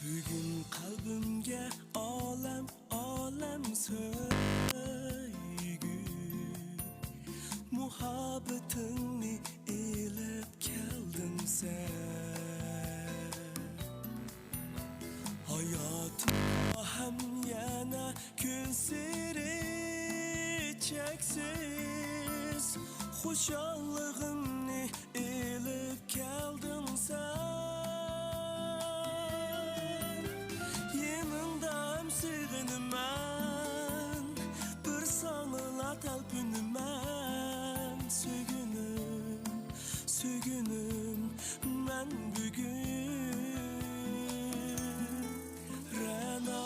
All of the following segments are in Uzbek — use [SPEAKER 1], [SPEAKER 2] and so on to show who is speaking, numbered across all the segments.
[SPEAKER 1] Bugün kalbimge olam olam söygü Muhabbetinni ilip keldim sen Hayatımda hem yana gün siri çeksiz Hoşallığımni ilip keldim sen Sığınıman bir sanıla talpınıman Sögünüm ben bugün Rana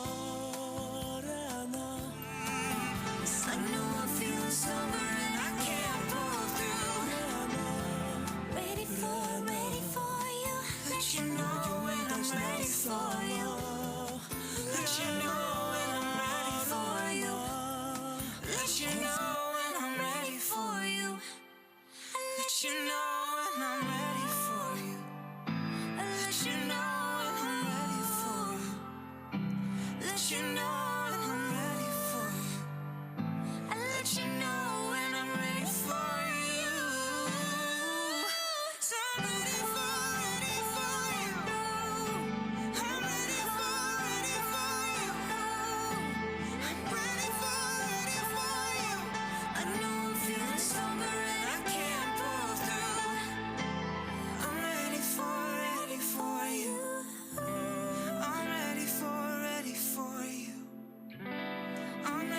[SPEAKER 2] I know I'm feeling somber and I can't pull through Ready for you Let you know when I'm ready for you Let you know when I'm ready for you. Let you know when I'm ready for you. Let you know when I'm ready for you. Let you know when I'm ready for you. Let you know when I'm ready for you. Let you know when I'm ready for you. So I'm ready for you. I'm ready for you. I'm ready for you. I know I'm feeling somber and I can't pull through. I'm ready for you. I'm ready for you. I'm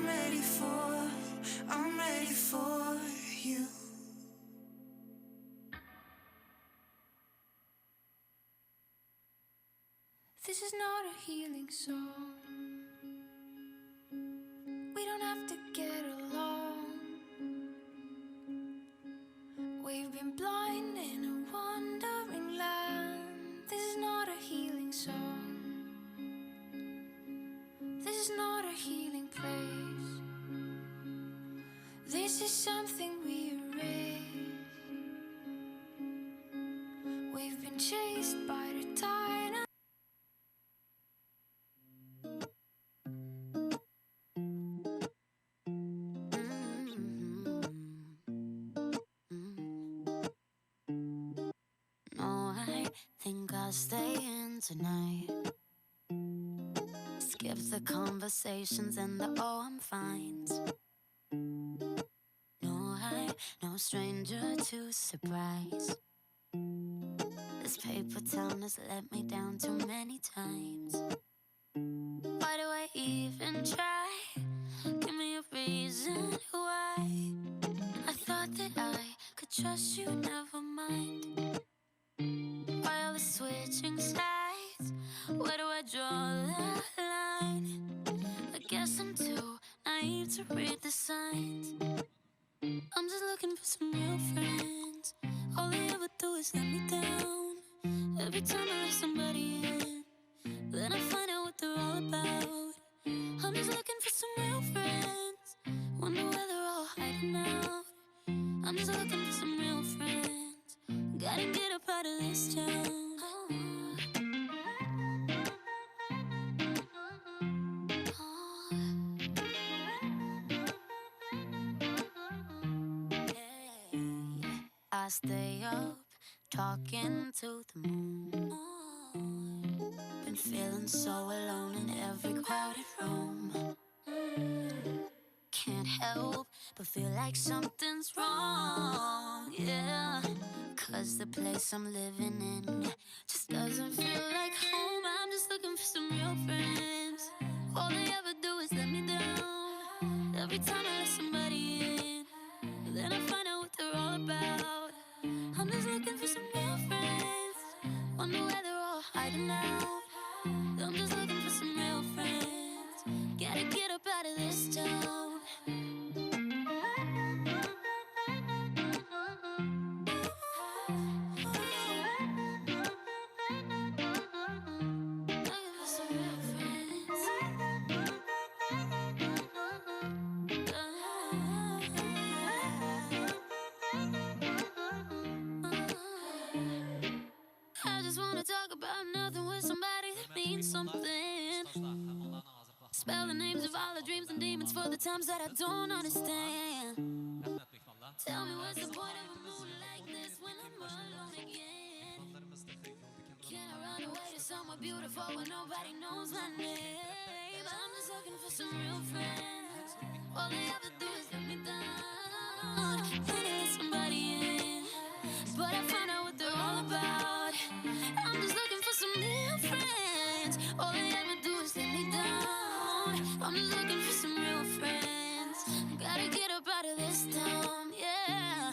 [SPEAKER 2] ready for you. I'm ready for you. This is not a healing song. We don't have to get along. We've been blind in a wandering land. This is not a healing song. This is not a healing place. This is something we erase. We've been chased by the tide. No, I think I'll stay in tonight. Skip the conversations and the oh, I'm fine. No, I'm no stranger to surprise. This paper town has let me down too many times. Why do I even try? Give me a reason why. I thought that I could trust you, never mind. While the switching sides, where do I draw the line? I guess I'm too naive to read the signs. I'm just looking for some real friends. All they ever do is let me down. Every time I let somebody in, then I find out what they're all about. I'm just looking for some real friends. Wonder where they're all hiding out. I I'm just looking for some real friends. Gotta get up out of this town. I stay up talking to the moon. Been feeling so alone in every crowded room. Can't help but feel like something's wrong, yeah. 'Cause the place I'm living in just doesn't feel like home. I'm just looking for some real friends. All they ever do is let me down. Every time I let somebody in, then I find out what they're all about. I'm just looking for some real friends. Wonder where they're all hiding out. I'm just looking for some real friends. Gotta get up out of this town. I just wanna talk about nothing with somebody that means something. Spell the names of all the dreams and demons for the times that I don't understand. Tell me what's the point of a mood like this when I'm alone again? Can I run away to somewhere beautiful where nobody knows my name? I'm just looking for some real friends. All they ever do is let me down. Trying to let somebody in, but I find out what they're all about. I'm just looking for some real friends. All they ever do is let me down. I'm just looking for some real friends. Gotta get up out of this town, yeah.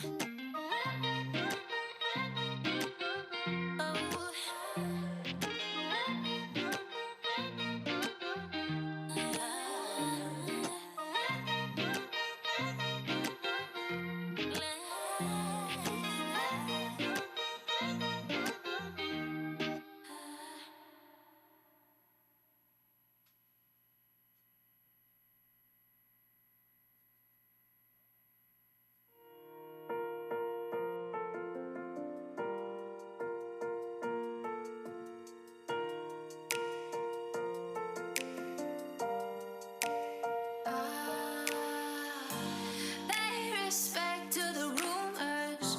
[SPEAKER 2] Pay respect to the rumors.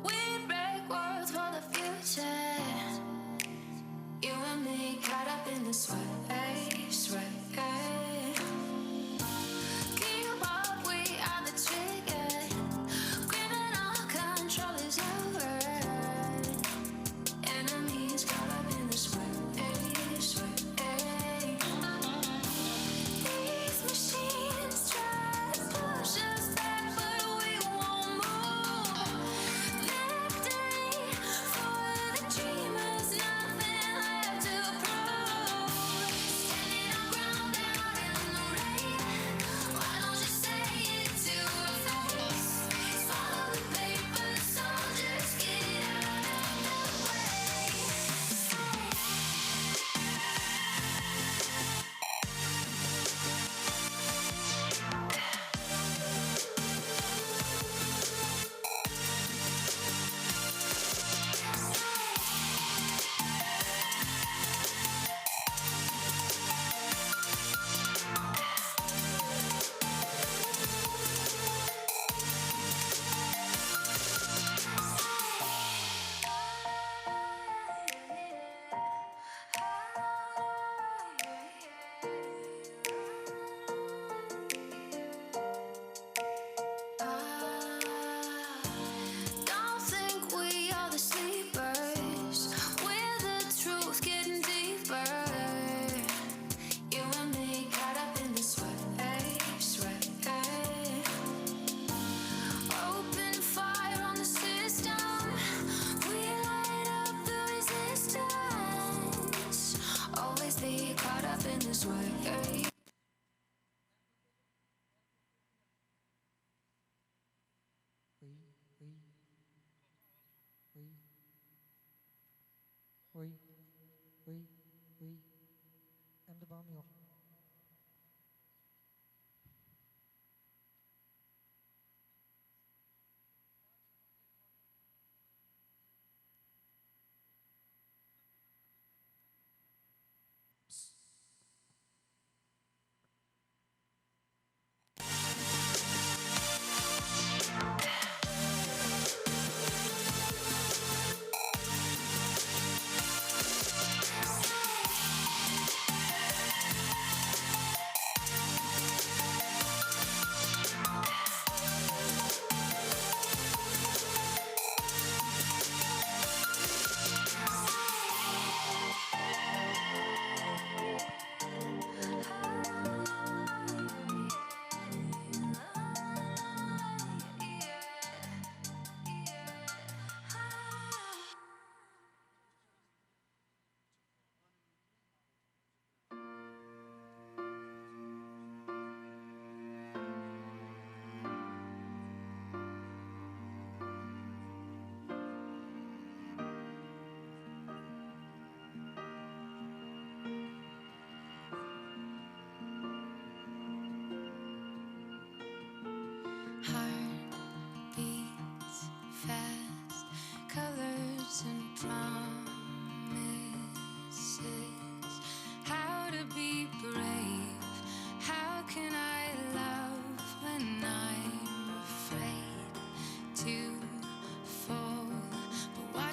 [SPEAKER 2] We break words for the future. You and me caught up in the sway. Keep up, we are the trigger. Criminal control is over. Enemies caught up in the sway. These machines try to push us back, but we won't move. Victory for the dreamers, nothing left to prove. Standing our ground out in the rain. Why don't you say it to our face? Swallow the paper, soldiers, get out of the way. Don't think we are the sleepers. We're the truth getting deeper. You and me caught up in the sway. Open fire on the system. We light up the resistance. Always be caught up in the sway.
[SPEAKER 3] Em de bağım yok.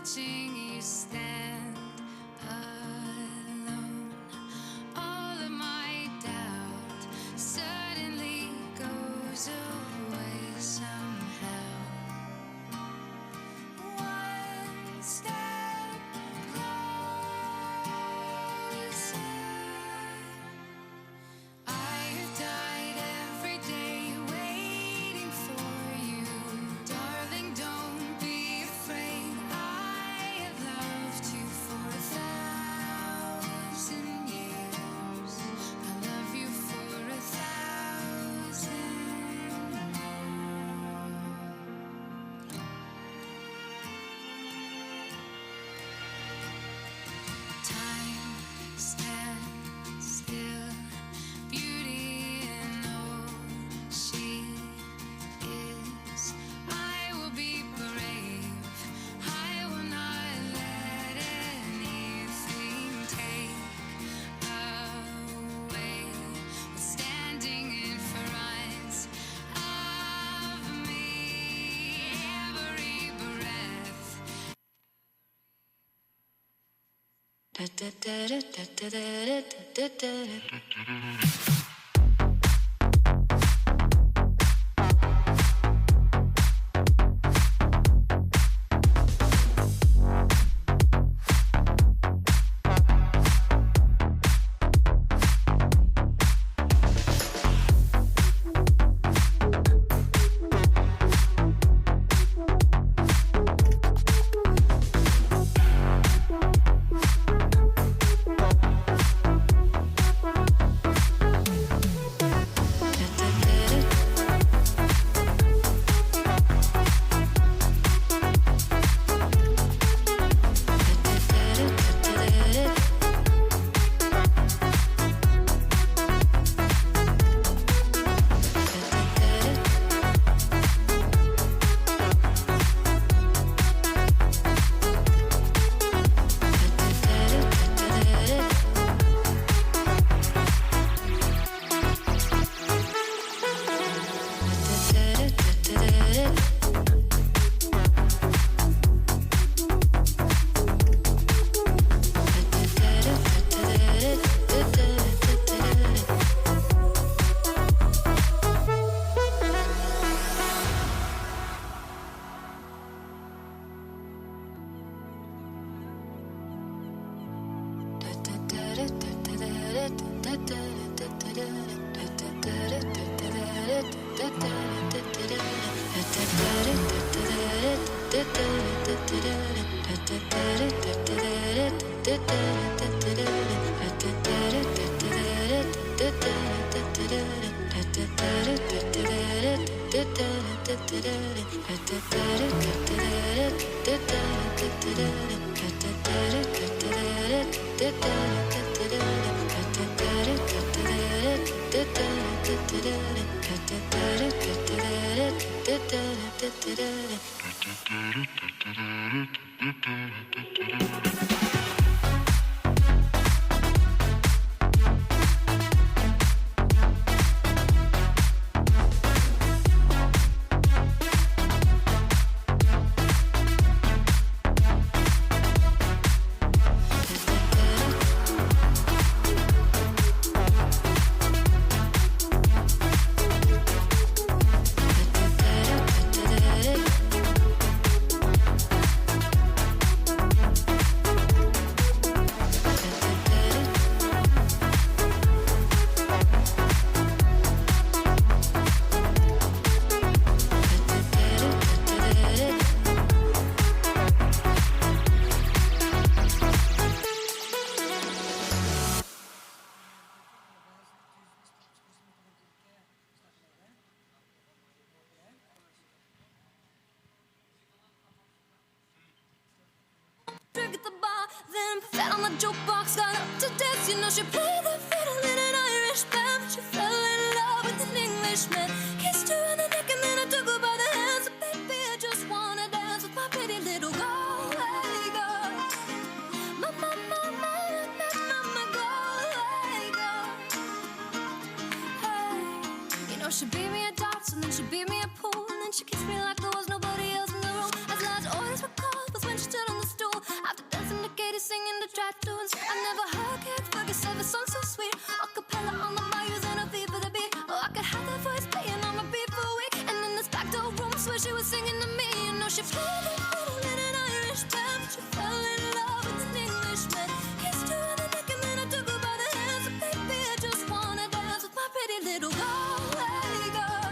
[SPEAKER 2] watching you stand alone. All of my doubt suddenly goes away somehow. One step closer. I have died every day waiting for you. Darling, don't be afraid. I have loved you for 1,000 years. I love you for 1,000 more. Time stands still. Beauty in all she is. I will be brave. I will not let anything take away what's standing in front of me. Every breath. Da da da da da da da da da.
[SPEAKER 3] Drink at the bar, then fat on the jukebox. Got up to dance, you know she played the fiddle in an Irish band. She fell in love with an Englishman. Kissed her on the neck and then I took her by the hands. So baby, I just wanna dance with my pretty little Galway girl. My, Galway girl. Hey, you know she beat me at darts and then she beat me at pool and then she kissed me like there was nobody else in the room. As large orders were called, was when she stood on the stool. she was singing to me. You know she played the fiddle in an Irish band, but she fell in love with an Englishman. Kissed her on the neck and then I took her by the hands. So baby, I just wanna dance with my pretty little Galway girl.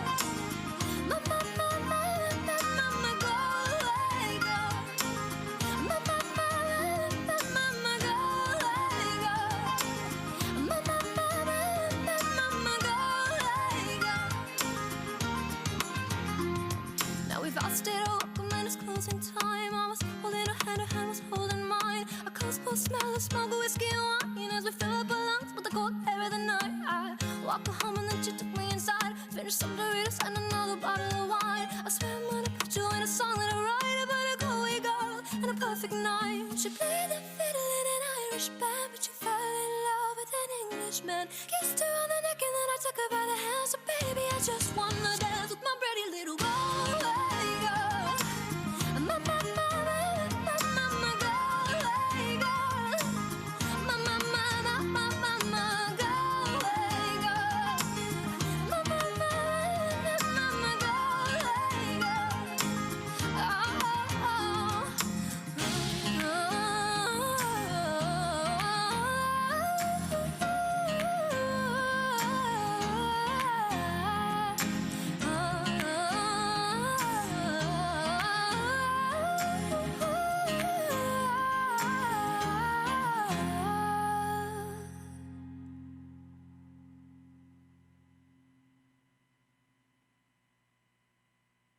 [SPEAKER 3] Mama, mama, mama, Galway girl. Mama, mama, mama, Galway girl. Mama, mama, Galway girl. Now we've all stayed open and it's closing time. I was holding her hand was holding mine. A coastal smell of smoke, whiskey and wine as we fill up our lungs with the cold air of the night. I walked her home and then she took me inside. Finished some Doritos and another bottle of wine. I swear I'm gonna put you in a song that I write about a Galway girl and a perfect night. She played the fiddle in an Irish band, but she fell in love with an Englishman. Kissed her on the neck and then I took her by the hand. So baby, I just wanna dance with my pretty little Galway girl. Mama, mama, mama, Galway girl. Mama, mama, mama, Galway girl. Mama, mama, Galway girl.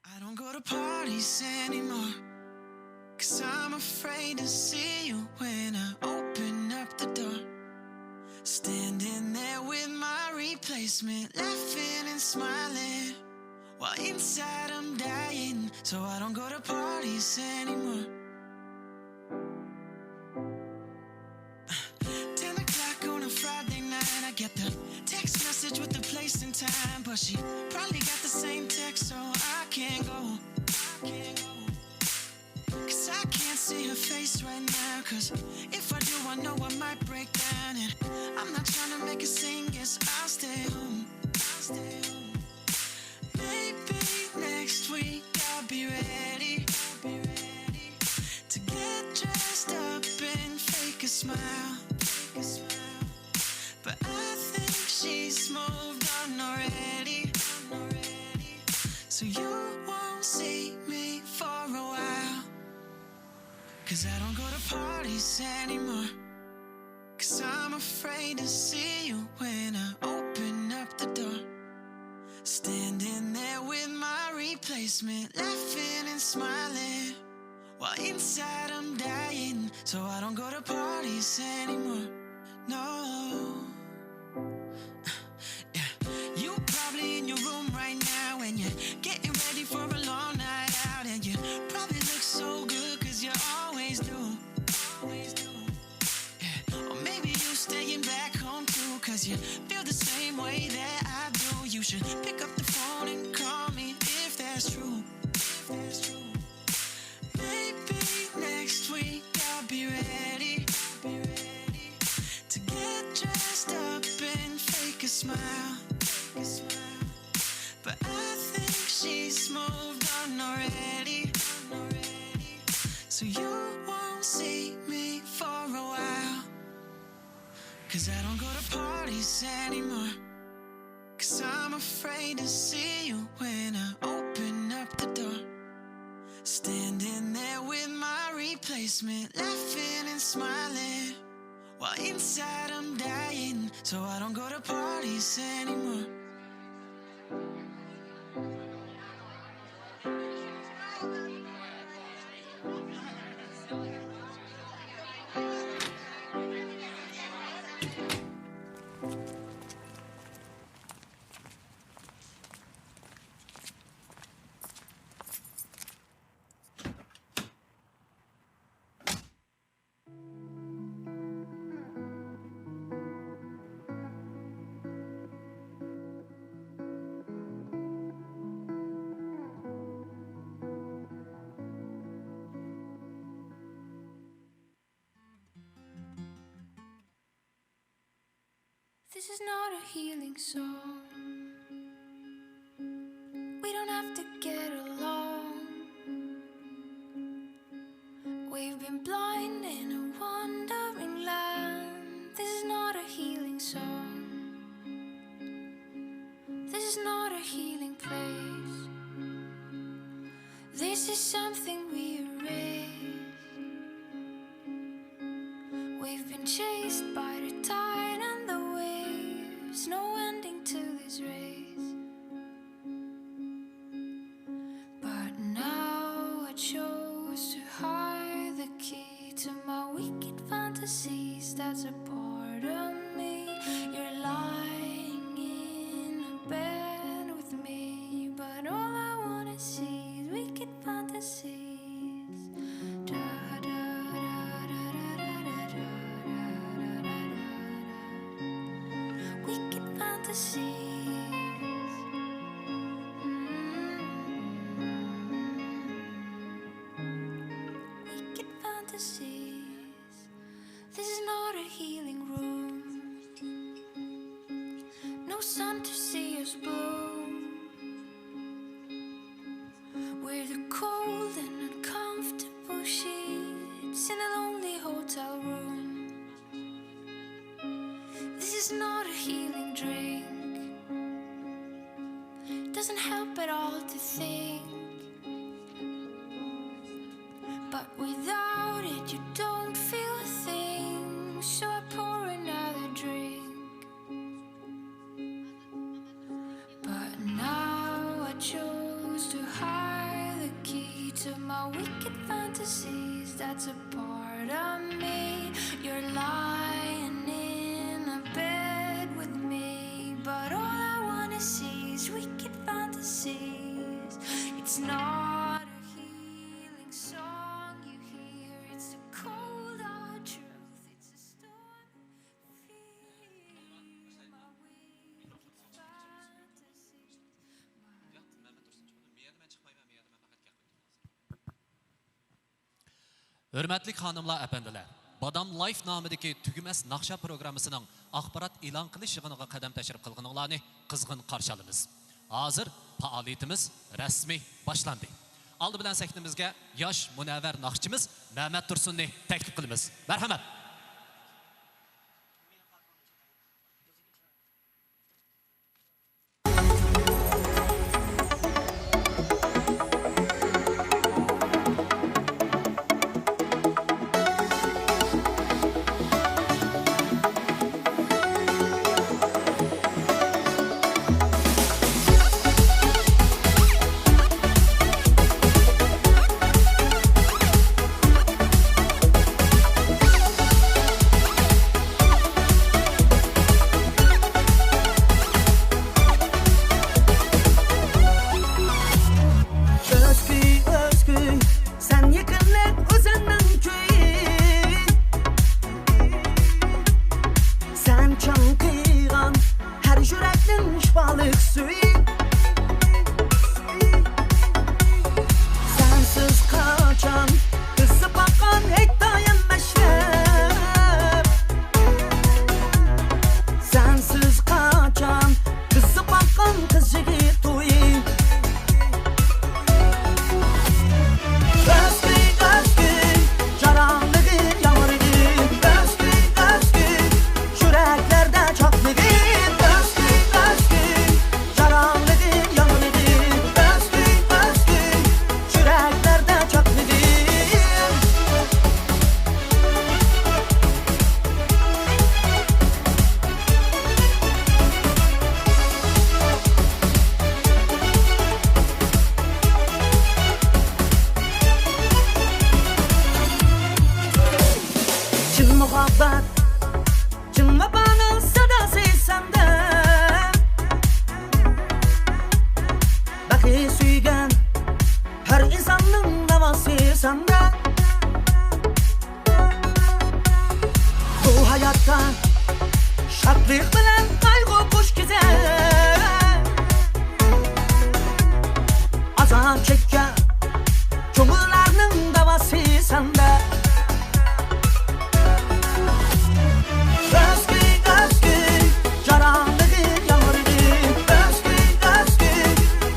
[SPEAKER 1] I don't go to parties anymore, 'cause I'm afraid to see you when I open up the door. Standing there with my replacement, laughing and smiling, while inside I'm dying. So I don't go to parties anymore. 10 o'clock on a Friday night, I get the text message with the place and time, but she probably got the same text, so I can't go. 'Cause I can't see her face right now, 'cause if I do, I know I might break down. And I'm not trying to make a scene, guess I'll stay home. Maybe next week I'll be ready to get dressed up and fake a smile. But I think she's moved on already, so you won't see me for a while. 'Cause I don't go to parties anymore, 'cause I'm afraid to see you when I open up the door. Standing there with my replacement, laughing and smiling, while inside I'm dying. So I don't go to parties anymore, no. Yeah. You probably in your room right now and you're getting ready for a long night out, and you probably look so good 'cause you always do. Yeah. Or maybe you staying back home too, 'cause you feel the same way that I do. You should pick up the phone and call me if that's true. Maybe next week I'll be ready to get dressed up and fake a smile. But I think she's moved on already, so you won't see me for a while. 'Cause I don't go to parties anymore, 'cause I'm afraid to see you when I open up the door. Standing there with my replacement, laughing and smiling, while inside I'm dying. So I don't go to parties anymore.
[SPEAKER 3] This is not a healing song. We don't have to get along. We've been blind in a wandering land. This is not a healing song. This is not a healing place. This is something we erase. We've been chased by the tide and the waves. No ending to this race. But now I chose to hide the key to my wicked fantasies. That's a part of me. You're lying in a bed with me, but all I wanna see is wicked fantasies. Da, da, da, da, da, da, da, da, da, da, da. Wicked fantasies. Wicked fantasies. This is not a healing room. No sun to see us bloom. We're the cold and uncomfortable sheets in a lonely hotel room. This is not a healing drink. Doesn't help at all to think. But without it you don't feel a thing. So I pour another drink. But now I chose to hide the key to my wicked fantasies. That's a part of me. You're lying in a bed with me, but all I wanna see is wicked fantasies. It's not a healing song you hear. It's the cold hard truth. It's a storm. Feel my wicked fantasies.
[SPEAKER 4] Hürmetli hanımlar, efendiler, Badam Life namidagi tugmas naqsha programmasining axborot e'lon qilish yig'iniga qadam tashrif qilganlarni qizg'in qarshi olamiz. Hozir faoliyatimiz rasmiy boshlandi. Oldi bilan sahnimizga yosh munavvar naqshchimiz Mehmet Tursunni taklif qilamiz. Marhamat.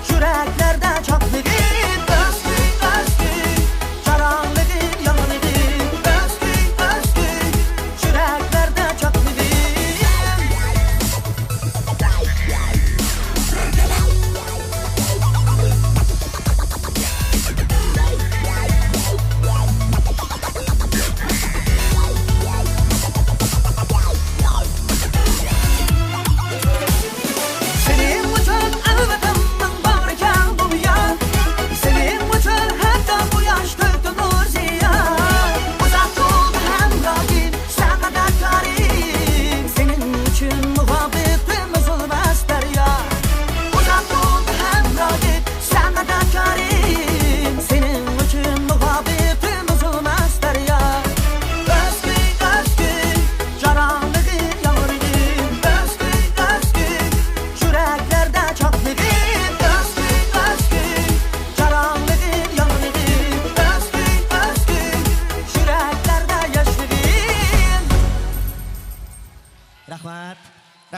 [SPEAKER 5] Yüreklerde çok nedir? Özgür, özgür, karanlık yanı nedir?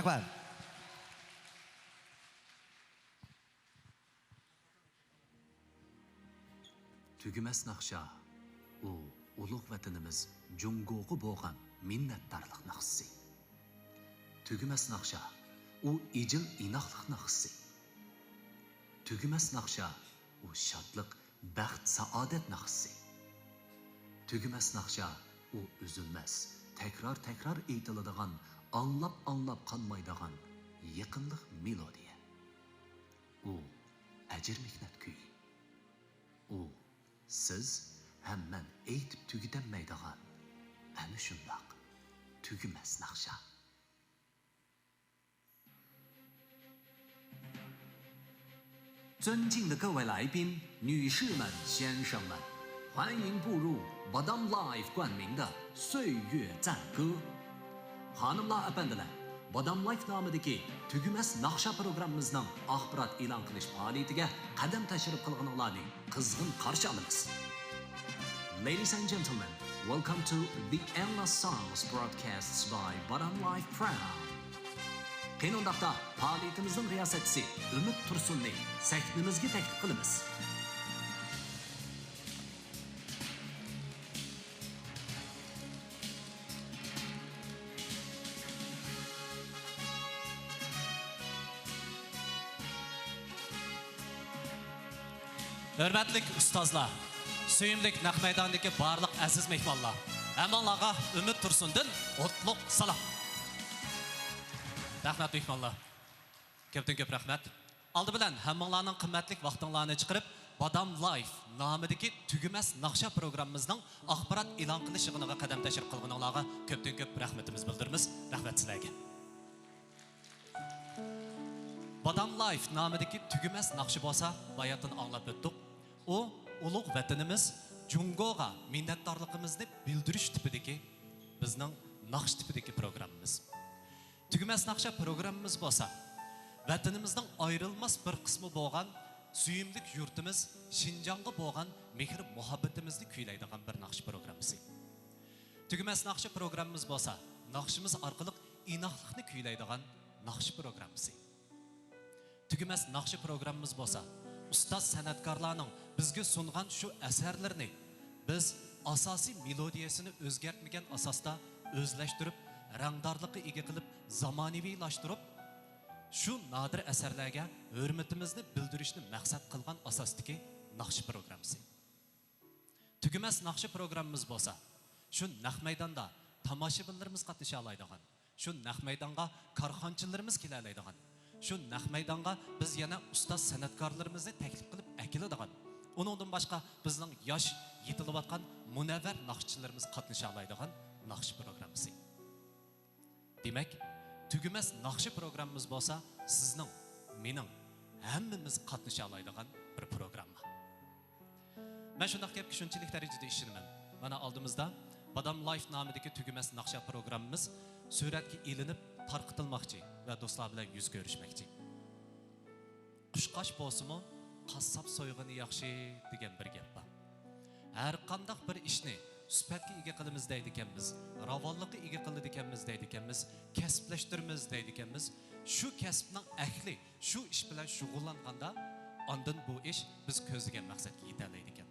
[SPEAKER 5] Rahmat.
[SPEAKER 4] Tügüməs naqşa, u ulug' vatanimiz Jungo'ga bo'lgan minnatdorlik naqsi. Tügüməs naqşa, u ijil inoqlik naqsi. Tügüməs naqşa, u shodlik, baxt, saodat naqsi. Tügüməs naqşa, u üzülməz, tekrar aytiladigan, anlab qanmaydigan yaqinlik melodiya. U ajr mehnat kuyi. U siz ham men aytib tugatanmaydigan ana shundoq tugmas naqsha. 尊敬的各位来宾、女士们、先生们，欢迎步入 Badam Life 冠名的岁月赞歌。Hanımlar, efendiler, Badam Life nomidagi Tugmas Naqsha programmamizning axborot e'lon qilish faoliyatiga qadam tashrif qilganlarni qizg'in qarshi olamiz. Ladies and gentlemen, welcome to the Endless Songs broadcasts by Badam Life Proud. Qenondaqda faoliyatimizning riyosatchisi Umid Tursunni sahnamizga taklif qilamiz. Hürmetlik ustozlar, suyimlik naq maydondagi barliq aziz mehmonlar, hammalarga Umid Tursundan o'tliq salom. Rahmat mehmonlar. Ko'p rahmat. Aldı bilan hammalarning qimmatli vaqtinglarni chiqarib, Badam Life nomidagi Tugmas Naqsha programmamizning axborot e'lon qilish yig'iniga qadam tashrif qilganlarga ko'p rahmatimiz bildiramiz. Rahmat sizlarga. Badam Life nomidagi Tugmas Naqshi bo'lsa, bayatdan anglab o'tdik. O ulug' vatanimiz Jungo'ga minnatdorligimizni bildirish tipidagi bizning naqsh tipidagi programmamiz. Tugmas Naqsha programmamiz bo'lsa, vatanimizning ayrilmas bir qismi bo'lgan suyimlik yurtimiz Şinjanga bo'lgan mehr muhabbatimizni kuylaydigan bir naqsh programmasi. Tugmas Naqsha programmamiz bo'lsa, naqshimiz orqali inoqlikni kuylaydigan naqsh programmasi. Tugmas Naqsha programmamiz bo'lsa, ustoz san'atkorlarning bizga sungan shu asarlarni biz asosiy melodiyasini o'zgartmagan asosda o'zlashtirib, rangdorlikqa ega qilib, zamonaviylashtirib, shu nodir asarlarga hurmatimizni bildirishni maqsad qilgan asosdagi naqsh programmasi. Tugmas Naqsha programmamiz bo'lsa, shu naq maydonda tomoshabinlarimiz qatnasha oladigan, shu naq maydonga korxonchilarimiz kela oladigan, shu naq maydonga biz yana ustoz san'atkorlarimizni taklif qilib akiladigan, uningdan boshqa bizning yosh yetilayotgan munavvar naqshchilarimiz qatnasha oladigan naqsh programmasi. Demak, Tugmas Naqsha programmamiz bo'lsa, sizning, mening, hammamiz qatnasha oladigan bir programma. Men shunday gapga shunchalik darajada ishonaman. Mana oldimizda Badam Life nomidagi Tugmas Naqsha programmamiz suratga ilinib tarqatilmoqchi va do'stlar bilan yuz ko'rishmoqchi. Qushqash bo'lsa-mu, qassob so'yg'ini yaxshi degan bir gap bor. Har qanday bir ishni sifatga ega qilamiz deydi ekanmiz, ravonlikqa ega qiladi ekanmiz deydi ekanmiz, kasblashtiramiz deydi ekanmiz. Shu kasbning ahli shu ish bilan shug'ullanganda, ondan bu ish biz ko'zlagan maqsadga yeta oladi ekan.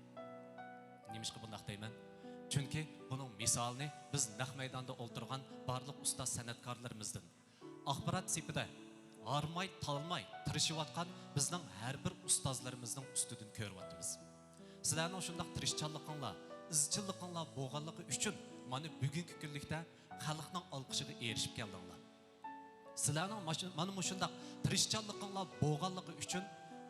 [SPEAKER 4] Nimishqa bunday deyman? Chunki buning misolini biz naq maydonda o'ltirgan barliq ustoz san'atkorlarimizdan axborot sepida armay, talmay, tirishayotgan bizning har bir ustozlarimizning ustidan ko'ryapmiz. Sizlarning shunday tirishchanliginglar, izchilliginglar bo'lganligi uchun mana bugungi kunlikda xalqning olqishiga erishib keldinglar. Sizlarning mana shunday tirishchanliginglar bo'lganligi uchun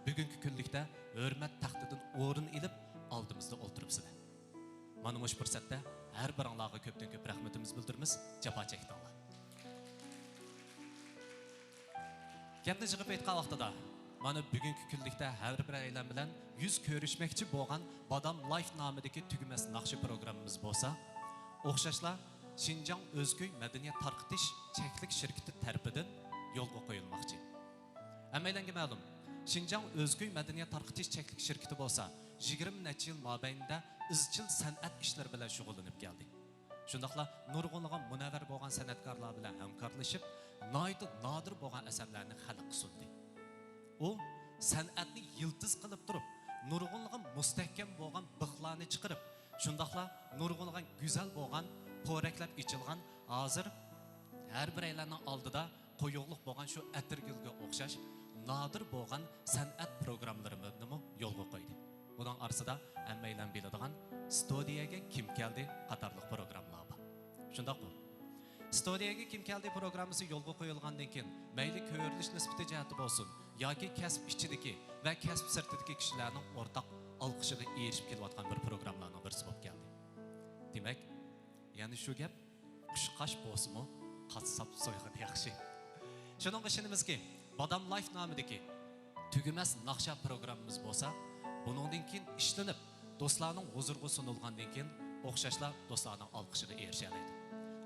[SPEAKER 4] bugungi kunlikda hurmat taxtidan o'rin olib oldimizda o'ltiribsizlar. Mana bu fursatda har biringlarga ko'p rahmatimiz bildiramiz. Jafo chekdinglar. Gapni chiqib aytgan vaqtida mana bugungi kunlikda har bir aylan bilan yuz ko'rishmoqchi bo'lgan Badam Life nomidagi Tugmas Naqsha programmamiz bo'lsa, o'xshashlar Şinjan Özgüy Madaniyat Tarqitish cheklik shirkati tarafidan yo'lga qo'yilmoqchi. Hammalarga ma'lum, Şinjan Özgüy Madaniyat Tarqitish cheklik shirkati bo'lsa, 20 necha yil mobaynida izchil san'at ishlari bilan shug'ullanib keldi. Şundaqla nurg'unlagan munavvar bo'lgan san'atkorlar bilan hamkorlashib, nodir bo'lgan asarlarni xalqqa sundi. U san'atni yildiz qilib turib, nurg'unlagan mustahkam bo'lgan bixlarni chiqarib, shundaqla nurg'unlagan go'zal bo'lgan po'raklab ichilgan hozir har biraylarning oldida qo'yuqliq bo'lgan shu atirgulga o'xshash nodir bo'lgan san'at programmalarini yo'lga qo'ydi. Bunun arsida hammaylar biladigan Studiyaga kim keldi qatorliq programmalar bor. Shundaq bu. Studiyaga kim keldi programmasi yo'lga qo'yilgandan keyin mayli ko'rilish nisbati jihati bo'lsin yoki kasb ichidagi va kasb sirtidagi kishilarning o'rtaq olqishiga erishib kelayotgan bir programmalarning birisi bo'lib keldi. Demak, ya'ni shu gap qushqash bo'lsa-mu, qassob so'yg'in yaxshi. Shuning ishonimizki, Badam Life nomidagi tugumas naqsha programmamiz bo'lsa, buningdan keyin ishlanib, do'stlarning huzuriga sunilgandan keyin o'xshashlar do'stlarning olqishiga erishadi.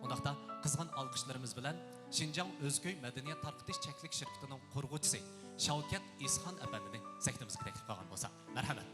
[SPEAKER 4] Undaqda qizg'in olqishlarimiz bilan Şinjan Özköy Madaniyat Tarqitish cheklik shirkatining qurg'uvchisi Shavkat Isxon apandini saktimizga taklif qilgan bo'lsa, marhamat.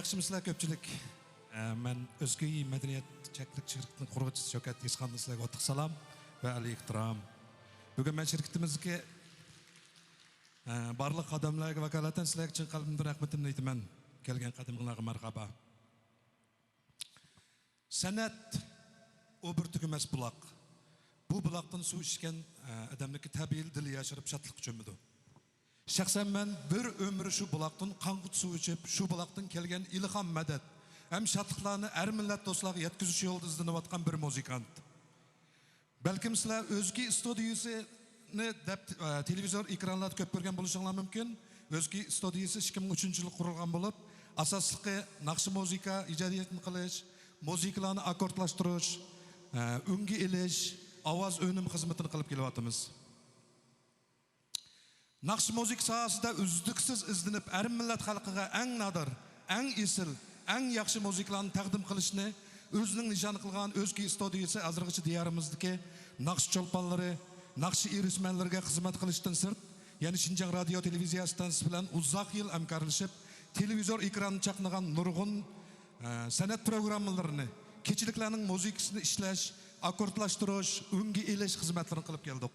[SPEAKER 5] Yaxshimisilar ko'pchilik. Men Özköy Madaniyat cheklik shirkatining qurg'uvchisi Shavkat Isxonni sizlarga o'ttiq salom va alayhi ehtirom. Bugun men shirkatimizga barliq xodimlarga vakolatan sizlarga chin qalbimdan rahmatimni aytaman. Kelgan qadimlarga marhaba. San'at o bir tugumas buloq. Bu buloqdan suv ichgan odamniki tabiiy dili yashirib shodlik cho'midi. Şahsen ben bir ömrü şu bulaktan kangut su içip, şu bulaktan kelgen ilham medet. Hem şatlıklarını er millet dostları yetkizişi yıldızını vatkan bir muzikant. Belki sizler Özki Stüdyosu'nu televizyon ekranlarda köp görgen buluşanlar mümkün. Özki Stüdyosu 2003 yılı kurulgan bulup, asaslıkı nakşı muzika icadiyetini kılış, muzikalarını akortlaştırış, üngi iliş, avaz önüm hizmetini kılıp gelivatımız. Naqsh müzik sahasida üzdüksiz izlenip er millet halkıga en nadir, en isil, en yaxshi müziklarni taqdim qilishni o'zining nishoni qilgan Özki Stüdyosu azirgacha diyarimizdagi naqsh cho'lponlari, naqsh erishmanlarga xizmat qilishdan sirt, ya'ni Şinjan radio televiziya stansiyasi bilan uzoq yil hamkorlashib, televizor ekranini chaqnagan nurg'un san'at programmalarini, kechiliklarning muzikasini ishlash, akkordlashtirish, unga elish xizmatlarini qilib keldik.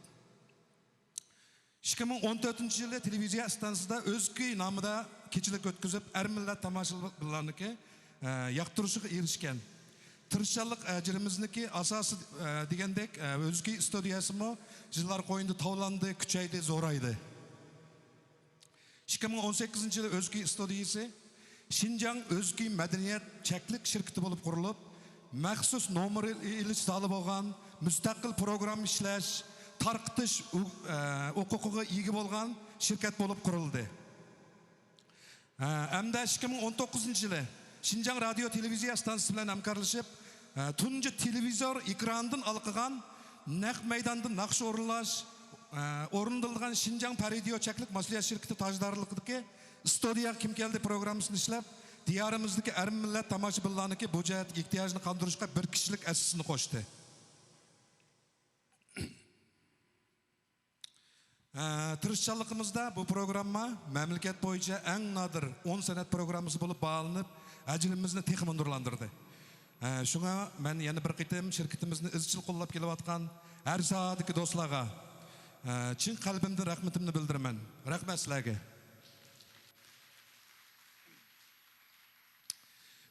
[SPEAKER 5] 2014 yılı televiziya stansiyasida Özköy namida kechilik o'tkazib, er millat tomoshabinlarniki yoqtirishiga erishgan. Tirishchilik ajrimizniki asosi degandek Özköy Stüdyosimi yillar qo'yinda tovlandi, kuchaydi, zo'raydi. 2018 yılı Özköy Stüdyosu Şinjan Özköy Madaniyat cheklik shirkati bo'lib qurilib, maxsus nomer ilish zali bo'lgan, mustaqil program ishlash, tarqitish huquqiga ega bo'lgan shirkat bo'lib qurildi. Hamda 2019 yılı Şinjan radio televiziya stansiyasi bilan hamkorlashib, tunji televizor ekrandan alqigan naq maydonda naqsh o'rinlash, o'rindilgan Şinjan Paridio cheklik maslahat shirkati tojdorligidagi Studiya kim keldi programmasini ishlab, diyarimizdagi er millat tomoshabinlarniki bu jihat ehtiyojini qondirishga bir kishilik asosini qo'shdi. Tirishchiligimizda bu programma mamlakat bo'yicha eng nadir 10 san'at programmasi bo'lib bağlanib, ajrimizni texnik nurlandirdi. Shunga men yana bir qitim shirkatimizni izchil qo'llab kelayotgan har soatdagi do'stlarga chin qalbimdan rahmatimni bildiraman. Rahmat sizlarga.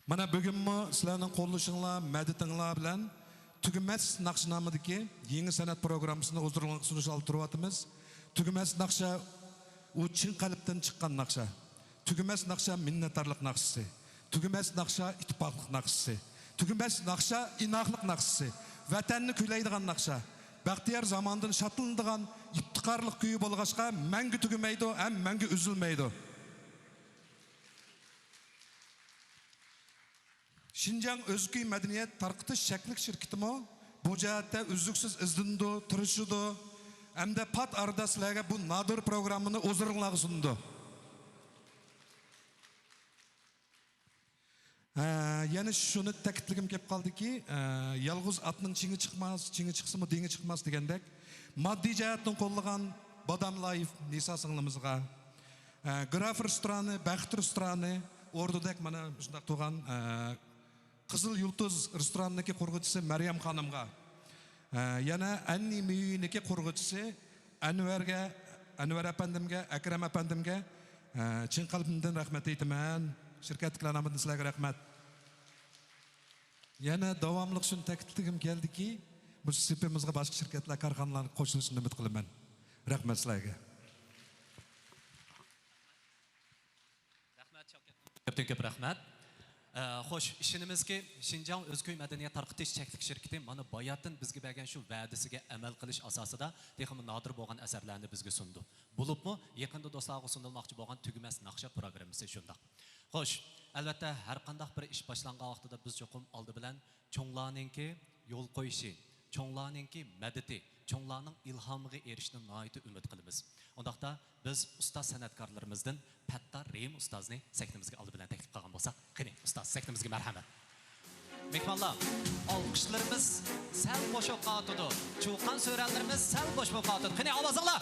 [SPEAKER 5] Mana bugunmi sizlarning qo'llashinglar, madatinglar bilan tugumas naqsh nomidagi yangi san'at programmasini o'zlaringizga sunish olib turyapmiz. Tugumas naqsha u chin qalbdan chiqqan naqsha. Tugumas naqsha minnatdorlik naqshisi. Tugumas naqsha ittifoqlik naqshisi. Tugumas naqsha inoqlik naqshisi. Vatanni kuylaydigan naqsha. Baxtiyor zamondan shatlanadigan iftiqorlik kuyi bo'lg'achqa mangu tugumaydi, ham mangu uzilmaydi. Şinjan Özköy Madaniyat Tarqitish cheklik shirkatimi bu jihatda uzluksiz izlandi, tirishdi. hem de pat arada sizlerge bu nadir programını ozurunlağı sundu. Yani şunu ta'kidligim kelib qoldiki, yalğız atning chingi chiqmas, chingi chiqsimi dengi chiqmas degandek, moddiy jihatdan qo'llagan Bodam Life Nisa singlimizga, Graf restorani, Baxt restorani, o'rdadak mana shunday turgan Qizil Yulduz restoranidagi qurg'uvchisi Maryam xonimga, yana Anni Muyiniki qurg'uvchisi Anvar apandimga, Akram apandimga chin qalbimdan rahmat aytaman. Şirketlikler namıdın sizlerge rahmet. Yana davamlıq şunu ta'kidligim keldiki, bu sepimizga başka şirketler, karxanalar qo'shilishini umid qilaman. Rahmat sizlarga.
[SPEAKER 4] Ko'p rahmat. Xo'sh, ishimizki Shinjong O'zko'y madaniyat tarqitish cheklik shirkati mana bayatdan bizga bergan shu va'dasiga amal qilish asosida texmi nodir bo'lgan asarlarni bizga sundi. Bo'libmi, yaqinda do'stlarga sunilmoqchi bo'lgan tugumas naqsha programmasi shundoq. Xo'sh, albatta har qanday bir ish boshlangan vaqtida biz cho'qim oldi bilan cho'nglarningki yo'l qo'yishi, cho'nglarningki madadi, cho'nglarning ilhomiga erishishni nihoyat umid qilamiz. Undaqda biz ustoz san'atkorlarimizdan Pattar Reym ustozni sahnimizga oldi bilan taklif qilgan bo'lsak, qani ustoz sahnimizga marhamat. Mehmonlar, olqishlarimiz sal bo'shab qotdi. Chuqan so'ranlarimiz sal bo'sh bo'lib qotdi. Qani ovozinglar.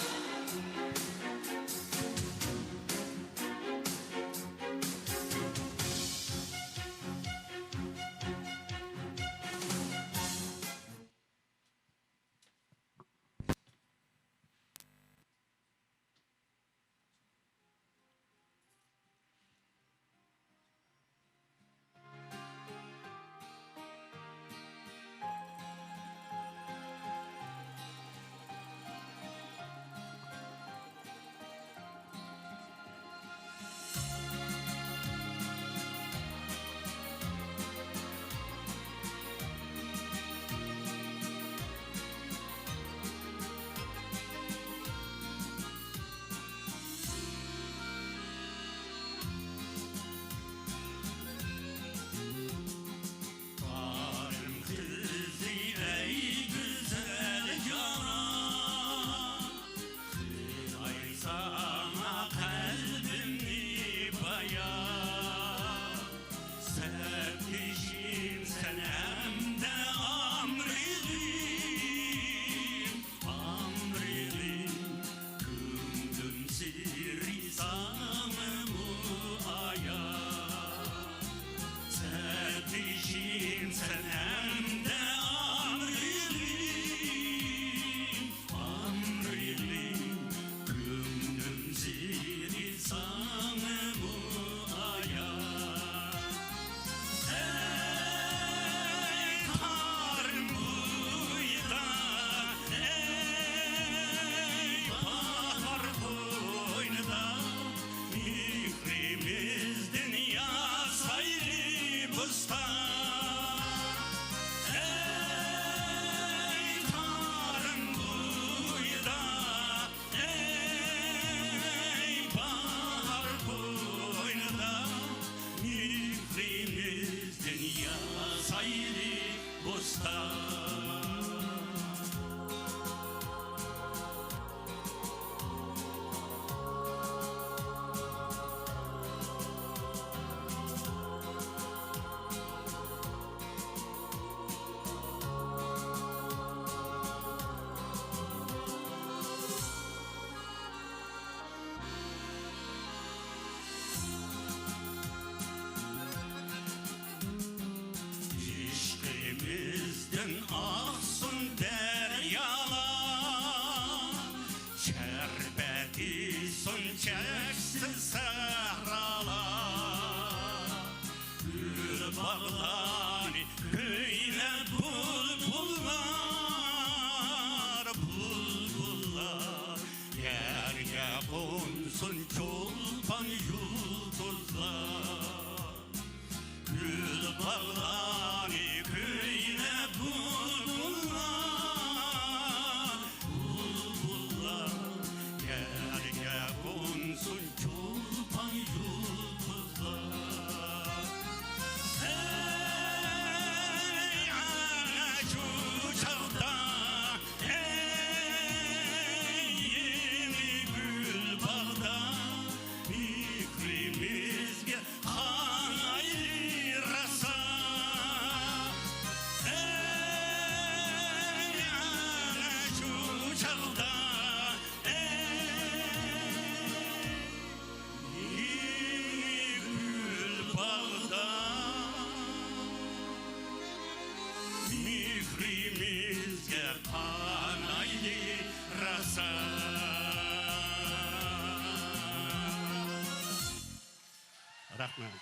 [SPEAKER 6] Rahmet.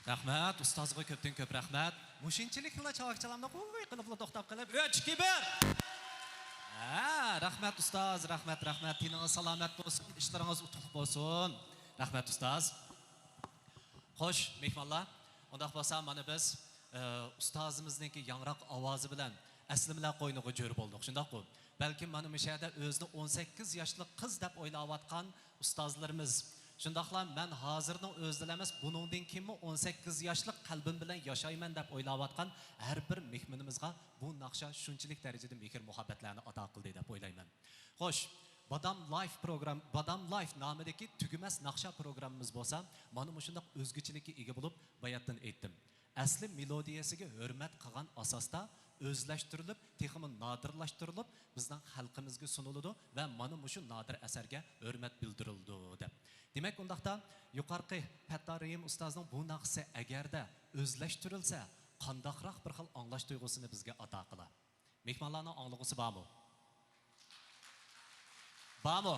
[SPEAKER 4] Rahmat, ustozga ko'pdan ko'p rahmat. Mushinchiliklar chavakchalamda qo'y qilib to'xtab qilib 3 2 1. Rahmat ustoz, rahmat. Tiningiz salomat bo'lsin, ishlaringiz utuq bo'lsin. Rahmat ustoz. Xo'sh, mehmonlar, undaq bo'lsa mana biz ustozimizningki yangroq ovozi bilan asli bilan qo'yniga jo'r bo'ldik, shundaqmi? Balkim mana bu yerda o'zini 18 yoshli qiz deb o'ylayotgan ustozlarimiz. Shundaqla men hozirning o'zida emas, buningdan keyin 18 yoshli qalbim bilan yashayman deb o'ylayotgan har bir mehmonimizga bu naqsha shunchalik darajada mehr muhabbatlarni ato qildi deb o'ylayman. Xo'sh, Badam Life nomidagi tugumas naqsha programmamiz bo'lsa, mana shunday o'zgachilikka ega bo'lib, bayatdan aytdim. Asli melodiyasiga hurmat qilgan asosda o'zlashtirilib, texmi nodirlashtirilib, bizning xalqimizga suniladi va mana shu nodir asarga hurmat bildirildi deb. Demak, undaqda yuqorqi Pattarim ustozning bu naqsi agarda o'zlashtirilsa, qandaqroq bir xil anglash tuyg'usini bizga ato qiladi. Mehmonlarning anglag'usi bormi? Bormi?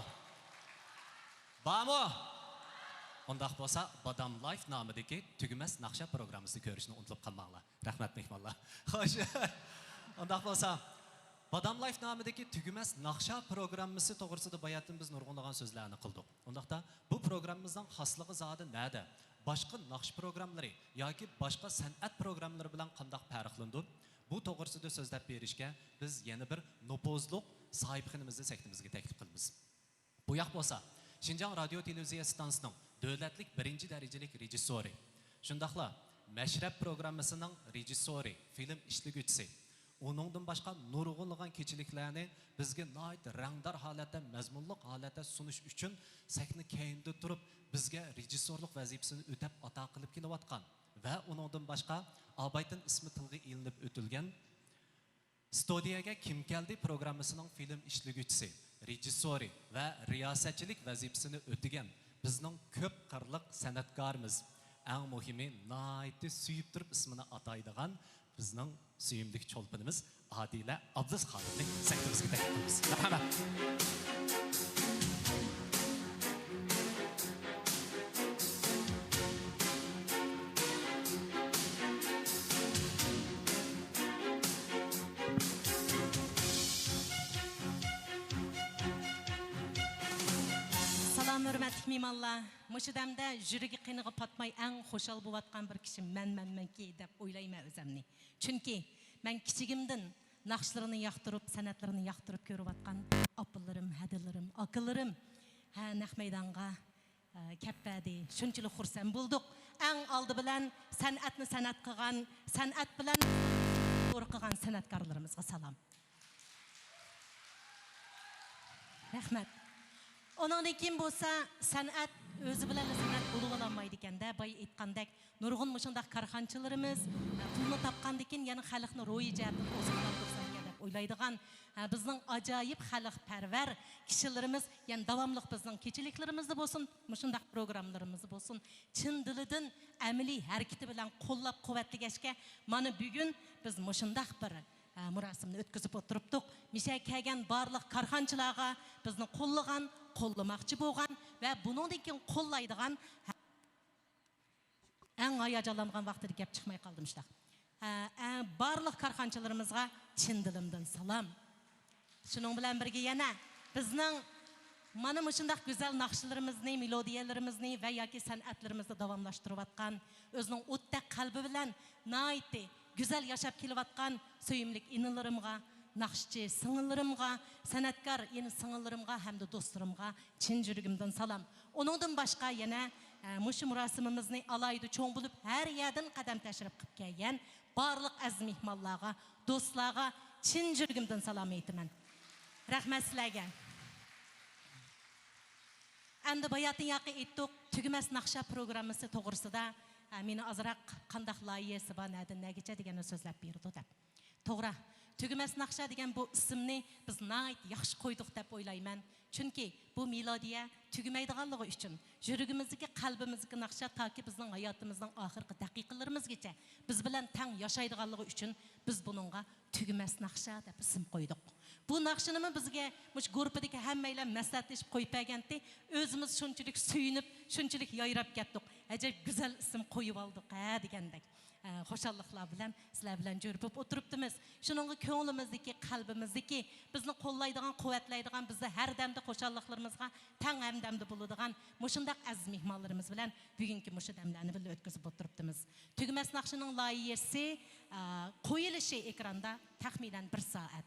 [SPEAKER 4] Undaq bo'lsa, Badam Life nomidagi tugumas naqsha programmasini ko'rishni unutib qolmanglar. Rahmat mehmonlar. Xo'sh. Undaq bo'lsa, Badam Life nomidagi tugumas naqsha programmasi to'g'risida bayatdan biz nurg'unlagan so'zlarni qildik. Undaqda bu programmamizning xosligi zodi nada? Boshqa naqsh programmalari yoki boshqa san'at programmalari bilan qanday farqlanadi? Bu to'g'risida so'zlab berishga biz yana bir nopozliq sahibxonamizni sektimizga taklif qilamiz. Bu yoq bo'lsa, Şinjan Radio Televiziya stansiyasining davlatlik 1-darajalik rejissyori, shundaqla Mashrab programmasining rejissyori, film ishlaguvchisi, uningdan boshqa nurg'unlagan kechiliklarni bizga nihoyat rangdor holatda, mazmunli holatda sunish uchun sahna keyinda turib bizga rejissyorlik vazifasini o'tab ato qilib kelayotgan va uningdan boshqa Abaytın ismi tilga ilinib o'tilgan Studiyaga kim keldi programmasining film ishlaguvchisi, rejissyori va riyosatchilik vazifasini o'tagan bizning ko'p qirliq san'atkorimiz, eng muhimi nihoyat suyib turib ismini ataydigan bizning suyimli cho'lpinimiz Adila Abdusxonimni saktimizga taklif qilamiz. Marhamat.
[SPEAKER 7] Hürmetli mimarlar, müşidemde jürigi qiyniga patmay en xoşal buvatkan bir kişi men ki dep oylayman özümni. Çünkü men kichigimden naqşlarını yaqtırıp, sanatlarını yaqtırıp görüvatkan apıllarım, hadilerim, akıllarım naq meydanga keppädi. Şunçilik xursand bulduk. En aldı bilen sanatni sanat qilgan, sanat bilen doğru qilgan sanatkarlarımızga salam. Rahmet. Ondan kim bolsa sanat özü bilen sanat bulup alamaydı ekende, bay aytgandek nurg'un muşundaq karxanchilarimiz pulni tapqandikin yana xalqni ro'yi jihatdan o'zgartirib tursa ekan deb o'ylaydigan bizning ajoyib xalqparvar kishilarimiz, yani davomli bizning kechiliklarimiz bo'lsin, muşundaq programmalarimiz bo'lsin, chin dilidan amaliy harakati bilan qo'llab-quvvatlagashga mana bugun biz muşundaq bir murasimni o'tkazib o'tiribdik. Misha kelgan barliq karxanchilarga bizni qo'llagan, qo'llamoqchi bo'lgan va buningdan keyin qo'llaydigan eng hayajonlangan vaqtida gap chiqmay qoldim ishda. Barliq karxanchilarimizga chin dilimdan salom. Shuning bilan birga yana bizning mana shunday go'zal naqshlarimizni, melodiyalarimizni va yoki san'atlarimizni davomlashtirayotgan, o'zining o'tda qalbi bilan nayti güzel yaşap kilovatkan söyümlük inilerimga, naqshchi singillerimga, sanatkar yeni singillerimga hem de dostlarımga chin yuragimdan salam. Onundan başka yana mushu murasimimizni alaydı çoğun bulup her yerden qadam tashrif qilib kelgan barliq aziz mehmonlarga, do'stlarga chin yuragimdan salam aytaman. Rahmat sizlarga. Endi bayatın yaqi aytdik, tugumas naqsha programmasi to'g'risida meni azroq qandaq loyihasi bor, nagacha degan so'zlab berdi deb. To'g'ri, tugumas naqsha degan bu ismni biz nihoyat yaxshi qo'ydik deb o'ylayman. Chunki bu melodiya tugamaydiganligi uchun, yuragimizdagi, qalbimizdagi naqsha toki bizning hayotimizning oxirgi daqiqalarimizgacha biz bilan tang yashaydiganligi uchun biz buningga tugumas naqsha deb ism qo'ydik. Bu naqshini bizga mush guruhdagi hammalar maslahatlashib qo'yib berganda, o'zimiz shunchalik suyunib, shunchalik yayrab ketdik. acayip güzel isim koyup aldık ha degendek. Xoşallıqlar bilen sizler bilen görüp oturupdimiz. Şununla köңlimizdeki, kalbimizdeki bizni kollaydigan, kuvvetlaydigan, bizni her demde xoşallıqlarımızga taң emdemde buladigan muşundaq aziz mehmanlarımız bilen bugünkü muşu demlerini birle ötküzüp oturupdimiz. Tügümes naqşının layihesi koyuluşu ekranda taxminen 1 saat.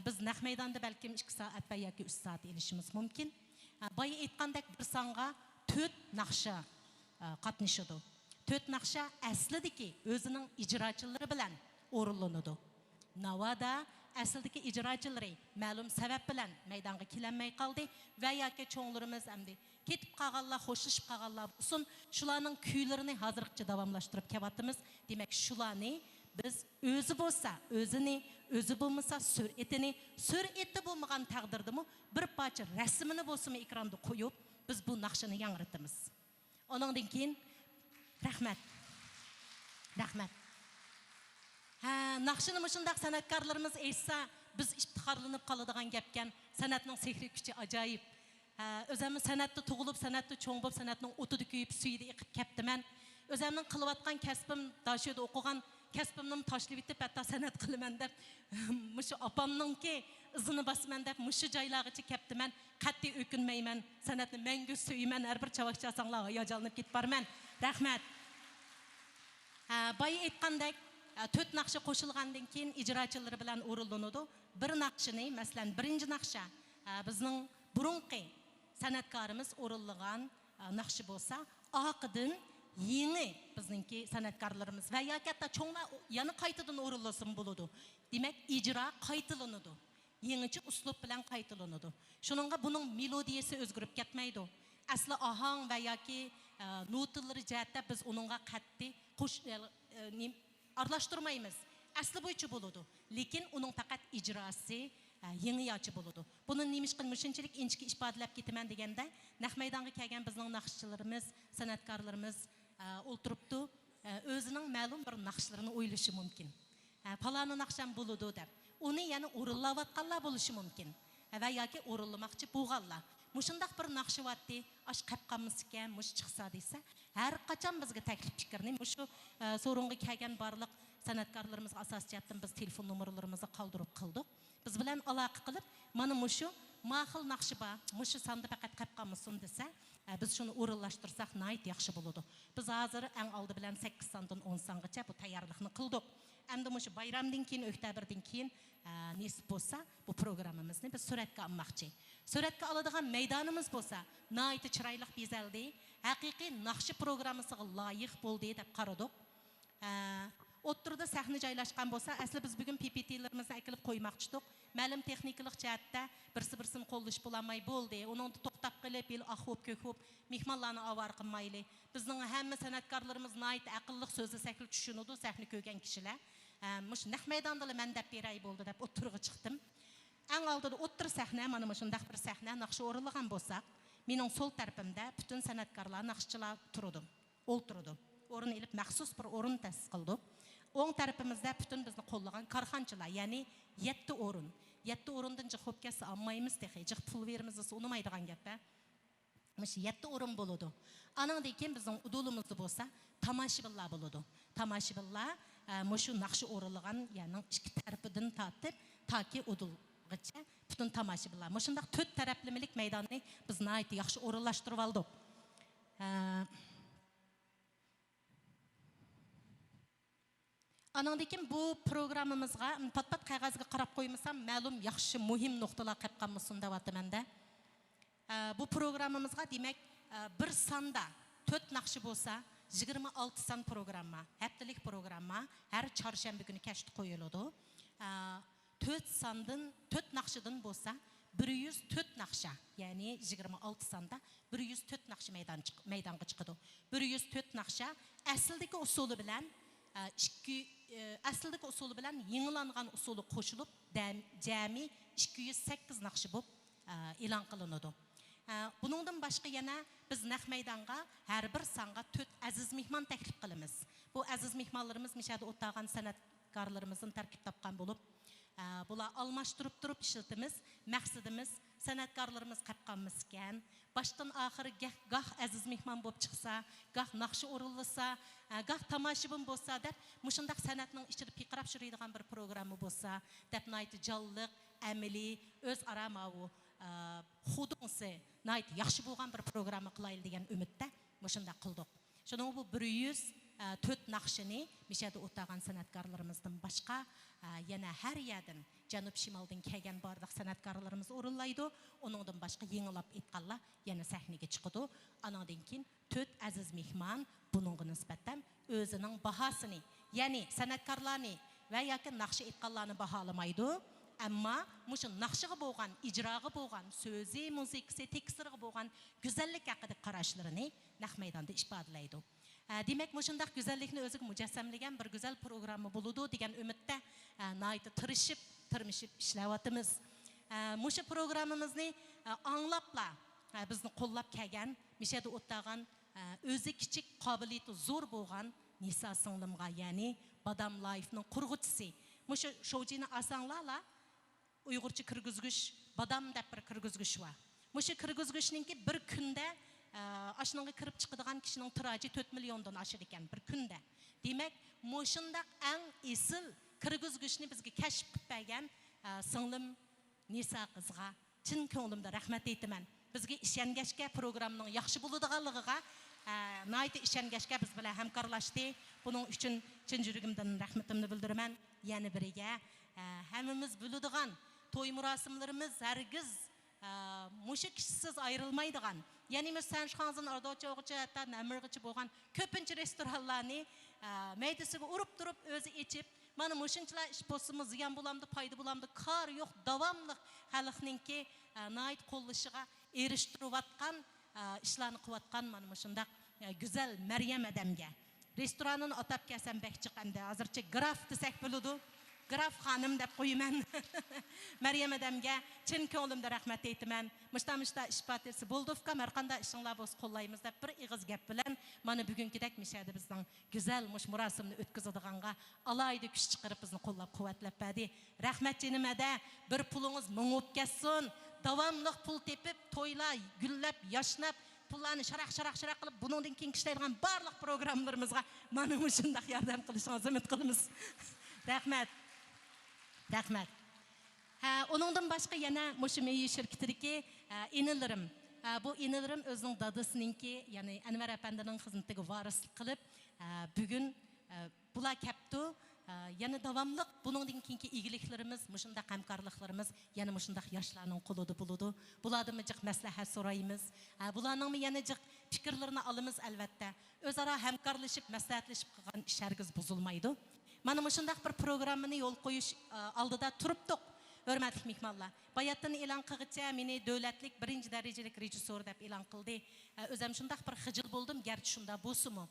[SPEAKER 7] Biz naq meydanda belki 2 saat veya 3 saat ilişimiz mümkün. Bayı aytqandek bir sanga 4 naqşa qatnışıdı. 4 naqşa əslidiki özünün icraçıları bilen orullanıdı. Navada əslidiki icraçıları məlum səbəb bilen meydanga kelenmey qaldı və ya ki çoğunlarımız əmdi ketip qağallar, hoşlaşıp qağallar olsun. Şularının küylerini hazırlıkça davamlaştırıp kevattımız. Demek şularını biz özü bolsa, özü bulmasa sür'eti bulmagan taqdirde mi bir parça resmini bolsa mı ekranda koyup biz bu naqşını yangırıttımız. Ondan keyin rahmet. Naqşını muşundaq sanatkarlarımız eysa biz iftiharlanıp kalıdığan gepken sanatның sehri küçü acayip. Özümün sanatda tuğulup, sanatda çoğup, sanatның otu düküyüp, suyuda iqip keptimen. Özümün kılıvatkan kesbim, daşıyoda okugan kesbimnim taşlı bitip hatta sanat kılımen dep muşu apamның ki ızını basman dep muşu jaylagıcı keptimen. Qatti ökünmeymen, sanatni мәңгі söymen, her bir çavakça sanlar hayacanlanıp git barmen. Rahmet. Bayı aytqandek 4 naqşa qo'shilgandan keyin ijrochilari bilan o'rinlanadi. Bir naqshini, masalan, birinchi naqsha bizning burunqi san'atkorimiz o'rinlagan naqshi bo'lsa, oqidan yangi bizningki san'atkorlarimiz va yoki hatto cho'nglar yana qaytadan o'rinlasin bo'ladi. Demak, ijro qaytalanadi. Yangicha uslub bilan qaytalanadi. Shuningga buning melodiyasi o'zgarib ketmaydi. Asli ahang va yoki notaları jihatda biz onunğa qatti arlaştırmayımız. Aslı boyunca buludu. Lekin onun fakat icrası yeni yaçı buludu. Bunun neymiş qilmişinçilik inçki ifadelep getimen degende naq meydanga kelgen bizning naqshchilarimiz, san'atkorlarimiz o'ltiribdi. O'zining ma'lum bir naqshlarini o'ylashi mumkin. Palani naqsham buludu deb. Uni yana o'rinlayotganlar bo'lishi mumkin. Va yoki o'rinlamoqchi bo'lganlar. Muşundaq bir naqşı vatdi, aş qapqamızken, muş çıqsa deyse, her qaçan bizge təklif fikirni, muşu sorunğa kelgen barlıq sanatkarlarımız asas jatdan biz telefon numaralarımızı qaldırıp qıldık. Biz bilen alaqı qılıp, mana muşu maqıl naqşı ba, muşu sandı faqat qapqamızsın dese, biz şunu orunlaştırsaq nayt yaxşı buludu. Biz hazır en aldı bilen 8 sandan 10 sangacha bu tayarlıqını qıldık. Әмді мұшы байрамдың кейін, өктәбірдің кейін несіп болса, бұл программымызны біз сүрәтке алмақчы. Сүрәтке аладыған мейданымыз болса, найты чырайлық безәлді, әқиқи нақшы программысыға лайық болды деп қарадық. Отырда сәхні жайлашқан болса, әсілі біз бүгін PPT-лерімізді әкіліп қоймақчыдық. Мәлім техникалық жәтті бірсі-бірсін қолыш боламай болды. Оның тоқтап қылып, ел ақуып, көкуіп, мехмалланы аварқын майлы. Біздің әмі сәнәткарларымыз найт әқыллық сөзі сәкіл түшінуді, сәхні көген кішілер. Мұш нәқ мейдандылы мән дәп берай болды деп отырғы чықтым. Әң алдыда отыр сәхне, маны мұшындақ бір сәхне нақшы орылыған болсақ, менің сол тәрпімді бүтін сәнәткарлар нақшычылар тұрды. Ол тұрды. Орын еліп мәқсус бір орын тәсіз қылды. Оң тәрпімізді бүтін бізді қоллыған карханчылар, яғни 7 орын. 7 орындың жық өпкесі алмаймыз дехе, жық пұл верімізді сонымайдыған кәпі. Мұш 7 орын болуды. Аның дейкен біздің ұдылымызды болса, тамашыбылла болуды. Тамашыбылла мұшу нақшы орылыған, яғни 2 тәрпідің татып, таки ұдылғыча бүтін тамашыбылла. Мұшындақ 4 тәрәплімілік мейданны біз найты яқшы орылаштырып алдық. Anandaki bu programımızga pat-pat қағазға қарап қоймасам, мәлім яқшы мұхим нұқталар қапқанмысын да ваты мәнді. Bu programımızga demek bir sanda 4 naqşı bolsa 26 san programma, haftalık programma her çarşamba günü keşt koyuldu. 4 naqşıdan bolsa 104 naqşa, yani 26 sanda 104 naqşı meydanға çıkıdı. 104 naqşa asildeki usulü bilen asildeki usulü bilen yenilangan usulü qoşulup cami 208 naqşı bop elan kılındı. Bunundan başqa yana biz naq meydanğa hər bir sanğa 4 aziz mehman təklif qılımız. Bu aziz mehmanlarımız məşədə otağan sənətkarlarımızın tərkib tapqan olub, bula almaşdırıb durub işletimiz, məqsədimiz san'atkorlarimiz qapqanmiskan. Başdan ahiri gah aziz mehmon bo'lib chiqsa, gah naqshi o'rinlasa, gah tomoshabin bo'lsa deb, mushundaq san'atning ichida piqirab shuraydigan bir programma bo'lsa, deb nayti jonliq, amaliy, o'zaro mavu xudunsi, nayti yaxshi bo'lgan bir programma qilaylik degan umidda mushundaq qildik. Şunun bu 104 naqshini mishada o'tagan san'atkorlarimizdan boshqa yana har yerdan Janub Shimoldan kelgan bardaq san'atkorlarimiz o'rinlaydi. Onundan boshqa yengilab aytganlar yana sahnaga chiqadi. Anandan keyin 4 aziz mehmon buningga nisbatan o'zining bahosini, ya'ni san'atkorlarni va yoki naqsh aytganlarni baholamaydi. Amma mushu naqshiga bo'lgan, ijroga bo'lgan, so'zi, musiqasi, tekstiriga bo'lgan go'zallik haqida qarashlarini naq maydonda ifodalaydi. Demek mushundaq go'zallikni o'ziga mujassamlagan bir go'zal programma bo'ladi degan umidda nayta tirishib ishlayapmiz. Mushu programmamizni anglabla bizni qo'llab kelgan, mishada o'tgan o'zi kichik qobiliyati zo'r bo'lgan Nisa singlimga, ya'ni Badam Life'ning qurg'uvchisi. Mushu showjini asanglarla Uyg'urcha kirgizgich, badam deb bir kirgizgich var. Mushu kirgizgichninki bir kunda aşınığı kirib chiqadigan kishining tiraji 4 milliondan oshar ekan bir kunda. Demak, mushundaq eng esil kirgizgichni bizga kashf qilib bergan singlim Nisa qizga chin ko'nglimda rahmat aytaman. Bizga ishongashga programmaning yaxshi bo'ladiganligiga nayt ishongashga biz bilan hamkorlashdi. Buning uchun chin yuragimdan rahmatimni bildiraman. Yana biriga hammamiz biladigan to'y murosimlarimiz hargiz mushu kishisiz ayrılmaydigan. Yani biz sen şansın ardoça oğuça hatta namirgıcı boğan köpünçü restoranlarını meydisiga urup durup özü içip mana muşunçlar iş posumuz ziyan bulamdı, paydı bulamdı, kar yok, davamlıq halıqninki nait qollışıga eriştirivatkan işlerini kıvatkan mana muşundaq güzel Meryem Adamga. Restoranın atap kelsem bek çıqandı, hazırca graf desek buludu. Graf hanım deb qo'yaman. Meryem Adamga chin ko'nglimda rahmat aytaman. Mishta isbot etsa bo'ldovka, har qanday ishinglar bo'lsa qo'llaymiz deb bir ig'iz gap bilan mana bugünkidek mishada bizning go'zal mush murosimni o'tkazadiganga alayda kuch chiqarib bizni qo'llab-quvvatlab berdi. Rahmat jinimada bir pulingiz ming o'p ketsin. Davomli pul tepib, to'ylar gullab, yashnab, pullarni sharaq qilib buningdan keyin ishlaydigan barliq programmalarimizga mana shunday yordam qilishingizni umid qilamiz. Rahmat. Rahmat. Onundan başqa yana Moşimeyi şirketideki inilerim. Bu inilerim özünün dadısınınki, yani Enver Efendi'nin xizmetiga varislik qilib, bugün bular kaptu. Yani davamlıq bunundan keyinki iyiliklerimiz, mushundaq hamkorliklarimiz yana mushundaq yoshlarning qo'lida bo'ladi. Bulardan jiq maslahat so'raymiz. Bularning yana jiq fikrlarini olamiz albatta. O'zaro hamkorlashib, maslahatlashib qilgan ish hargiz buzilmaydi. Mana mushundaq bir programmani yo'l qo'yish oldida turibdik. Hurmatli mehmonlar, bayatdan e'lon qilgancha meni davlatlik 1-darajalik rejissor deb e'lon qildi. O'zim shundaq bir xijil bo'ldim, garchi shunda bo'lsa-mu.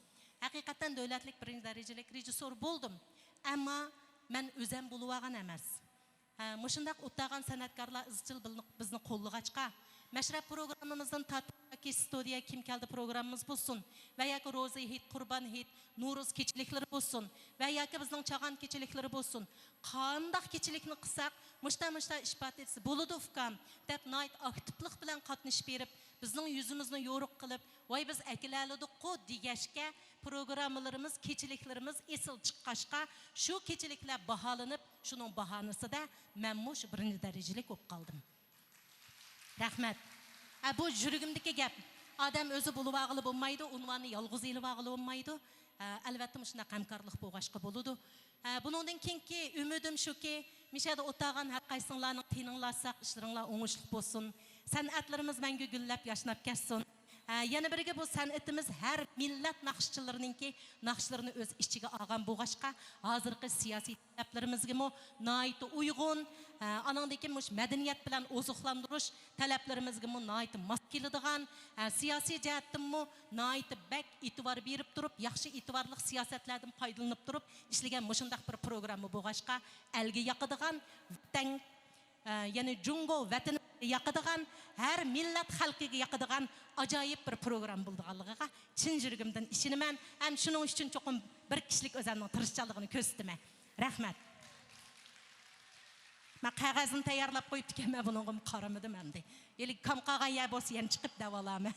[SPEAKER 7] Haqiqatan davlatlik 1-darajalik rejissor bo'ldim. Ammo men o'zim bo'lib olgan emas. Mushundaq o'tgan san'atkorlar izchil bizni qo'llag'achqa Meşrep programımızdan tatlıki studiya kim keldi programımız bulsun. Veya ki Rozi hit, Kurban hit, Nuruz keçilikleri bulsun. Veya ki bizden çağan keçilikleri bulsun. Kandak keçilikini kısak, muşta ispat etsi. Buludu ufkam. Dep nait aktiflik bilen katmış berip, bizden yüzümüzünü yoruk kılıp, vay biz ekilalidik ko digeşke programlarımız, keçiliklerimiz esil çıkkaşka, şu keçilikler bahalanıp, şunun bahanısı da memmuş 1-derecelik op kaldım. Rahmat. Bu jürgümdeki gap. Adam özü bulup ağılı bulmaydı, unvanı yalğız elip ağılı bulmaydı. Elbette müşünde hamkarlıq boğaşqı buludu. Bunundan keyinki ümidim şu ki, mişada otağan her qaysınlarını tininglasak, işleringlar oңuşluq bolsun. San'atlarımız мәңгі güllep, yaşnap kessin. Yana biriga bu san'atimiz her millat naqshchilariningki naqshlarini o'z ichiga olgan bo'g'ashqa hozirgi siyosiy talablarimizga mo noiti uyg'un, anandagi mush madaniyat bilan oziqlantirish talablarimizga mo noiti mos keladigan, siyosiy jihatdan mo noiti bak e'tibor berib turib, yaxshi e'tiborli siyosatlardan foydalanib turib ishlagan mushundaq bir programma bo'g'ashqa alga yoqadigan vatan, ya'ni Jungo vatani yaqadigan, her millat xalqiga yaqadigan ajoyib bir program bo'lganligiga chin yuragimdan ishinaman. Ham shuning uchun cho'qim bir kishilik o'zimning tirishchiligini ko'rsataman. Rahmat. Mən qağazını tayarlab qoyub dikən mən bunun qaramadım əmdi. Elə kamqağa yer bolsa yəni çıxıb davalamı.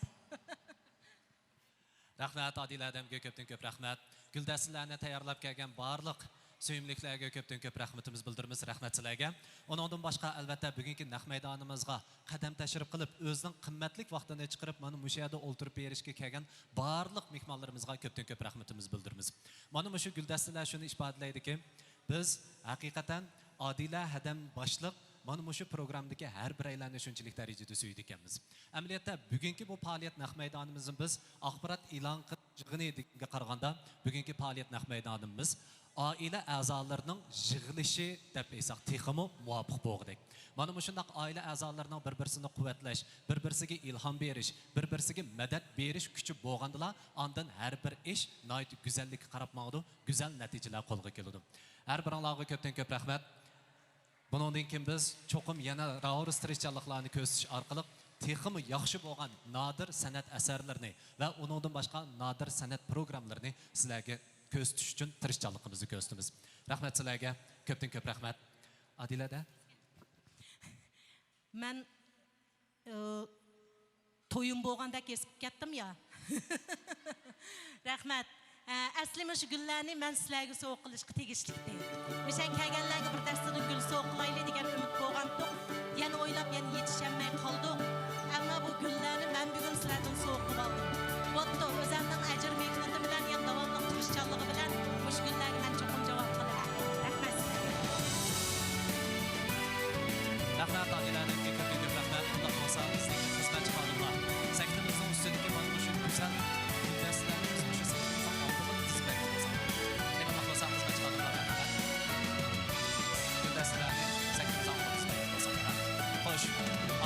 [SPEAKER 4] Rahmat Adil Adamga ko'pdan ko'p rahmat. Guldaslarni tayyorlab kelgan barliq suyumliklarga ko'pdan ko'p rahmatimiz bildiramiz. Rahmat sizlarga. Undan boshqa albatta bugungi naq maydonimizga qadam tashrif qilib, o'zining qimmatli vaqtini chiqarib, mana bu yerda o'ltirib berishga kelgan barliq mehmonlarimizga ko'pdan ko'p rahmatimiz bildiramiz. Mana shu guldaslar shuni ifodalaydi-ki, biz haqiqatan Adila Hadam boshliq mana shu programdagi har bir aylanni shunchalik darajada suydi ekanmiz. Amaliyotda bugungi bu faoliyat naq maydonimizni biz axborot e'lon qilishga qaraganda bugungi faoliyat naq maydonimiz oila a'zolarining yig'ilishi deb aytsak texmi muvofiq bo'ldik. Mana shunday oila a'zolarining bir-birini quvvatlash, bir-biriga ilhom berish, bir-biriga madad berish kuchi bo'lgandilar, ondan har bir ish nihoyat go'zallikka qarab maqdu, go'zal natijalar qo'lga keladi. Har biringlarga ko'pdan ko'p rahmat. Bundan keyin biz cho'qim yana raus tirishchiliklarni ko'rsatish orqali texmi yaxshi bo'lgan nodir san'at asarlarini va undan boshqa nodir san'at programmalarini sizlarga ko'rsatish uchun tirishchiligimizni ko'rsatamiz. Rahmat sizlarga, ko'pdan ko'p rahmat. Adilada
[SPEAKER 7] Mən toyum bo'lganda kesib ketdim ya. Rahmat. Aslında şu güllerini mən sizlərə soğuk qilishqa tegishlikdi. Mishan kelganlarga bir dastadan gül soğuk qilayli degan umid bo'lgandik. Yana o'ylab, yana yetishmay qoldik. Ammo bu güllerini mən bugun sizlardan soğuk qilib oldim. Bo'pti, o'zimning ajr mehnati bilan, yana davomli tirishchanligi bilan bu güllarga mən cho'qim javob qilaman. Rahmat.
[SPEAKER 4] rahmat Adilaning ko'pdan ko'p rahmat. Unda bo'lsa bizning xizmatchi xodimlar sektimizning ustidagi mana shu go'zal guldaslarni Xo'sh,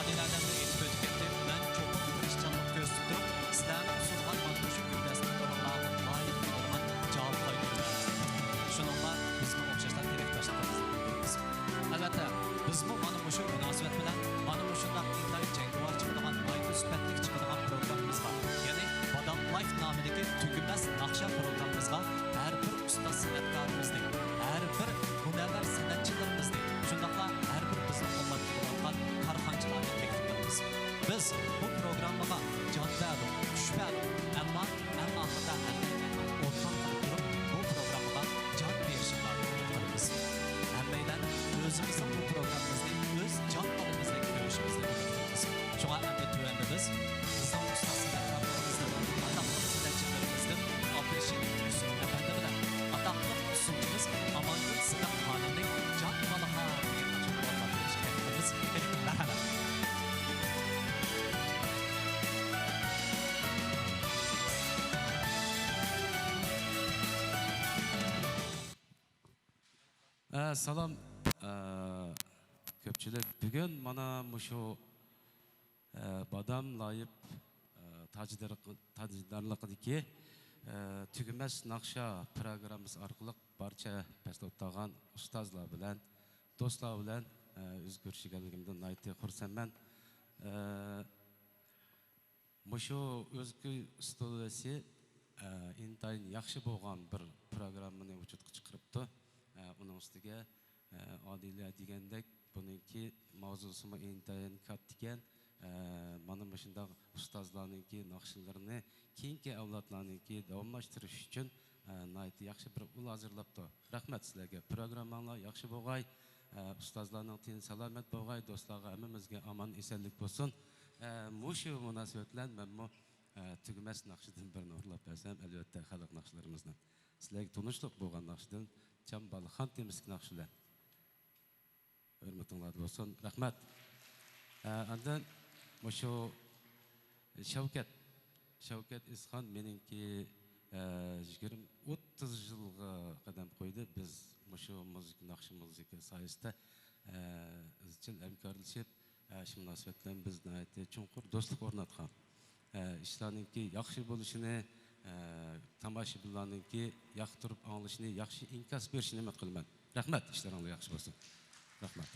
[SPEAKER 4] Adiladan aytib o'tib ketdi. Men cho'qim tirishchanlik ko'rsatib, sizlarni sungan mana shu guldaslar to'g'rilarni loyiq bo'lgan javob qo'ydik. Shuningdek, bizning o'xshashlar tilakdoshlarimiz. Albatta, bizmi mana shu munosabat bilan mana shunday intayin jangovar chiqadigan mayda sifatli chiqadigan programmamiz bor. Ya'ni Badam Life nomidagi tugamas naqsha programmamizga har bir ustoz san'atkorimizni, har bir hunarlar san'atchilarimizni, shundaqla har bir bizning ummatga bo'lgan qarxanchilarni taklif qilamiz. Biz bu programmaga jon berdik, kuch berdik, ammo eng oxirida o'rtan qilib turib bu programmaga jon berishni qilamiz. Hammaylar o'zimizning bu programmamizni o'z jon qo'limizda ko'rishimizni bildiramiz. Shunga endi tuvanda biz bizning ustoz san'atkorlarimizning atoqli san'atchilarimizning Abdurashid Yusuf Efendi bilan atoqli usulchimiz Amangul Sinan xonimning jon balaha degan ashulalarni berishga biz marhamat.
[SPEAKER 6] Salam köpçülük. Bugün mana şu badam layıp tacıdarlıqdaki tügümez naqşa programımız arqılıq barça pəslotdağan ustazlar bilen, dostlar bilen öz görüşügenligimden naiti xursam ben. Şu özgü stolesi intayin yaxşı bolğan bir programını vücudqa chiqiribdi. Onun üstüge Adila degandek bununki mavzusunu intayin kat diken mana başında ustazlarınki naqşılarını keyinki avlatlarınki davamlaştırış için naiti yaxşı bir ul hazırlaptı. Rahmet sizlerge. Programmalar yaxşı boğay, ustazlarının tini salamet boğay, dostlarga əmimizge aman esenlik bolsun. Muşu münasebetlen ben bu tügümez naqşıdan birini urlap versem elbette xalq naqşılarımızdan. Sizlerge tunuşluq boğan naqşıdan Çam Balıkhan temizlik naqşılar. Hürmetinler olsun. Rahmet. Andan şu Şevket İshan meninki 30 yılga kadem koydu. Biz şu müzik naqşı müzik sayesinde izchil hamkorlashib shu munosabat bilan biz chunqur do'stlik o'rnatgan. Ishlarninki yaxshi bo'lishini, tomoshabinlarninki yoqtirib anglashini, yaxshi inkas berishini umid qilaman. Rahmat, ishlaringiz yaxshi bo'lsin. Rahmat.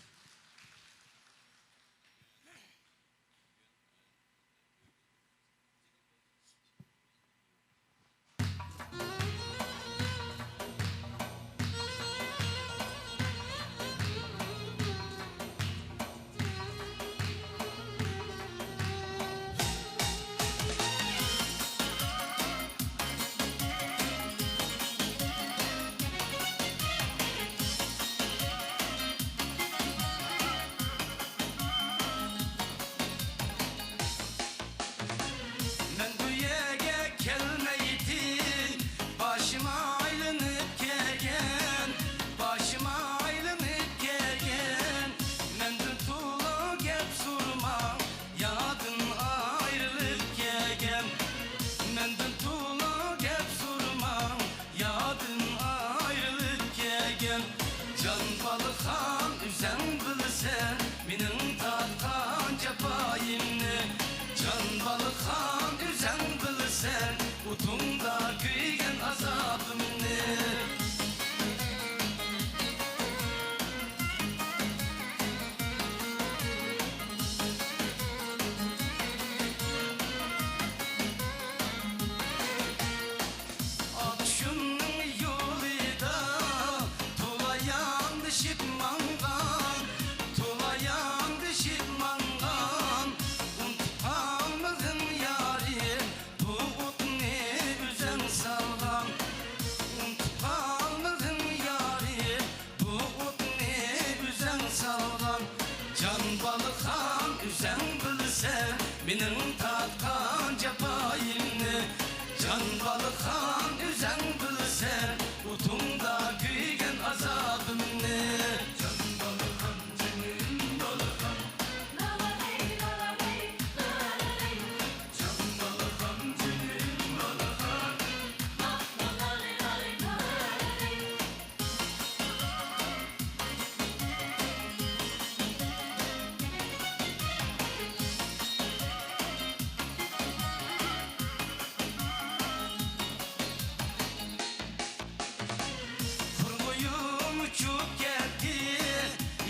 [SPEAKER 8] mening tatkan jafoyimni jon baliqan o'zing bilsan o'tungda kuygan azobimni jon baliqan jinim baliqan jon baliqan jinim baliqan Kurguyum uçup geldi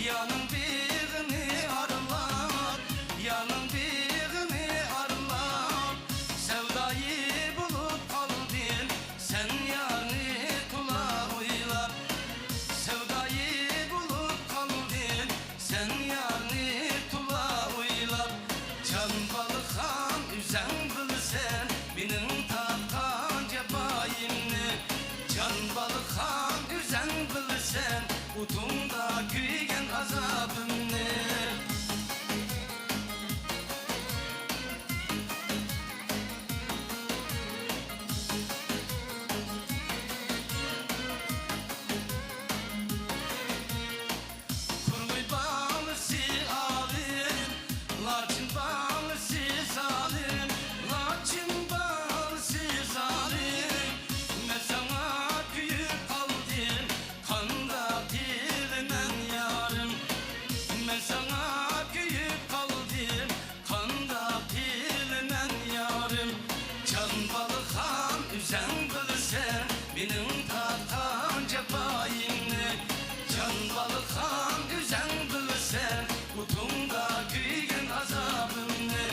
[SPEAKER 8] yanım birini arılar yanım birini arılar sevdayı bulup kaldın sen yani kula uylap sevdayı bulup kaldın sen yani kula uylap can balıkhan üzen bilsen benim tatkan cebayimni can balıkhan üzen bilsen utunda kuygan azabimni Kurguy balısı alın, laçın balısı zalim, laçın balısı zalim. Ben sana kuyup kaldım, kanda dilinden yarım. Ben sana kuyup kaldım, kanda dilinden yarım. Can balıkhan üzen bilsen, benim tatkan cebayimni. Can balıkhan üzen bilsen, utunda kuygan azabimni.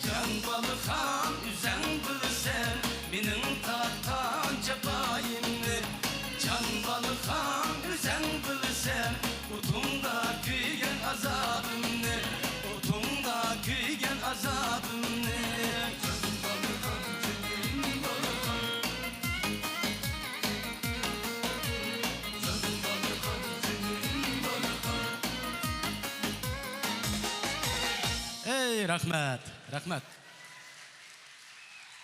[SPEAKER 8] Can balıkhan üzen bilsen, benim tatkan cebayimni. Can balıkhan üzen bilsen, utunda kuygan azabimni. Utunda kuygan azabimni. Can balıkhan jinim balıkhan can balıkhan jinim balıkhan
[SPEAKER 6] Ey rahmat, rahmat.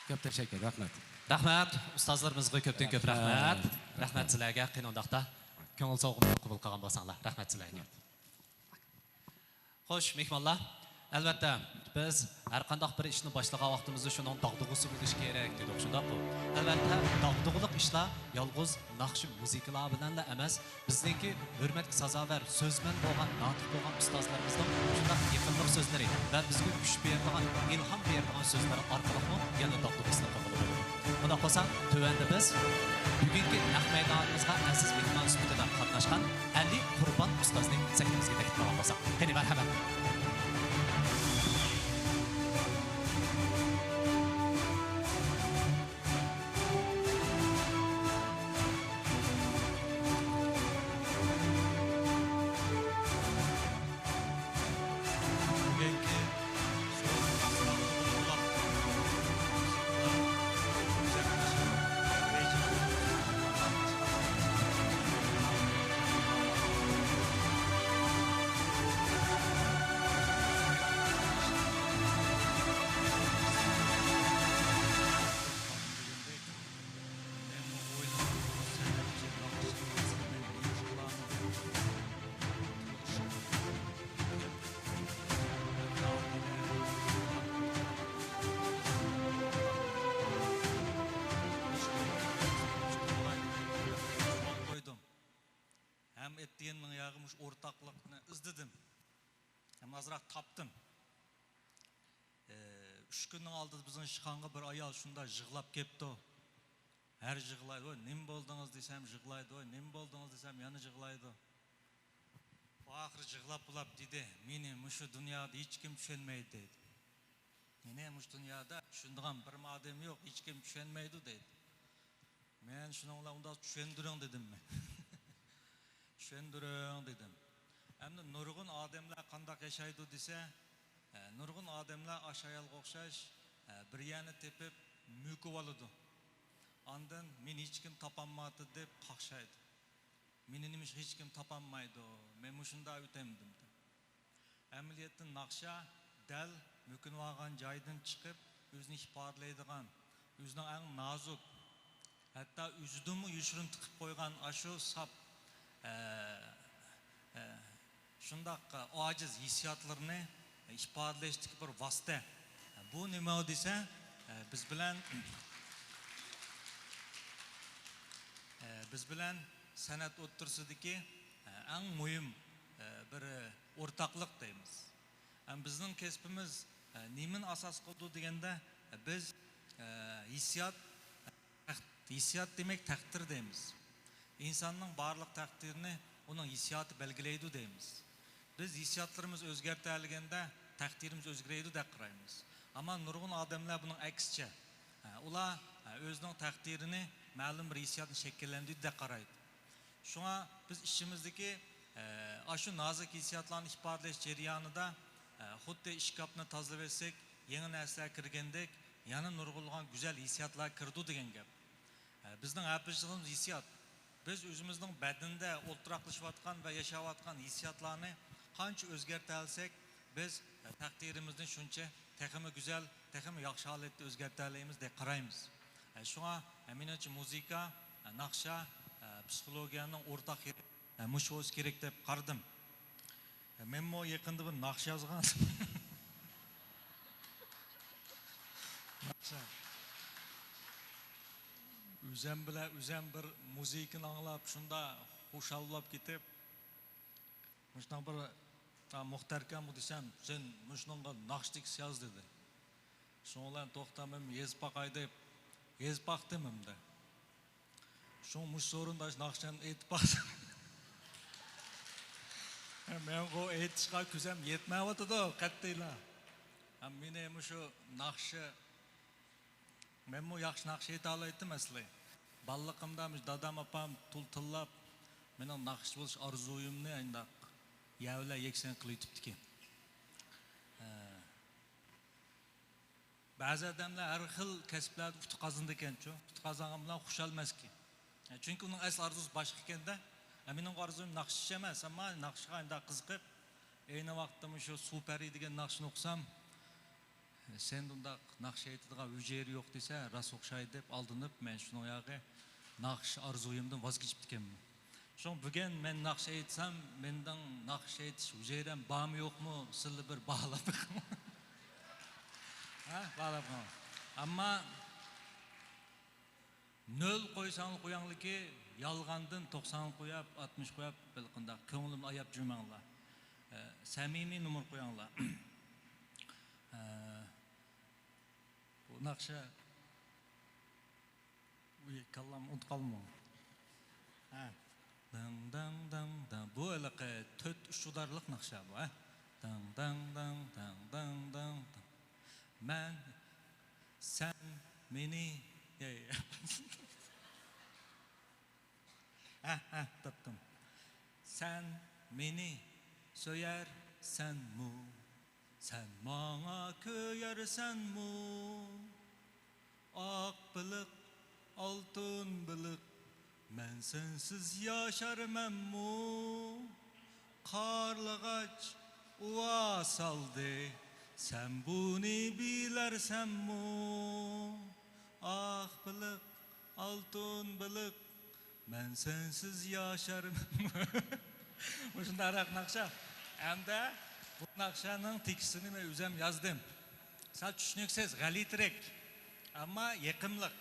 [SPEAKER 6] Ko'p tashakkur, rahmat.
[SPEAKER 4] Rahmat, ustozlarimizga ko'pdan ko'p rahmat. Rahmat sizlarga qiynoqda ko'ngil sog'lig'ini qabul qilgan bo'lsanglar. Rahmat sizlarga. Xo'sh, mehmonlar, albatta biz har qanday bir ishni boshlagan vaqtimizda shuning dog'dug'isi bo'lishi kerak dedik, shundaqmi? Albatta, dog'dug'liq ishlar yolg'iz naqshi muzikalar bilan emas, bizningki hurmatga sazovar so'zman bo'lgan, notiq bo'lgan ustozlarimizning shundaq yaqinlik so'zlari va bizga kuch beradigan, ilhom beradigan so'zlari orqali yana dog'dug'isini qabul qildik. Bunda bo'lsa, tövəndə biz bugungi naq maydonimizga aziz mehmon sifatida qatnashgan Ali Qurbon ustozning sahnamizga taklif qilgan bo'lsak. Qani marhamat.
[SPEAKER 9] Bugungi hem ettiğinin yağmış ortaklıkını izledim. Hem azırak taptım. 3 günün aldı bizim şıkanğı bir ayal şunda jığlap kepti o. Her jığlaydı o. Nem boldunuz desem jığlaydı o. Nem boldunuz desem yanı jığlaydı o. Ahır jığlap bulap dedi. Meni şu dünyada hiç kim düşünmeydi dedi. Meni şu dünyada düşündüğüm bir madem yok. Hiç kim düşünmeydi dedi. Men şununla onda düşündürün dedim mi? Düşündürün dedim. Hem de nurgun ademler kandak yaşaydı dese, nurgun ademler aşağıya okşaş, bir yanı tepip mükü alıdı. Andan men hiç kim tapanmadı deyip kakşaydı. Meninimiş hiç kim tapanmaydı. Men muşunda ötemdim. Emeliyetin nakşa dal mümkün olgan joydan chiqib o'zini ifodalaydigan, o'zining eng nozuk, hatto o'zidimi yushurun tiqib qo'ygan ashu sap shundoq ojiz hissiyotlarni ifodalashdagi bir vosita. Bu nima desa, biz bilan san'at o'ttirsidagi eng muhim bir o'rtoqlik deymiz. Bizning kasbimiz nimani asos qildi deganda biz hissiyot demek takdir deymiz. İnsanның barlıq takdirini onun hissiyatı belgileydi deymiz. Biz hissiyatlarımız özgertirilgende takdirimiz özgüreydi de qaraymiz. Ama nurgun adamlar bunun aksiçe. Ular özünün takdirini ma'lum bir hissiyatın şekillendiği de qaraydı. Şuna biz işimizdeki aşı nazik hissiyatlarını ifadeleş cereyanında xuddi ishkapni tozalab etsek, yangi narsalar kirgandek, yana nurg'ulg'an güzel hissiyatlar kirdi degan gap. Bizning apishligimiz hissiyat. Biz o'zimizning badanda o'ltiraqlashayotgan va yashayotgan hissiyatlarni qancha o'zgartira olsak, biz taqdirimizni shuncha texmi güzel, texmi yaxshi holatda o'zgartira olamiz deb qaraymiz. Shunga menimcha muzika, naqsha, psixologiyaning o'rtaq yeri mush o'z kerak deb qaradim. Men mo yaqinda bir naqsh yozgan. Üzem bir müzikini anlap, şunda hoşallap gidip, müştan bir muhterken bu desem, sen müşnonga naqshdik yaz dedi. Şonlar toxtamım yezpak aydıp, yezpak demem de. Şon muş sorunda naqshan etpak. Men o etişqa küzem yetmeyotdu qattayla. Meni şu naqshi men bu yaxshi naqsh eta olaydim asli. Balliqimda dadam apam tillab mening naqsh bo'lish orzuyimni ayndaq yavla yeksan qilib yutibdiki. Ba'zi odamlar har xil kasblarda utuq qozindi ekan-ku. Utuq qozongan bilan xushal emas-ki. Chunki uning asl orzusi boshqa ekanda, mening orzuyim naqsh emas, ammo naqshga ayndaq qiziqib, ayni vaqtda shu superi degan naqshni o'qisam, sen bunda naqsh aytadigan hujjati yo'q desa, ras o'xshaydi deb aldinib, men shuni oyog'i naqsh orzuyimdan voz kechib ketganman. So'ng bugun men naqsh aytsam, mendan naqsh aytish hujjatim bormi yo'qmi, sizlar bir bog'lab bog'lab Ammo 0 qo'ysang qo'yangliki, yolg'ondan 90 qo'yib, 60 qo'yib, bir qanday ko'nglimni ayab jurmanglar. Samimiy nomer qo'yanglar. Bu naqsha kallam unutqalmam. Dang dang dang dang. Bu elaqa 4-3 udarliq naqsha bu, Dang dang dang dang dang dang. Men sen meni tapdım. Sen meni söyersen mu? Sen bana köyersen mu? Ak bılık, altın bılık, men sensiz yaşarmam mu? Karlıgaç uva saldı, sen bunu bilersen mu? Ah bılık, altın bılık, men sensiz yaşarmam mu? Bu şunda arak naqsha. Hem de bu naqshanın tekstini men o'zim yazdım. Sal tushuniksiz, g'alitirek. Ammo yaqinliq,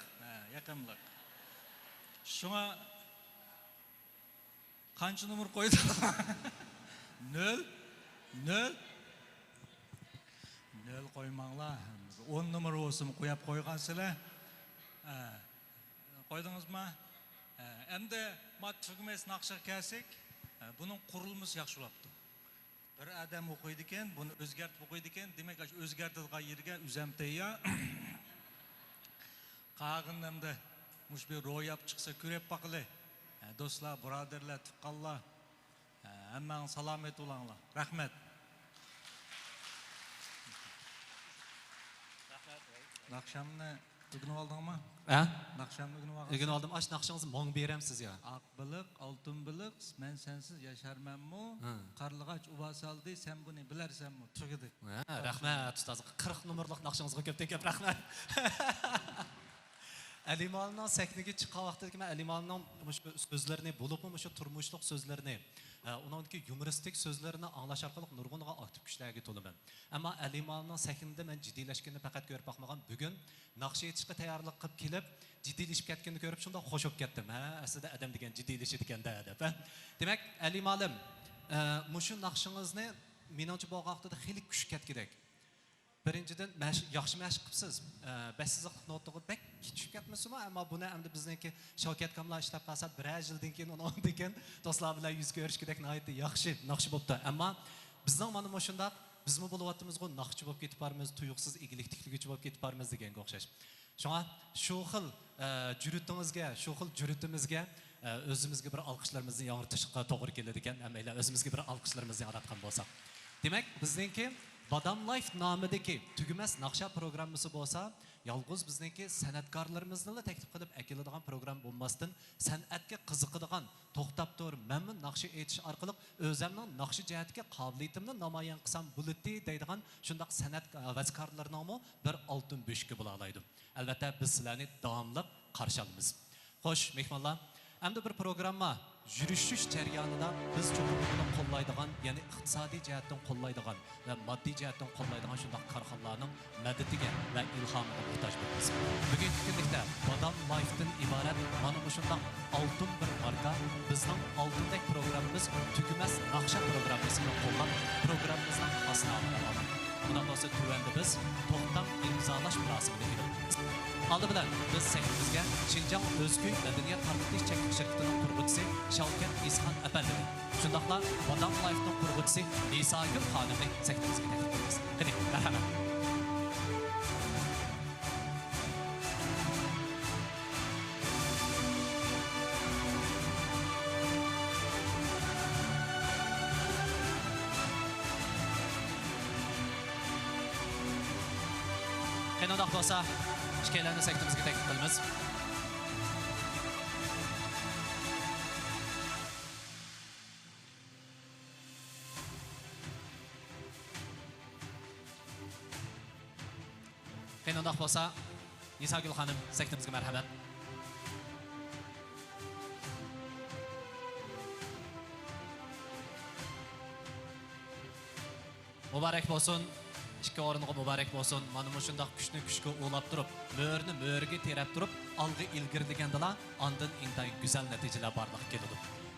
[SPEAKER 9] yaqinliq. Shunga qancha nomer qo'ydi? 0 0 qo'ymanglar. 10 nomer olsun qo'yib qo'ygansizlar. Qo'ydingizmi? Endi mat tugmas naqsha kelsak, bunun qurulmasi yaxshi bo'libdi. Bir adam o'qiydi ekan, buni o'zgartib o'qiydi ekan, demak, o'zgartirgan yerga uzamtayya qag'indimda mush bir ro'yab chiqsa ko'rib baqili. Do'stlar, birodarlar, tuqqanlar, hammang salomat bo'linglar. Rahmat. Naqshamni Ügünü aldın mı?
[SPEAKER 4] Ha?
[SPEAKER 9] Nakşamlı ügünü aldın.
[SPEAKER 4] Bugün aldım aç nakşınızı mong beremsiz ya.
[SPEAKER 9] Akbılık, altın bılık, ben sensiz yaşarmam mu? Karlıgaç ubasaldı, sen bunu bilersen mi? Tügüdük.
[SPEAKER 4] Ha, rahmat ustaz. 40 numurluq nakşınızga köp rahmat. Alimalının səkniga chiqqan vaqtda men Alimalının sözlərini, bulubmu şu turmuşluq sözlərini, onunki humoristik sözlərini anglash orqali nurg'unga aktiv kuchlarga to'laman. Ammo Alimalının səknida men jiddiyləşkənini faqat ko'rib baxmagan. Bugun naqsh etishga tayyorlik qilib kelib, jiddiyləşib ketganini ko'rib shunda xo'sh bo'lib ketdim. Ha, aslida adam degan jiddiyləşidi ekan-da deb. Demak, Alimalim, mushu naqshingizni menimcha bu vaqtda xili kuch ketgidek. Birinchidan yaxshi mashq qilibsiz. Bashsizlik notiga bak tushib ketmasmi? Ammo buni endi bizniki Shavkat Kamla ishlab qolsa, bir yildan keyin, undan keyin do'stlar bilan yuz ko'rishgidek nihoyatda yaxshi naqsh bo'libdi. Ammo bizning mana shunda bizmi bo'layotganimizga naqsh bo'lib ketib bormiz, tuyuqsiz egilik tikligich bo'lib ketib bormiz deganga o'xshash. Shunga shu xil juritimizga, shu xil juritimizga o'zimizga bir alqishlarimizni yangritishga to'g'ri keladi ekan. Ammo o'zimizga bir alqishlarimizni yaratgan bo'lsak. Demak, bizningki Badam Life nomidagi tugumas naqsha programmasi bo'lsa, yolg'iz bizningki san'atkorlarimizni taklif qilib akiladigan program bo'lmasdan, san'atga qiziqadigan, to'xtab tur, men naqsha aytish orqali o'zimning naqsha jihatiga qobiliyatimni namoyon qilsam bo'ladi deydigan shundaq san'at vazkorlarning bir oltin bo'shki bo'la oladi. Albatta biz sizlarni davomli qarshi olamiz. Xo'sh, mehmonlar, endi bir programma yürüyüş jarayonida biz cho'qimlikni qo'llaydigan, ya'ni iqtisodiy jihatdan qo'llaydigan va moddiy jihatdan qo'llaydigan shundaq korxonalarning madadiga va ilhomiga muhtoj bo'lamiz. Bugungi kunlikda Badam Life'dan iborat mana shundaq oltin bir marka bizning oltindek programmamiz tugumas naqsha programmasini qo'llab programmamizdan xosna olamiz. Bundan bo'lsa tuvanda biz to'xtam imzolash marosimida edik. Aldı bilan biz sahnemizga Şinjan Özgü Madaniyat Tarqatish shirkatining qurg'uvchisi Shavkat Isxon apandini, shundaqla Badam Life'ning qurg'uvchisi Isagul xonimni sahnemizga taklif qilamiz. Qani, marhamat. Qani undaq bo'lsa, ishkalarni sektimizga taklif qilamiz. Qani undaq bo'lsa, Isagul xonim sektimizga marhamat. Muborak bo'lsin. İki o'ringa muborak bo'lsin. Mana shunday kuchni kuchga o'lab turib, mo'rni mo'rga terab turib, olg'a ilgirligandala, ondan intayin go'zal natijalar borliq keladi.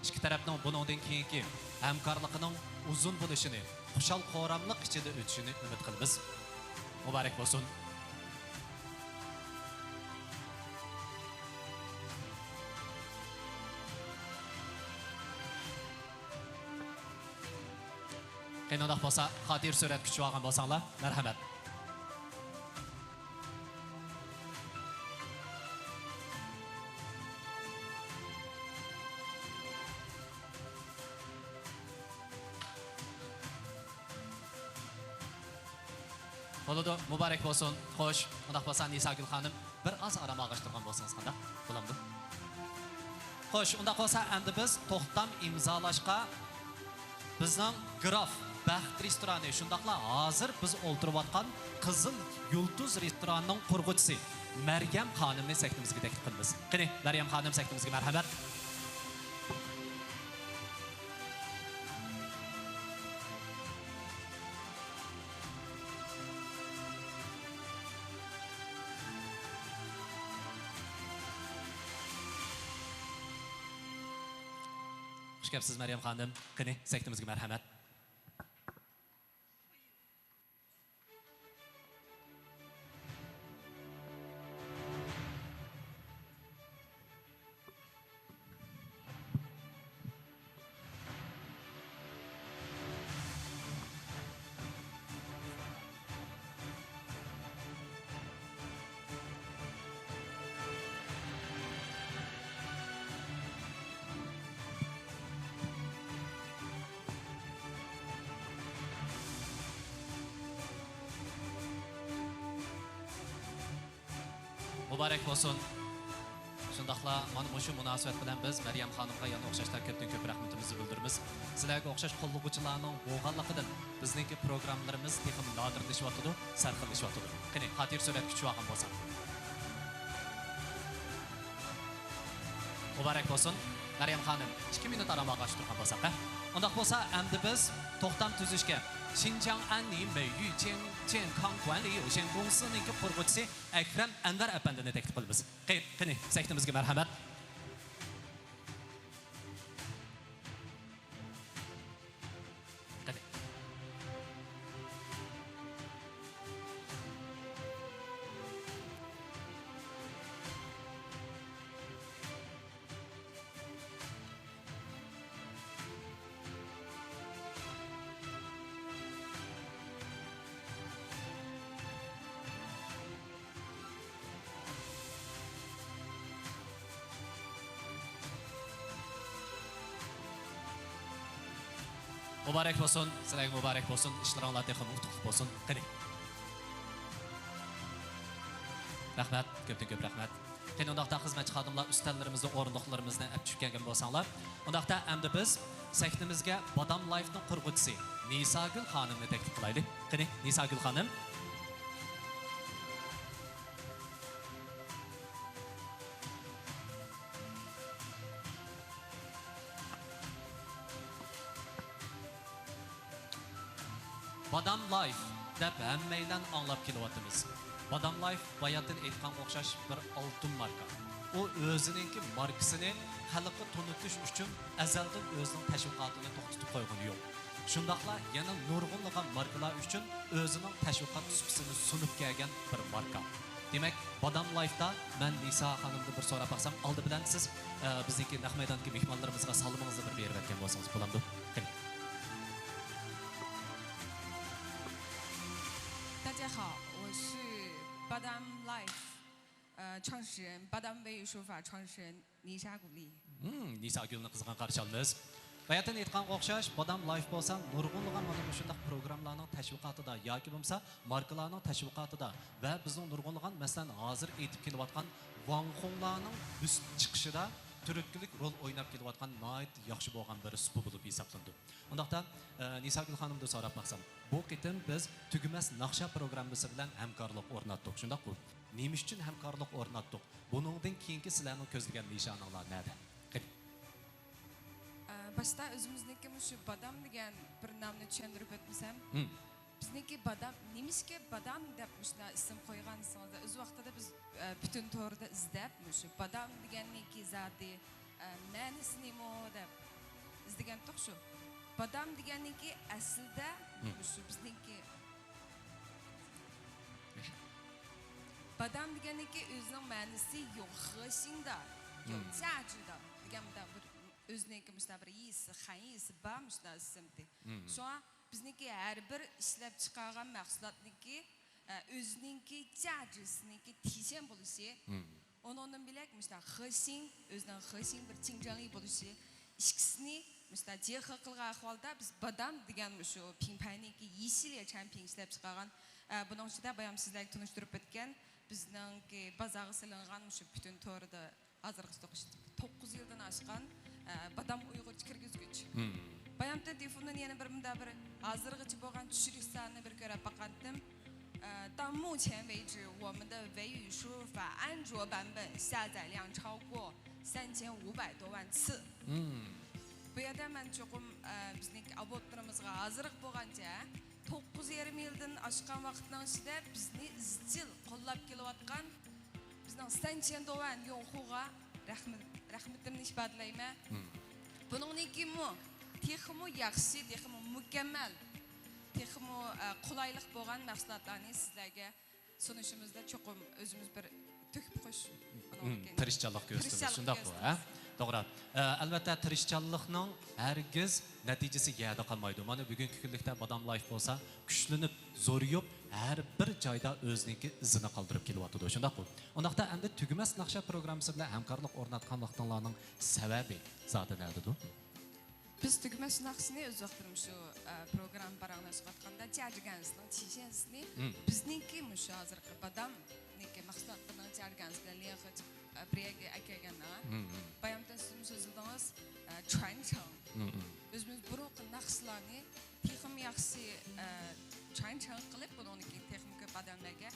[SPEAKER 4] İki tarafning buningdan keyingi hamkorligining uzun bo'lishini, xushal qoramliq ichida o'tishini umid qilamiz. Muborak bo'lsin. Qandoq bo'lsa, xotir surat kuchib olgan bo'lsanglar, marhamat. Bo'ladi, muborak bo'lsin. Xo'sh, undaq bo'lsa, Nisagul xonim, bir oz aram og'ishtirgan bo'lsangiz qanday bo'lamdi? Xo'sh, undaq bo'lsa, endi biz to'xtam imzolashga bizning Graf Baxt restorani shundaqla hozir biz o'ltirayotgan Qizil Yulduz restoranining qurg'uvchisi Maryam xonimni saktimizga taklif qilamiz. Qani, Maryam xonim saktimizga marhamat. Xush kelibsiz Maryam xonim. Qani, saktimizga marhamat. Mübarek olsun. Şundaqla mana şu münasibət bilan biz Məryəm xanımğa yana oxşashlar köpdən köp rəhmətimizni bildirimiz. Sizlərə oxşaş qollug'uchilarning bo'lganligidan bizningki programmalarimiz texim nodirlashyapti, sarxillashyapti. Qani, xatir surat kuchib olgan bo'lsa. Mübarek olsun. Məryəm xanım, 2 minut arama qaçdırğan bolsaq, hə? Ondaq bolsa, əmdi biz toxtam tüzüşkə Xinjiang Anli Meyyu Jiankang Guanli Yo'shen Gongsining qurg'uvchisi Akram Anvar apandini taklif qilamiz. Qani, saytimizga marhamat. Qani. Mübarek olsun, sizlarga mübarek olsun, işlaringlar texim utuq olsun. Qani. Rahmat, köpdən köp rahmat. Qani undaqda xizmatchi xodimlar ustallarimizni, o'rindiqlarimizni olib tushib kelgan bo'lsanglar, undaqda endi biz saytimizga Badam Life'ning qurg'uvchisi Nisagul xonimni taklif qilaylik. Qani, Nisagul xonim. Badam Life deb hammanglar anglab kelyapmiz. Badam Life bayatdan aytgan o'xshash bir oltin marka. O o'zining markasini xalqqa tanitish uchun azaldan o'zining tashviqotini to'xtatib qo'ygan yo'q. Shundaqla yana nurg'unlagan markalar uchun o'zining tashviqot supisini sunib kelgan bir marka. Demak, Badam Life'da men Nisa xonimni bir so'rab baxsam, oldi bilan siz bizniki naq maydondagi mehmonlarimizga salomimizni bir berib o'tgan bo'lsangiz bo'lamdi.
[SPEAKER 10] 大家好，我是 Badam Life 创始人，Badam 微语书法创始人妮莎古丽。
[SPEAKER 4] Nisagulni qizg'in qarshi olamiz. Bayatdan aytgan o'xshash Badam Life bo'lsa, nurg'unlagan mana shunday programmalarning tashviqotida yoki bo'lmasa markalarning tashviqotida va bizning nurg'unlagan masalan hozir aytib kelayotgan Wang Honglarning üst chiqishida turkilik rol o'ynab kelayotgan nihoyat yaxshi bo'lgan bir supa bo'lib hisoblandi. Undaqda Nisagul xonimdan so'rab maqsam, bu qitim biz tugumas naqsha programmasi bilan hamkorlik o'rnatdik. Shundaq-ku. Nima uchun hamkorlik o'rnatdik? Buningdan keyingi sizlarning ko'zlagan nishoninglar nada?
[SPEAKER 10] Başta özümüzdeki şu Badam degan bir namni tushuntirib o'tmasam, bizniki Badam, nimishki Badam deb shunday ism qo'ygansingizda, o'z vaqtida biz butun to'g'rida izlab, shu Badam deganniki zoti ma'nosi nima deb izlagan to'q shu. Badam deganniki aslida shu bizniki Badam deganniki o'zining ma'nosi yo'q, xishinda, yo'q, jajida deganda bir o'ziniki bir iyisi, xayisi bor shunday ismdi. Şu an bizniki har bir ishlab chiqargan mahsulotniki o'ziniki jajisiniki tishan bo'lishi, onun bilak xishin, o'zining xishin bir chingjonlik bo'lishi, ikkisini jehe qilgan ahvolda biz Badam degan shu pinpayniki yeşil champion ishlab chiqargan. Buning ichida bayam sizlarga tunishtirib o'tgan bizningki bozorga silingan shu butun to'rida hozirgi 9 yildan oshgan Badam Uyg'urcha kirgizgich. Bayamda telefondan yana bir hozirgacha bo'lgan tushirishlarni bir ko'rib baqatdim. 到目前为止，我们的维语输入法安卓版本下载量超过3500多万次。Bu yerda men cho'qim bizning abotlarimizga hozirgi bo'lgancha 9,5 yildan oshgan vaqtning ichida bizni izchil qo'llab kelayotgan bizning 80 dovan yo'qhuga rahmatimni ifodalayman. Buningki texmo yaxshi, texmo mukammal, texmo qulaylik bo'lgan mahsulotlarni sizlarga sunishimizda cho'qim o'zimiz bir to'kib qo'yish.
[SPEAKER 4] Tirishchanlik ko'rsatamiz, shundaqmi, ha? To'g'ri. Albatta tirishchanlikning hargiz natijasi yerda qolmaydi. Mana bugungi kunlikda Badam Life bo'lsa, kuchlanib, zo'riyib, har bir joyda o'ziniki izini qoldirib kelyapti. Shundaqmi? Undaqda endi tugumas naqsha programmasi bilan hamkorlik o'rnatganliklarning sababi zoti nadadir?
[SPEAKER 10] Biz tugumas naqshini o'z vaqtida shu program baranglaşqatqanda jajigansning tishansini bizni bizniki mush hozirgi badam niki maqsadlarni jargans bilan liyaqat birga akaganlar. Bayamdan siz so'zladingiz chanchang. O'zimiz buruq naqshlarni texim yaxshi chanchang qilib buniki texim ko'p odamlarga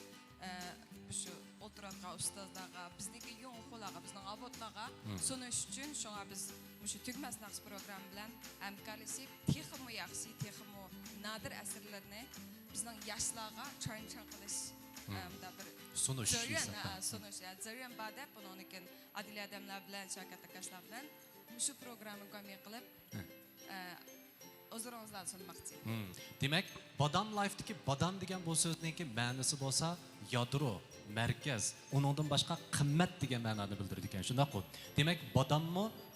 [SPEAKER 10] shu o'tiradigan ustozlarga, bizniki yo'qlarga, bizning avotlarga sunish uchun shunga biz shu tugmas naqsh program bilan hamkorlashib texim yaxshi, texim nadir asarlarni bizning yoshlarga chanchang qilish bir
[SPEAKER 4] sunuş.
[SPEAKER 10] Sunuş. Zaryan bada bununkin adil adamlar bilan, şirkat arkadaşlar bilan shu programni ko'may qilib o'zlaringizdan sunmoqchi.
[SPEAKER 4] Demak, Badam Life'dagi badam degan bu so'zningki ma'nosi bo'lsa, yadro, merkez, onundan başqa qimmat degan ma'noni bildirdi ekan. Shundaq-ku. Demak,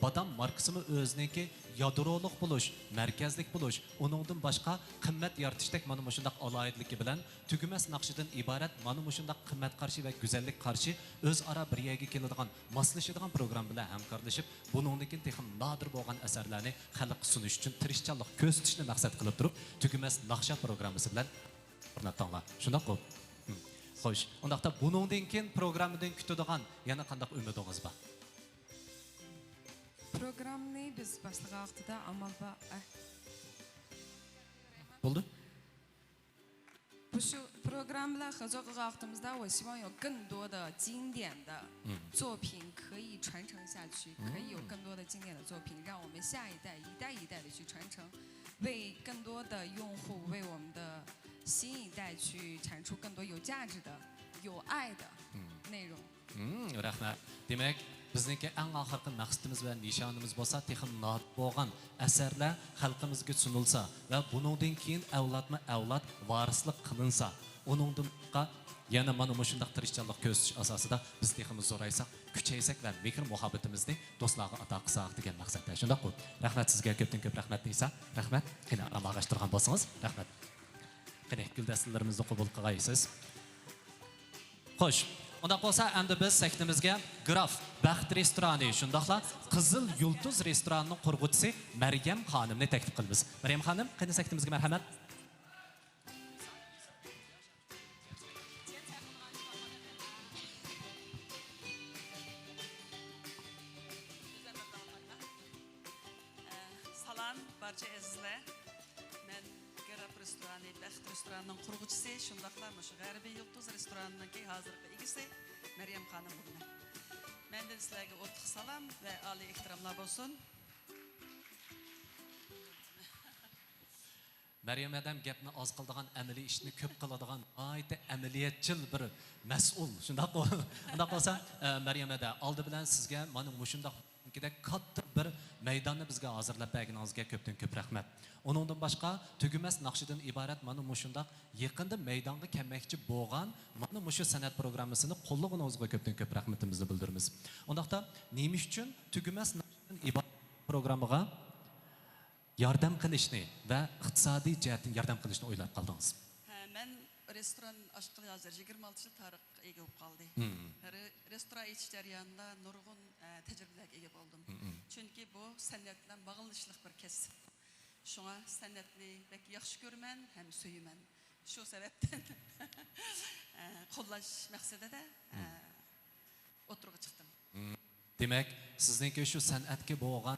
[SPEAKER 4] badam markasimi o'ziniki yadroliq bo'lish, merkezlik bo'lish, onundan başqa qimmat yaratishdak mana shundaq aloyidligi bilan tugumas naqshidan iborat mana shundaq qimmat qarshi va go'zallik qarshi o'zaro bir yerga keladigan, moslashadigan program bilan hamkorlashib, buningdan texnik nodir bo'lgan asarlarni xalqqa sunish uchun tirishchanlik ko'rsatishni maqsad qilib turib, tugumas naqsha programmasi bilan o'rnatganlar. Shundaq-ku. Xo'sh, undaqda buningdan keyin programmadan kutadigan yana qanday umidingiz bor?
[SPEAKER 10] Programni biz başlagan vaqtida amalda
[SPEAKER 4] bo'ldi?
[SPEAKER 10] Bu şu programlar合作的vaqtimizda我希望有更多的经典的作品可以传承下去，可以有更多的经典的作品让我们下一代一代一代的去传承，为更多的用户，为我们的新一代去产出更多有价值的、有爱的内容。
[SPEAKER 4] Rahmat. Demak, bizniki eng oxirgi maqsadimiz va nishonimiz bo'lsa, texnik not bo'lgan asarlar xalqimizga sunilsa va buningdan keyin avlod varislik qilinsa, uningdan yana mana shundaq tirishchanlik ko'rsatish asosida biz texnik zo'raysak, kuchaysak va mehr muhabbatimizni do'stlarga ato qilsak degan maqsadda. Shundaq-ku. Rahmat sizga ko'p rahmat Nisa. Rahmat. Qani amalg'ashtirgan bo'lsangiz, rahmat. Qani guldastalarimizni qabul qilgaysiz. Xo'sh, unda bo'lsa, endi biz sektimizga Graf Baxt restorani, shundaqla Qizil Yulduz restoranining qurg'uvchisi Maryam xonimni taklif qilamiz. Maryam xonim, qani sektimizga marhamat.
[SPEAKER 11] Salam barcha azizlar. Men Graf restorani, Baxt restoranining qurg'uvchisi, shundaqla shu G'arbiy Yulduz restoranining hozirgi egasi Maryam xonim bo'laman. Menden sizlarga o'tliq salam va oliy ehtiromlar bo'lsin.
[SPEAKER 4] Maryam adam gapni oz qiladigan, amaliy ishni ko'p qiladigan, ayta amaliyatchil bir mas'ul. Shundaq bo'lsa, Maryam ada oldi bilan sizga mana shundaq katta bir maydonni bizga hozirlab berganingizga ko'p rahmat. Onundan başqa tugumas naqshidan iborat mana shundaq yaqinda maydonga kelmoqchi bo'lgan mana shu san'at programmasini qo'llaganingizga ko'p rahmatimizni bildiramiz. Undaqda nima uchun tugumas naqshidan iborat programmaga yordam qilishni va iqtisodiy jihatdan yordam qilishni o'ylab qoldingiz?
[SPEAKER 11] Men restoran ochqili hozir 26 yil tarixga ega bo'lib qoldi. Restoran ichish jarayonida nurg'un tajribalarga ega bo'ldim. Chunki bu san'at bilan bog'liqlik bir kasb. Şuna san'atni pek yaxshi ko'raman ham so'yaman. Shu sababdan qo'llash maqsadida o'tirib chiqdim.
[SPEAKER 4] Demak, sizningki shu san'atga bo'lgan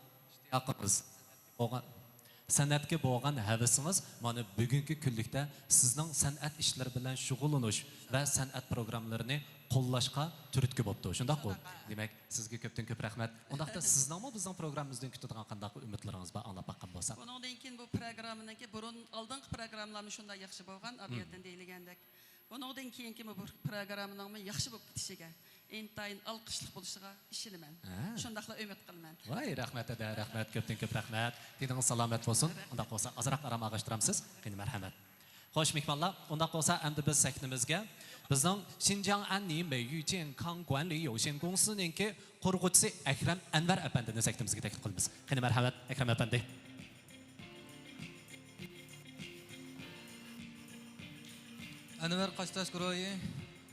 [SPEAKER 4] san'atga bo'lgan havasingiz mana bugungi kunlikda sizning san'at ishlari bilan shug'ullanish va san'at programmalarini qo'llashga turtki bo'libdi. Shundaq-ku. Demak, sizga ko'p rahmat. Undaqda sizningmi bizning programmamizdan kutadigan qanday umidlaringiz bor anglab baqqan bo'lsa?
[SPEAKER 11] Bundan keyin bu programmaniki burun oldingi programmalarni shunday yaxshi bo'lgan, abiyadan deyilgandek. Bundan keyingi bu programmaning yaxshi bo'lib ketishiga, intayin alqishlik bo'lishiga ishonaman. Shundaqla umid qilaman.
[SPEAKER 4] Voy, rahmat ada, rahmat, ko'p rahmat. Dinimiz salomat bo'lsin. Undaq bo'lsa, azroq aram ag'ashtiramsiz. Qani marhamat. Xo'sh, mehmonlar, undaq bo'lsa, endi biz sektimizga bizning Xinjiang Anli Meiyu Jiankang Guanli Youxian Gongsininki qurg'uvchisi Akram Anvar apandini sektimizga taklif qilamiz. Qani marhamat, Akram apandi.
[SPEAKER 12] Anvar Qashtash Guroyi,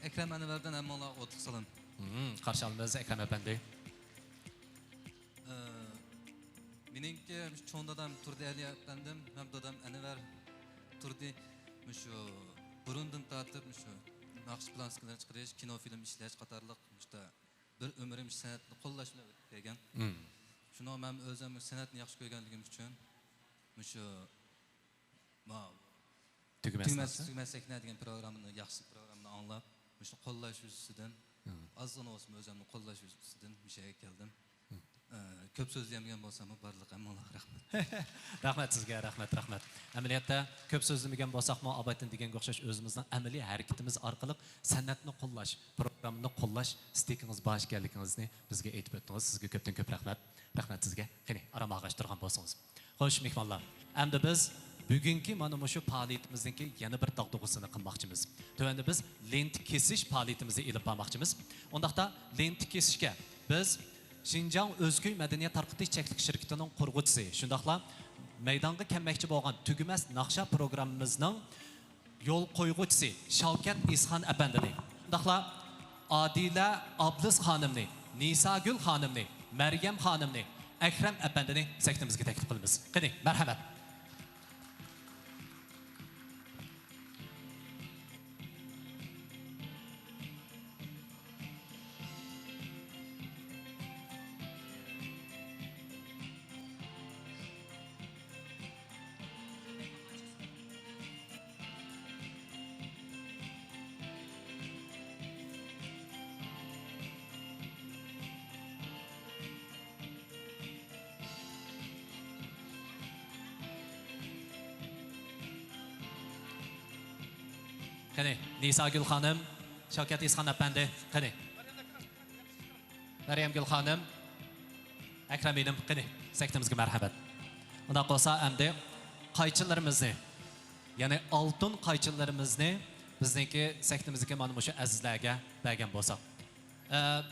[SPEAKER 12] Akram Anvardan hammalar o'tliq salom.
[SPEAKER 4] Qarshi olamiz Akram apandi.
[SPEAKER 12] Meningki cho'ng dadam Turdi Ali apandim, ham dadam Anvar Turdi shu burundan tortib shu naqshplanskalar chiqarish, kino film ishlash qatorliq işte bir ömrüm san'atni qo'llash bilan o'tib kelgan. Shuni men o'zim san'atni yaxshi ko'rganligim uchun shu Tugmas Sahna degan programmani yaxshi programmani anglab, shu qo'llash ustidan ozgina olsun o'zimni qo'llash ustidan mishaga keldim. Ko'p so'zlaydigan bo'lsam, barliq hammalarga rahmat.
[SPEAKER 4] Rahmat sizga, rahmat. Amaliyotda ko'p so'zlamagan bo'lsaqmi, albatta deganga o'xshash o'zimizning amaliy harakatimiz orqali san'atni qo'llash, programmani qo'llash istekingiz bor ekanligingizni bizga aytib o'tdingiz. Sizga ko'pdan ko'p rahmat. Rahmat sizga. Qani, arama ag'ashtirgan bo'lsangiz. Xo'sh, mehmonlar. Endi biz bugungi mana shu faoliyatimizningki yana bir taqdug'isini qilmoqchimiz. Tövəndə biz lent kesish faoliyatimizni elib bormoqchimiz. Ondaqda lent kesishga biz Şinjan Özgün Medeniyet Tarqıtış Çeklik Şirketi'nin qurğuchisi, şundaqla maydonga kelmoqchi bo'lgan Tugmas naqsha programmamizning yo'l qo'yguchisi Shavkat Isxon apandini, shundaqla Adila Ablis xonimni, Nisagul xonimni, Maryam xonimni, Akram apandini sektimizga taklif qilamiz. Qani, marhamat. Qani, Nisagul xonim, Shavkat Isxon apandi, qani. Maryamgul xonim, Akram inim, qani, sektimizga marhamat. Unda bo'lsa, endi qaychilarimizni, ya'ni oltin qaychilarimizni bizniki sektimizga mana shu azizlarga bergan bo'lsak.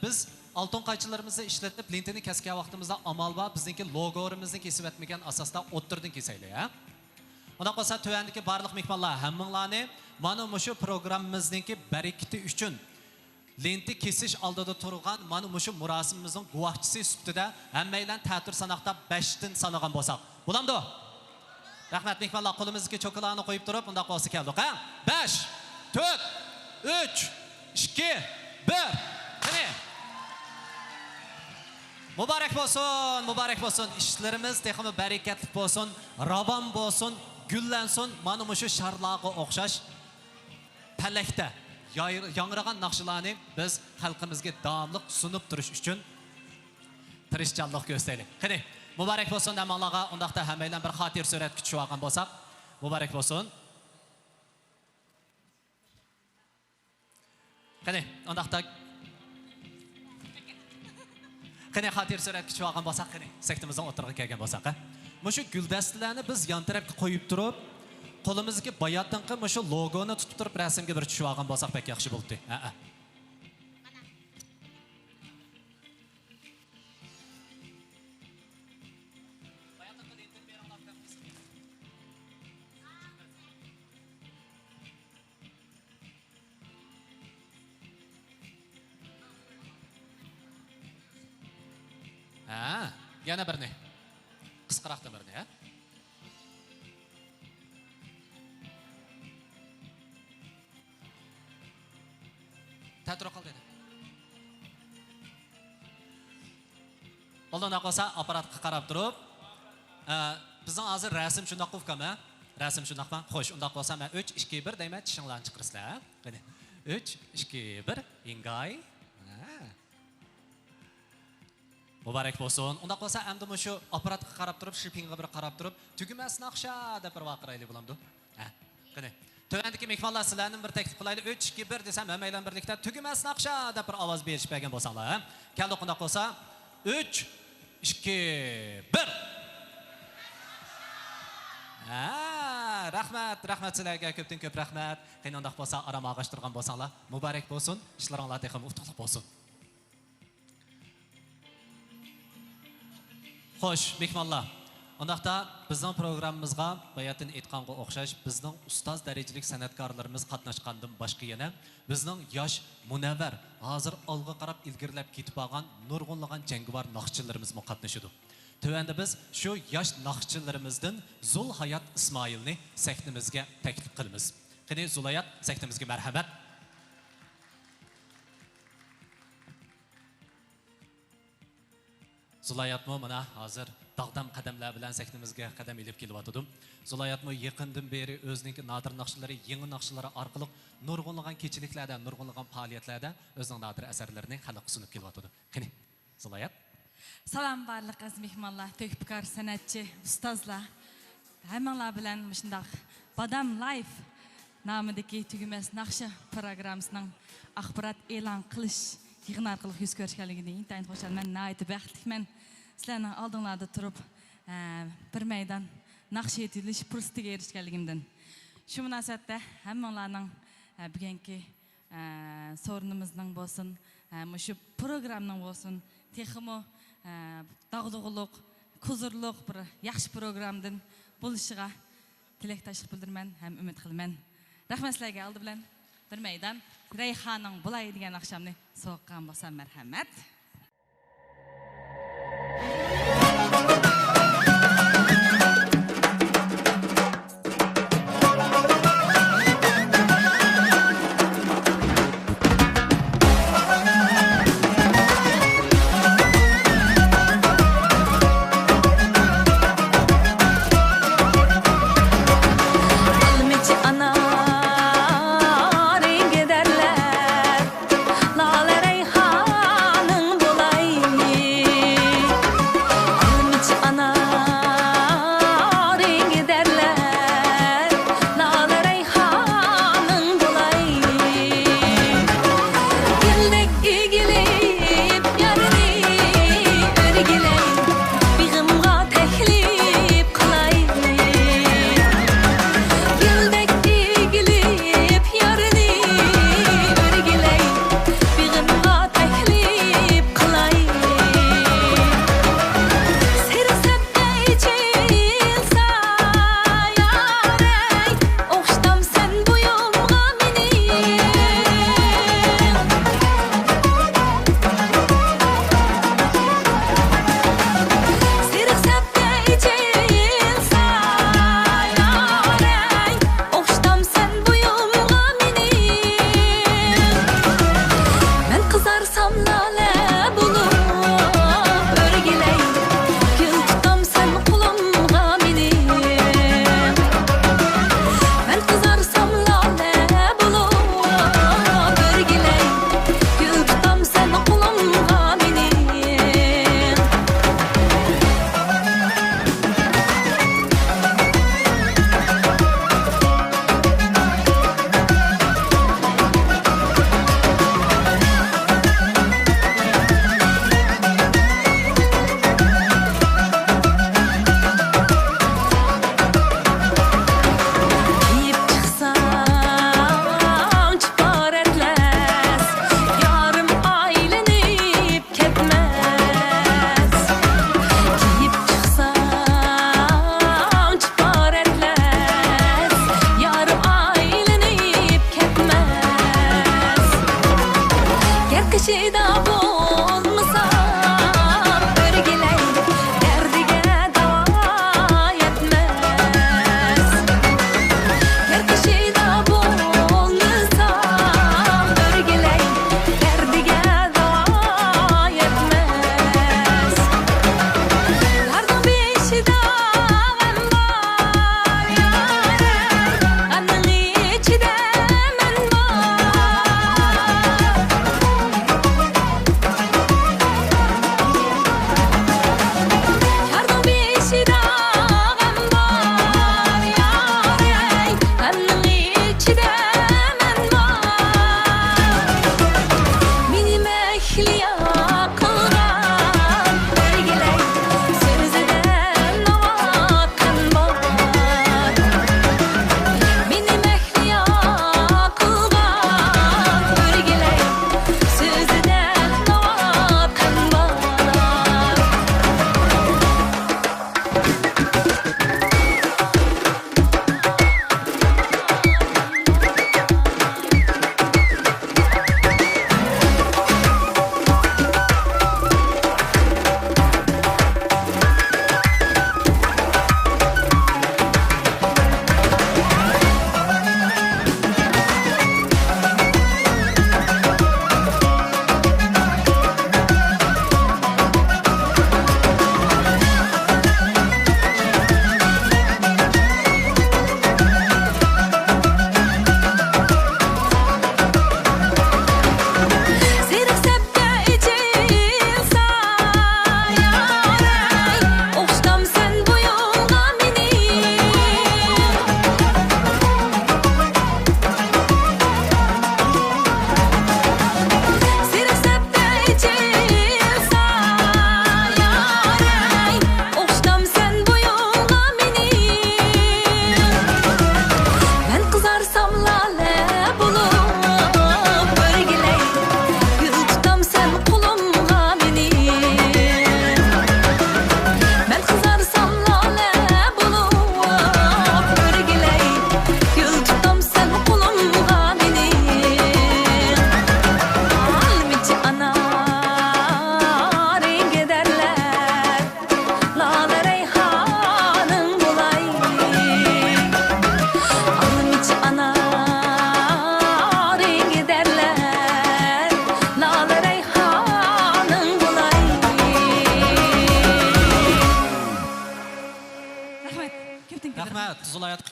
[SPEAKER 4] Biz oltin qaychilarimizni ishlatib, lentini kesgan vaqtimizda amal bor, bizniki logorimizni kesib etmagan asosda o'ttirdan kesaylik, ha? Ona qolsa tövəndəki barlıq mehmonlar hammalarni mana shu programmamizningki barakati uchun lenti kesish oldida turgan mana shu murosimimizning guvohchisi sifatida hammanglar ta'tir sanoqda 5 dan sanagan bo'lsak. Bo'lamdi? Rahmat mehmonlar, qo'limizga cho'kalarni qo'yib turib, unda qolsa keldik, ha? 5, 4, 3, 2, 1. Qani. Muborak bo'lsin. İşlerimiz texmi barakatli bo'lsin, ravon bo'lsin. Güllensin, mana shu sharlarga o'xshash palakda yangragan naqshlarni biz xalqimizga davomli sunib turish uchun tirishchanlik ko'rsataylik. Qani, muborak bo'lsin hammalarga. Undaqda hammanglar bir xotir suratga tushib olgan bo'lsak, muborak bo'lsin. Qani, undaqda xotir suratga tushib olgan bo'lsak, qani, sektimizning o'tirg'iga kelgan bo'lsak, ha? Mushu guldastalarni biz yon tarafga qo'yib turib, qo'limizga bayatdanqi mushu logoni tutib turib rasmga bir tushib olgan bo'lsak pek yaxshi bo'ldi. Ha. Ha, yana birini. Qisqaroqdan birini, ha? Ta'tirroq qil dedi. Oldin qolsa apparatga qarab turib, bizning hozir rasm shundoq qilibman. Rasm shundoqmi? Xo'sh, unda qolsa men 3 2 1 deyman, tishinglarni chiqarsizlar. Qani. 3 2 1 ingay. Muborak bo'lsin. Unda qolsa endi shu apparatga qarab turib, shipingga bir qarab turib, Tugmas naqsha deb bir vaqiraylik bo'lamdi. Ha, qani. Tövəndəki mehmonlar sizlarni bir taklif qilaylik. 3 2 1 desam hammanglar birlikda Tugmas naqsha deb bir ovoz berish bergan bo'lsanglar, ha? Keldi unda qolsa 3 2 1. Ha, rahmat sizlarga ko'pdan ko'p rahmat. Qani unda bo'lsa arama ag'ashtirgan bo'lsanglar, muborak bo'lsin. Ishlaringlar texim utuqli bo'lsin. Xo'sh, mehmonlar. Ondaqda bizning programmamizga bayatın aytganga o'xshash bizning ustoz darajalik san'atkorlarimiz qatnashgandan boshqa yana bizning yosh munavvar, hozir olg'a qarab ilgirlab ketib olgan nurg'unlagan jangovar naqshchilarimiz qatnashadi. Tövəndə biz shu yosh naqshchilarimizdan Zulhayat Ismoilni sahnimizga taklif qilamiz. Qani Zulayat, sektimizga marhamat. Zulayatmı mana hazır dağdam qadamlar bilan sektimizga qadam ilib kelyapti. Zulayatmı yaqindan beri o'zining nadir naqshlari, yangi naqshlari orqali nurg'unlagan kechiliklarda, nurg'unlagan faoliyatlarda o'zining nadir asarlarini xalqqa sunib kelyapti. Qani Zulayat.
[SPEAKER 13] Salam barliq aziz mehmonlar, tökbikar sanatçı, ustozlar. Hammalar bilan shundoq Badam Life nomidagi tugumas naqsha programmasining axborot e'lon qilish yig'in orqali yuz ko'rishganligidan intayin xursandman, nihoyatda baxtliman. Sizlarning oldinglarda turib, bir maydon naqsha etilish fursatiga erishganligimdan. Shu munosabatda hammalarning bugungi sorunimizning bo'lsin, shu programmaning bo'lsin, texmo dağdığılıq, kuzurluq bir yaxshi programdan bo'lishiga tilakdoshlik bildiraman ham umid qilaman. Rahmat sizlarga oldi bilan bir maydon Rayhaning bulay degan oqshomni so'qqan bo'lsam marhamat.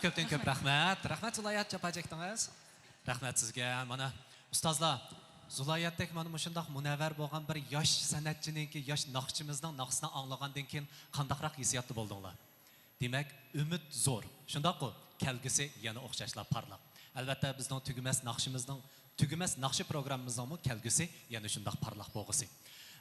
[SPEAKER 4] ko'pdan ko'p rahmat. Rahmat Zulayat javob etdingiz. Rahmat sizga. Mana ustozlar, Zulayatdek mana shundoq munavvar bo'lgan bir yosh san'atchininki, yosh naqshchimizning naqsini anglagandan keyin qandaqroq hissiyatda bo'ldinglar? Demak, umid zo'r. Shundoq-ku, kelgusi yana o'xshashlar parlaq. Albatta bizning tugumas naqshi programmamizning kelgusi yana shundoq parlaq bo'lg'isi.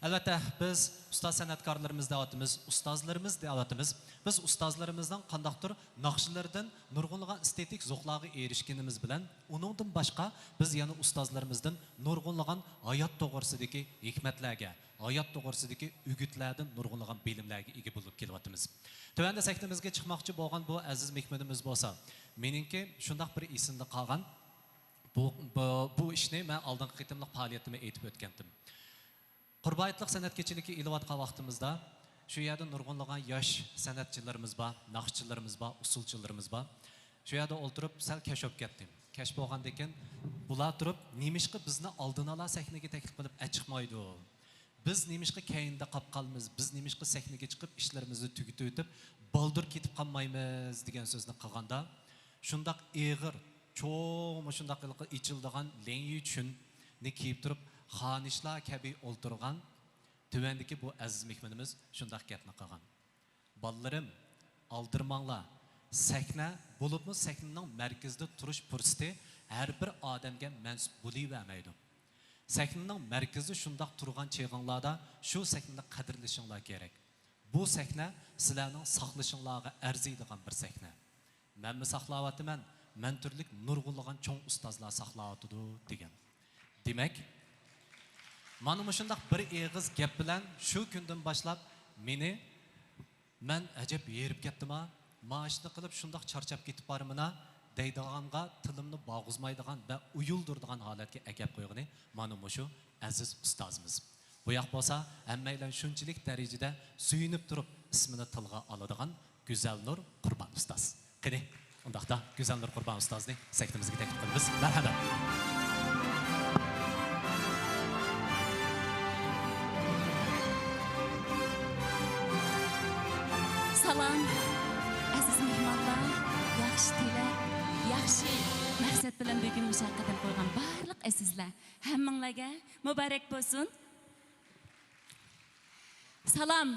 [SPEAKER 4] Albatta biz ustoz san'atkorlarimiz deyotimiz, ustozlarimiz deyotimiz. Biz ustozlarimizdan qandaqdir naqshlardan nurg'unlagan estetik zo'qlarga erishganimiz bilan, uningdan boshqa biz yana ustozlarimizdan nurg'unlagan hayot to'g'risidagi hikmatlarga, hayot to'g'risidagi o'gitlardan nurg'unlagan bilimlarga ega bo'lib kelyapmiz. Tövanda sahnamizga chiqmoqchi bo'lgan bu aziz mehmonimiz bo'lsa, meningki shundoq bir esimda qolgan bu ishni men oldingi qitimliq faoliyatimda aytib o'tgandim. Qurbaytliq san'atkechilikka ilayotgan vaqtimizda shu yerda nurg'unlagan yosh san'atchilarimiz bor, naqshchilarimiz bor, usulchilarimiz bor. Shu yerda o'ltirib sal kashf ketdim. Kashf bo'lgandan keyin bular turib, "Nemishqa bizni oldin ola sahnaga taklif qilib chiqmaydi? Biz nemishqa keyinda qolib qolamiz? Biz nemishqa sahnaga chiqib ishlarimizni tugatib o'tib, baldur ketib qolmaymiz?" degan so'zni qilganda, shundoq eg'ir, cho'ng shundoq ichildigan lengi tushunni kiyib turib, xonishlar kabi o'ltirgan tuvandagi bu aziz mehmonimiz shundoq gapni qilgan. "Ballalarim, aldirmanglar. Sahna bo'libmi sahnaning markazida turish fursati har bir odamga mansub bo'lavermaydi. Sahnaning markazi shundoq turgan cheg'inglarda shu sahnani qadrlashinglar kerak. Bu sahna sizlarning saqlashinglarga arziydigan bir sahna. Men saqlayapman, men turli nurg'unlagan cho'ng ustozlar saqlayotdi" degan. Demak, mana shundoq bir eg'iz gap bilan shu kundan boshlab men ajab yerib ketdim-a, maashni qilib shundoq charchab ketib bormina deydiganga tilimni bo'g'izmaydigan va uyuldirdigan holatga agab qo'yg'ini mana shu aziz ustozimiz. Bu yoq bo'lsa, hammaylar shunchalik darajada suyunib turib ismini tilga oladigan Go'zalnur Qurbon ustoz. Qani, undaqda Go'zalnur Qurbon ustozni sahnamizga taklif qilamiz. Marhamat.
[SPEAKER 13] Salam, aziz mehmonlar, yaxshi tilak, yaxshi maqsad bilan bugun mushaqqatdan qo'ygan barliq azizlar, hammanglarga muborak bo'lsin. Salam,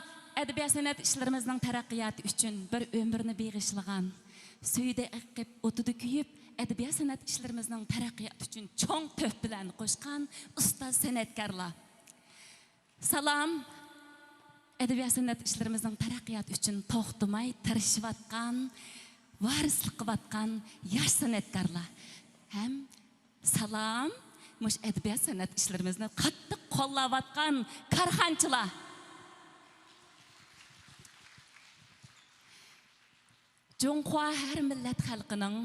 [SPEAKER 13] adabiyot san'at ishlarimizning taraqqiyoti uchun bir umrni bag'ishlagan, suyda aqib o'tida kuyib, adabiyot san'at ishlarimizning taraqqiyoti uchun cho'ng to'p bilan qo'shgan ustoz san'atkorlar. Salam, adabiyot san'at ishlarimizning taraqqiyoti uchun to'xtamay tirishayotgan, varislik qilayotgan yosh san'atkorlar. Ham salam, mush adabiyot san'at ishlarimizni qattiq qo'llayotgan korxonchilar. Jonqua har millat xalqining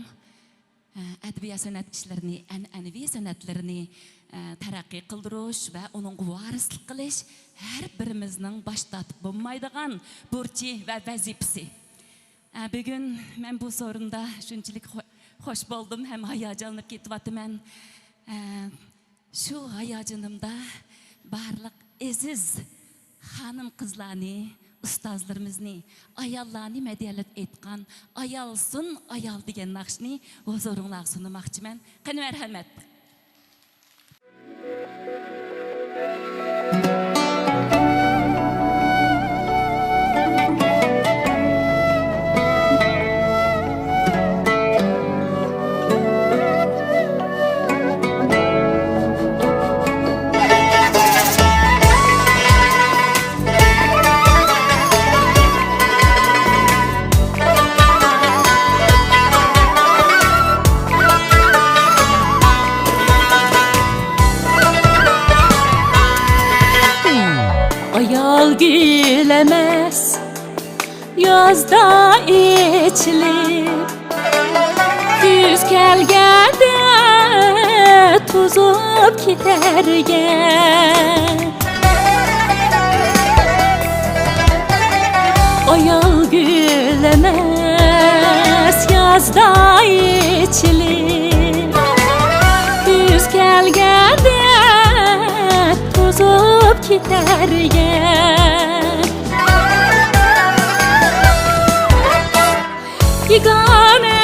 [SPEAKER 13] adabiyot san'at ishlarini, an'anaviy san'atlarini taraqqiy qildirish va uning varislik qilish har birimizning bosh tortib bo'lmaydigan burchi va vazifasi. Bugun men bu so'rinda shunchalik xo'sh bo'ldim, ham hayajonlanib ketyapman. Shu hayajonimda barliq aziz xonim qizlarni, ustozlarimizni, ayollarni madiyalab aytgan ayolsin ayol degan naqshni huzuringizga sunmoqchiman. Qani marhamat. Gülemez yazda içilip güz kelgende tuzup gidergen ayal gülemez yazda içilip güz kelgende tuzup gidergen Yegane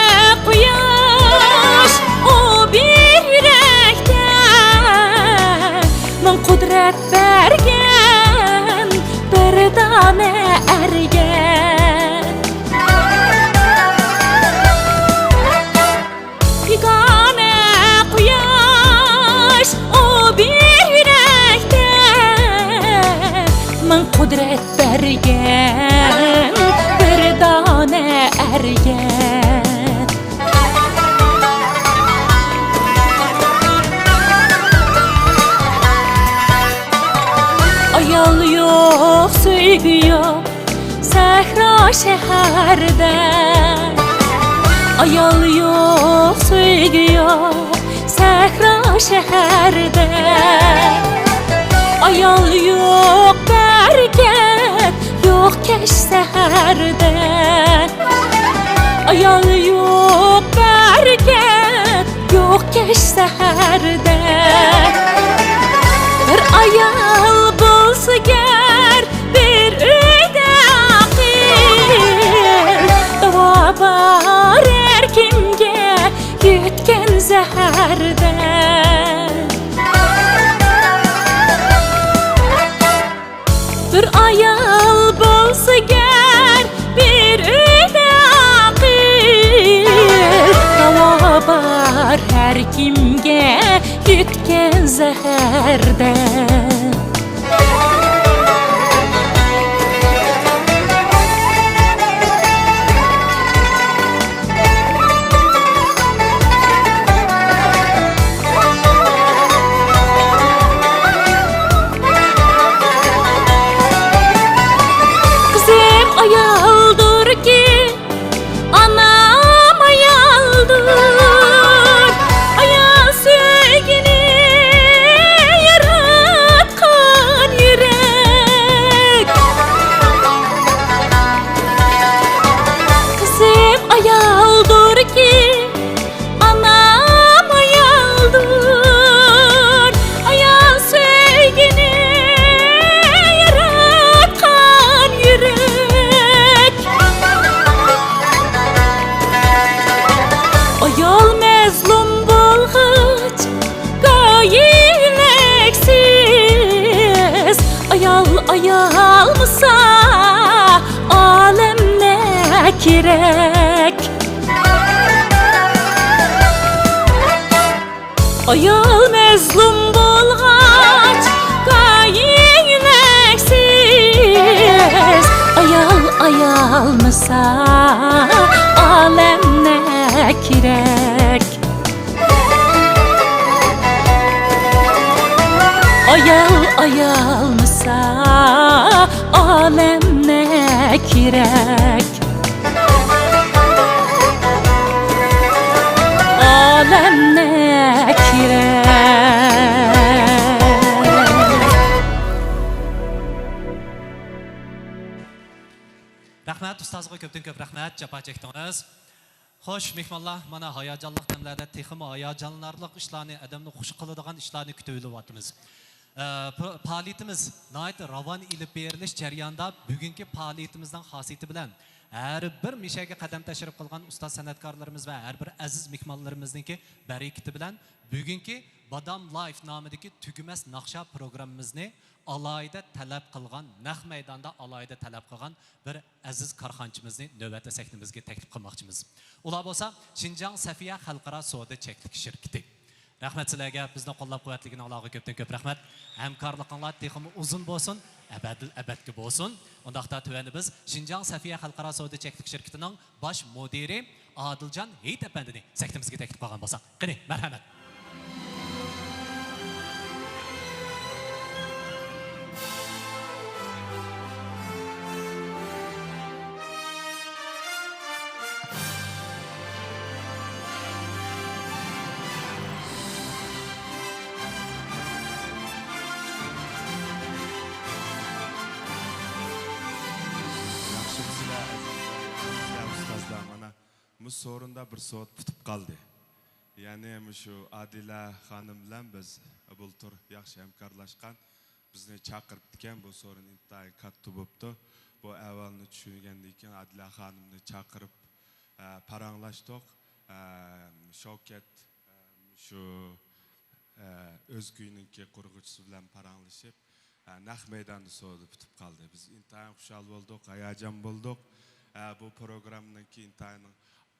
[SPEAKER 3] sevgi yok Sahra şehirde Ayal yok, sevgi yok Sahra şehirde Ayal yok, bereket yok keş seherde Ayal yok, bereket yok keş seherde Bir ayal bulsa ger bir üyde akil Dava var her kimge yutken zeherde Bir ayal bulsa ger bir üyde akil Dava var her kimge yutken zeherde Ayaldır ki anam ayaldır Ayal sevgini yaratkan yürek Kızım ayaldır ki anam ayaldır Ayal sevgini yaratkan yürek Ayal mezlum bulğuç gayileksiz Ayal mısa alemne kirek Ayal mezlum bulğuç gayileksiz Ayal mısa alemne kirek Ayal mısa alem ne kirek Alem ne kirek
[SPEAKER 4] Rahmat ustozga ko'pdan ko'p rahmat jafo chekdingiz. Xo'sh, mehmonlar, mana hayajonli damlarda texmi hayajonlarli ishlarni, odamni xush qiladigan ishlarni kutib olyapmiz. Faoliyatimiz nihoyat ravon ilib berilish jarayonida bugungi faoliyatimizdan xosiyati bilan har bir mishaga qadam tashrif qilgan ustoz san'atkorlarimiz va har bir aziz mehmonlarimizningki barakati bilan bugungi Badam Life nomidagi tugumas naqsha programmamizni alayda talab qilgan, naq maydonda alayda talab qilgan bir aziz korxonchimizni navbatda sahnimizga taklif qilmoqchimiz. Ular bo'lsa Xinjiang Safiya xalqaro savdo cheklik shirkati. Rahmat sizlarga, bizni qo'llab-quvvatlaganingizga ko'pdan ko'p rahmat. Hamkorliginglar texmi uzun bo'lsin, abadga bo'lsin. Undaqda tuvani biz Xinjiang Safiya xalqaro savdo cheklik shirkatining bosh mudiri Adiljon Heyt apandini sahnimizga taklif qilgan bo'lsak. Qani, marhamat.
[SPEAKER 14] Bu sorunda bir soat tutib qoldi. Ya'ni shu Adila xonim bilan biz bultur yaxshi hamkorlashgan, bizni chaqirib ekan, bu so'rin intayin katta bo'pti. Bu avvalni tushungandan keyin Adila xonimni chaqirib paranglashdik. Shavkat shu o'zguyningki qurg'uvchisi bilan paranglashib, naq maydonda so'rdi tutib qoldi. Biz intayin xushal bo'ldik, hayajon bo'ldik. Bu programmning intayin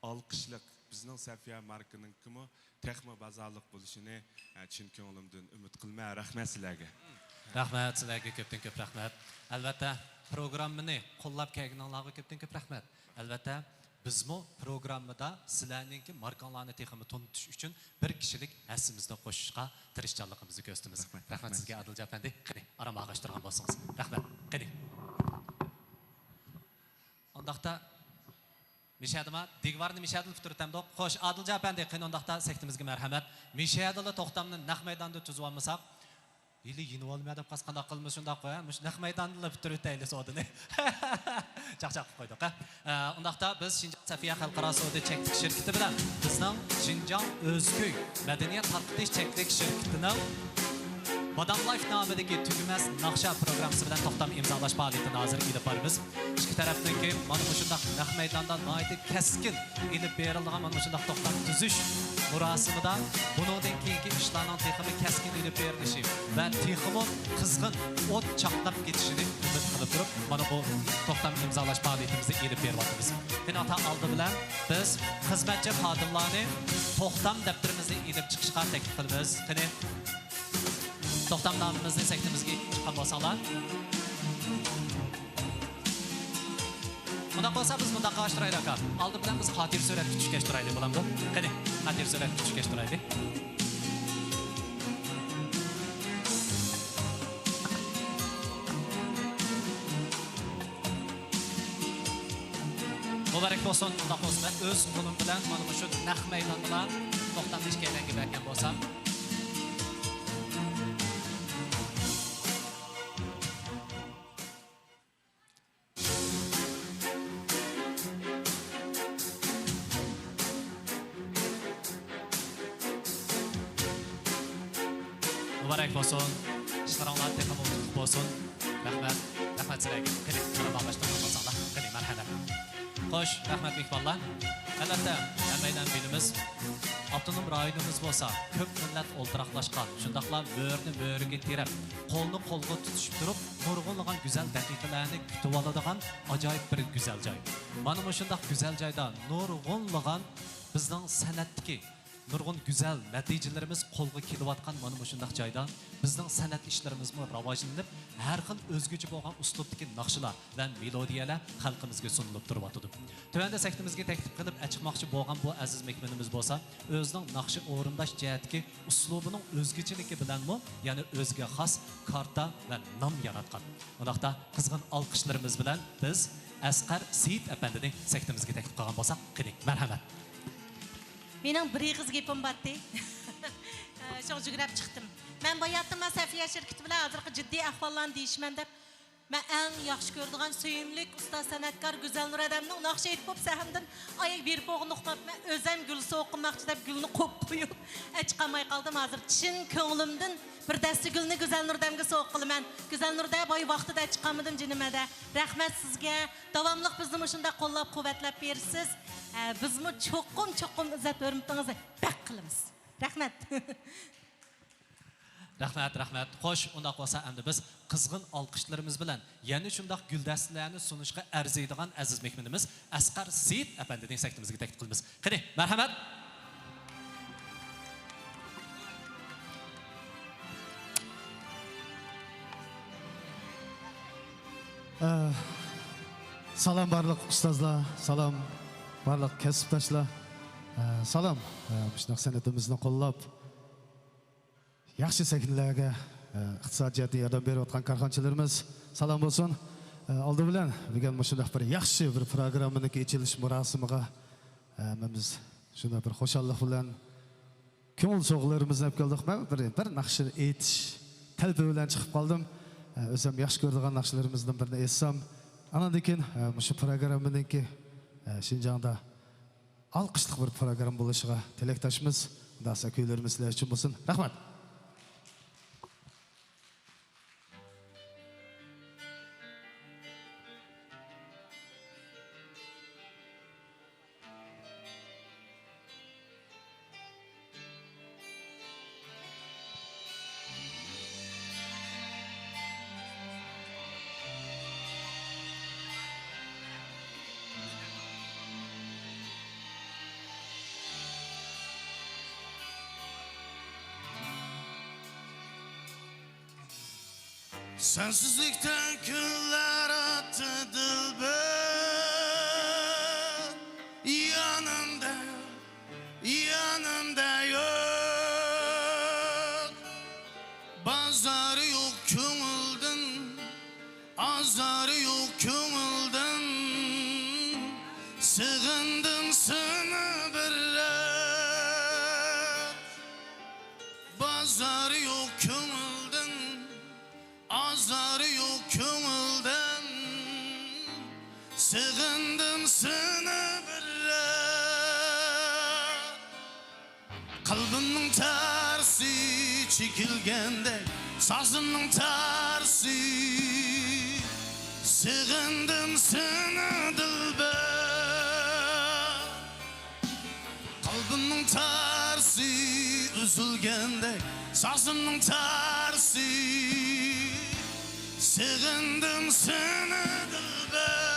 [SPEAKER 14] alqışlıq bizning Safiya markining kimi texmi bazarlik bo'lishini chin ko'nglimdan umid qilmay rahmat sizlarga.
[SPEAKER 4] Rahmat sizlarga ko'pdan ko'p rahmat. Albatta programmani qo'llab kelganingizga ko'pdan ko'p rahmat. Albatta bizmo programmada sizlarningki markalarni texmi tanitish uchun bir kishilik hassimizni qo'shishga tirishchanligimizni ko'rsatamiz. Rahmat sizga Adiljon apandi. Qani, arama ag'ashtirgan bo'lsangiz. Rahmat. Qani. Ondaqda Mishadima, digvarni Mishadil futurtamda. Xo'sh, Adilja apandi, qani ondaqda sektimizga marhamat. Mishadilni to'xtamni naq maydonda tuzib olmasak, yili yeni olmaya deb qasqanda qilmish shunda qo'ya. Mush naq maydonda futur o'tayli sodini. Chaq-chaq qo'ydik. Ondaqda biz Shinjang Safiya xalqaro savdo cheklik shirkati bilan bizning Shinjang O'zkuy madaniyat tarqatish cheklik shirkatining Badam Life nomidagi tugumas naqsha programmasi bilan to'xtam imzolash faoliyatini hozir ilib boramiz. Ikki tarafdan keyin mana shundaq naq maydonda noyati keskin ilib berilgan mana shundaq to'xtam tuzish murosimida buningdan keyingi ishlarning texmi keskin ilib berilishi va texmi qizg'in o't chaqnab ketishini umid qilib turib, mana bu to'xtam imzolash faoliyatimizni ilib beryapmiz. Qanota oldi bilan biz xizmatchi xodimlarni to'xtam daftarimizni ilib chiqishga taklif qilamiz. Qani to'xtam nomimizni sektimizga chiqqan bo'lsanglar. Bunda bo'lsa biz bunda qashtiraylik aka. Oldi bilan biz xotir surat kutishga ishtiraylik bo'lamdi. Qani, xotir surat kutishga ishtiraylik. Muborak bo'lsin, unda bo'lsa o'z qo'lim bilan mana shu naq maydon bilan to'xtamni ishga aylanib bergan bo'lsam. Muborak bo'lsin, ishlaronglar texnik bo'lsin. Rahmat, rahmat sizlarga. Qani, mana boshlab bo'lsanglar. Qani, marhamat. Xo'sh, rahmat mehmonlar. Albatta, hammadan bilimiz, avtonom rayonimiz bo'lsa, ko'p millat o'ltiraqlashgan, shundaqla bo'rni bo'riga terib, qo'lni qo'lga tutishib turib, nurg'unlagan go'zal daqiqalarni kutib oladigan ajoyib bir go'zal joy. Mana bu shundaq go'zal joyda nurg'unlagan bizning san'atdagi nurg'un go'zal natijalarimiz qo'lga kelayotgan mana bu shundaq joyda bizning san'at ishlarimizmi rivojlanib, har xil o'zgacha bo'lgan uslubdagi naqshlar va melodiyalar xalqimizga sunilib turibdi. Tövəndə sektimizga taklif qilib chiqmoqchi bo'lgan bu aziz mehmonimiz bo'lsa, o'zining naqshi o'rindash jihatdagi uslubining o'zgachiligi bilanmi, ya'ni o'ziga xos karta va nom yaratgan. Undaqda qizg'in olqishlarimiz bilan biz Asqar Seyit apandini sektimizga taklif qilgan bo'lsak, qani, marhamat.
[SPEAKER 7] Mening bir ig'iz gapim batdi. Shoq jugurab chiqdim. Men boyatdim Safiya shirkati bilan hozirgi jiddiy ahvollarni deyishman deb, men eng yaxshi ko'radigan suyimlik ustoz san'atkor Go'zal Nur adamning naqsha aytib bo'lib sahamdan oyoq berib o'g'ni uqtab, men o'zim gulsi o'qimoqchi deb gulni qo'yib qo'yib, chiqamay qoldim. Hozir chin ko'nglimdan bir dasta gulni Go'zal Nur adamga so'q qilaman. Go'zal Nurda boy vaqtida chiqamidim jinimada. Rahmat sizga. Davomli bizni shunday qo'llab quvvatlab bersiz. Bizmi cho'qim izzat o'rnatdingiz. Baq qilamiz. Rahmat.
[SPEAKER 4] Rahmat. Xo'sh, unda bo'lsa endi biz qizg'in olqishlarimiz bilan yana shundaq guldastalarni sunishga arziydigan aziz mehmonimiz Asqar Seyit apandining sektimizga taklif qilamiz. Qani, marhamat.
[SPEAKER 15] Salam barliq ustozlar, salam barliq kasbdoshlar. Salam, shunaq san'atimizni qo'llab yaxshi sakinlarga iqtisodiyotga yordam berayotgan korxonchilarimiz salom bo'lsin. Oldi bilan bugun shunday bir yaxshi bir programmaning ochilish murosimiga biz shunday bir xo'shallik bilan ko'ngil so'g'larimizni olib keldik. Men bir naqshni aytish talbi bilan chiqib qoldim. O'zim yaxshi ko'radigan naqshalarimizdan birini aytsam, andan keyin shu programmaning Shinjongda alqishli bir program bo'lishiga tilakdoshmiz. Dasa kuylarimiz sizlar uchun bo'lsin. Rahmat.
[SPEAKER 8] Sensizlikten günler attı dilber, yanımda yok. Bazarı yok kömüldün, azarı yok kömüldün. Bazarı yok kömülden, azarı yok kömülden. Sığındım sana birre. Kalbimnin tersi çekilgende, sazımның tersi. Sığındım sana dilber. Kalbimning tersi üzülgende, sazımның tersi. Sığındım sana dilber.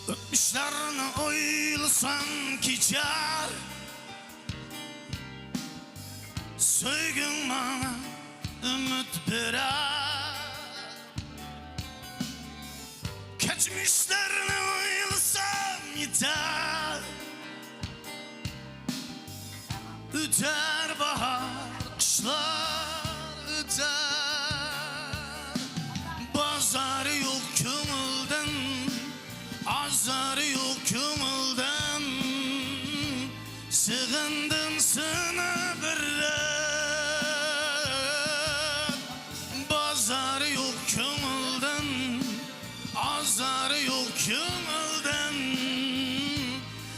[SPEAKER 8] Öpmüşlerini oylasam keçer. Söygün bana ümit berer. Geçmişlerini oylasam yeter. Öter bahar, kışlar öter. Bazarı yok kömülden, azarı yok kömülden. Sığındım sana birre. Bazarı yok kömülden, azarı yok kömülden.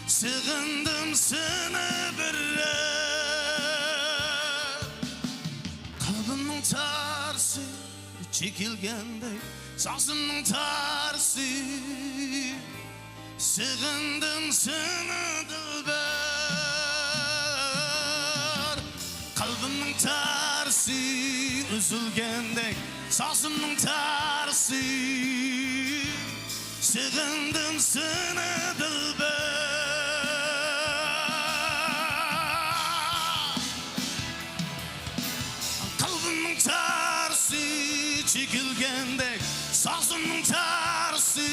[SPEAKER 8] Sığındım sana birre. Kalbimning tersi çekilgende, sazımның tersi. Sığındım sana dilber. Kalbimning tersi üzülgende, sazımның tersi. Sığındım sana dilber. Kalbimning tersi çekilgende, sazımның tersi.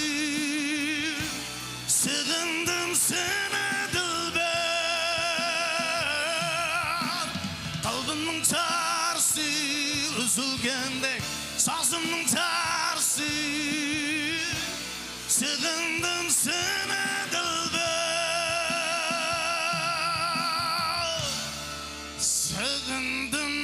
[SPEAKER 8] Sığındım sana dilber. Kalbimning tersi üzülgende, sazımның tersi. Sığındım sana dilber. Sığındım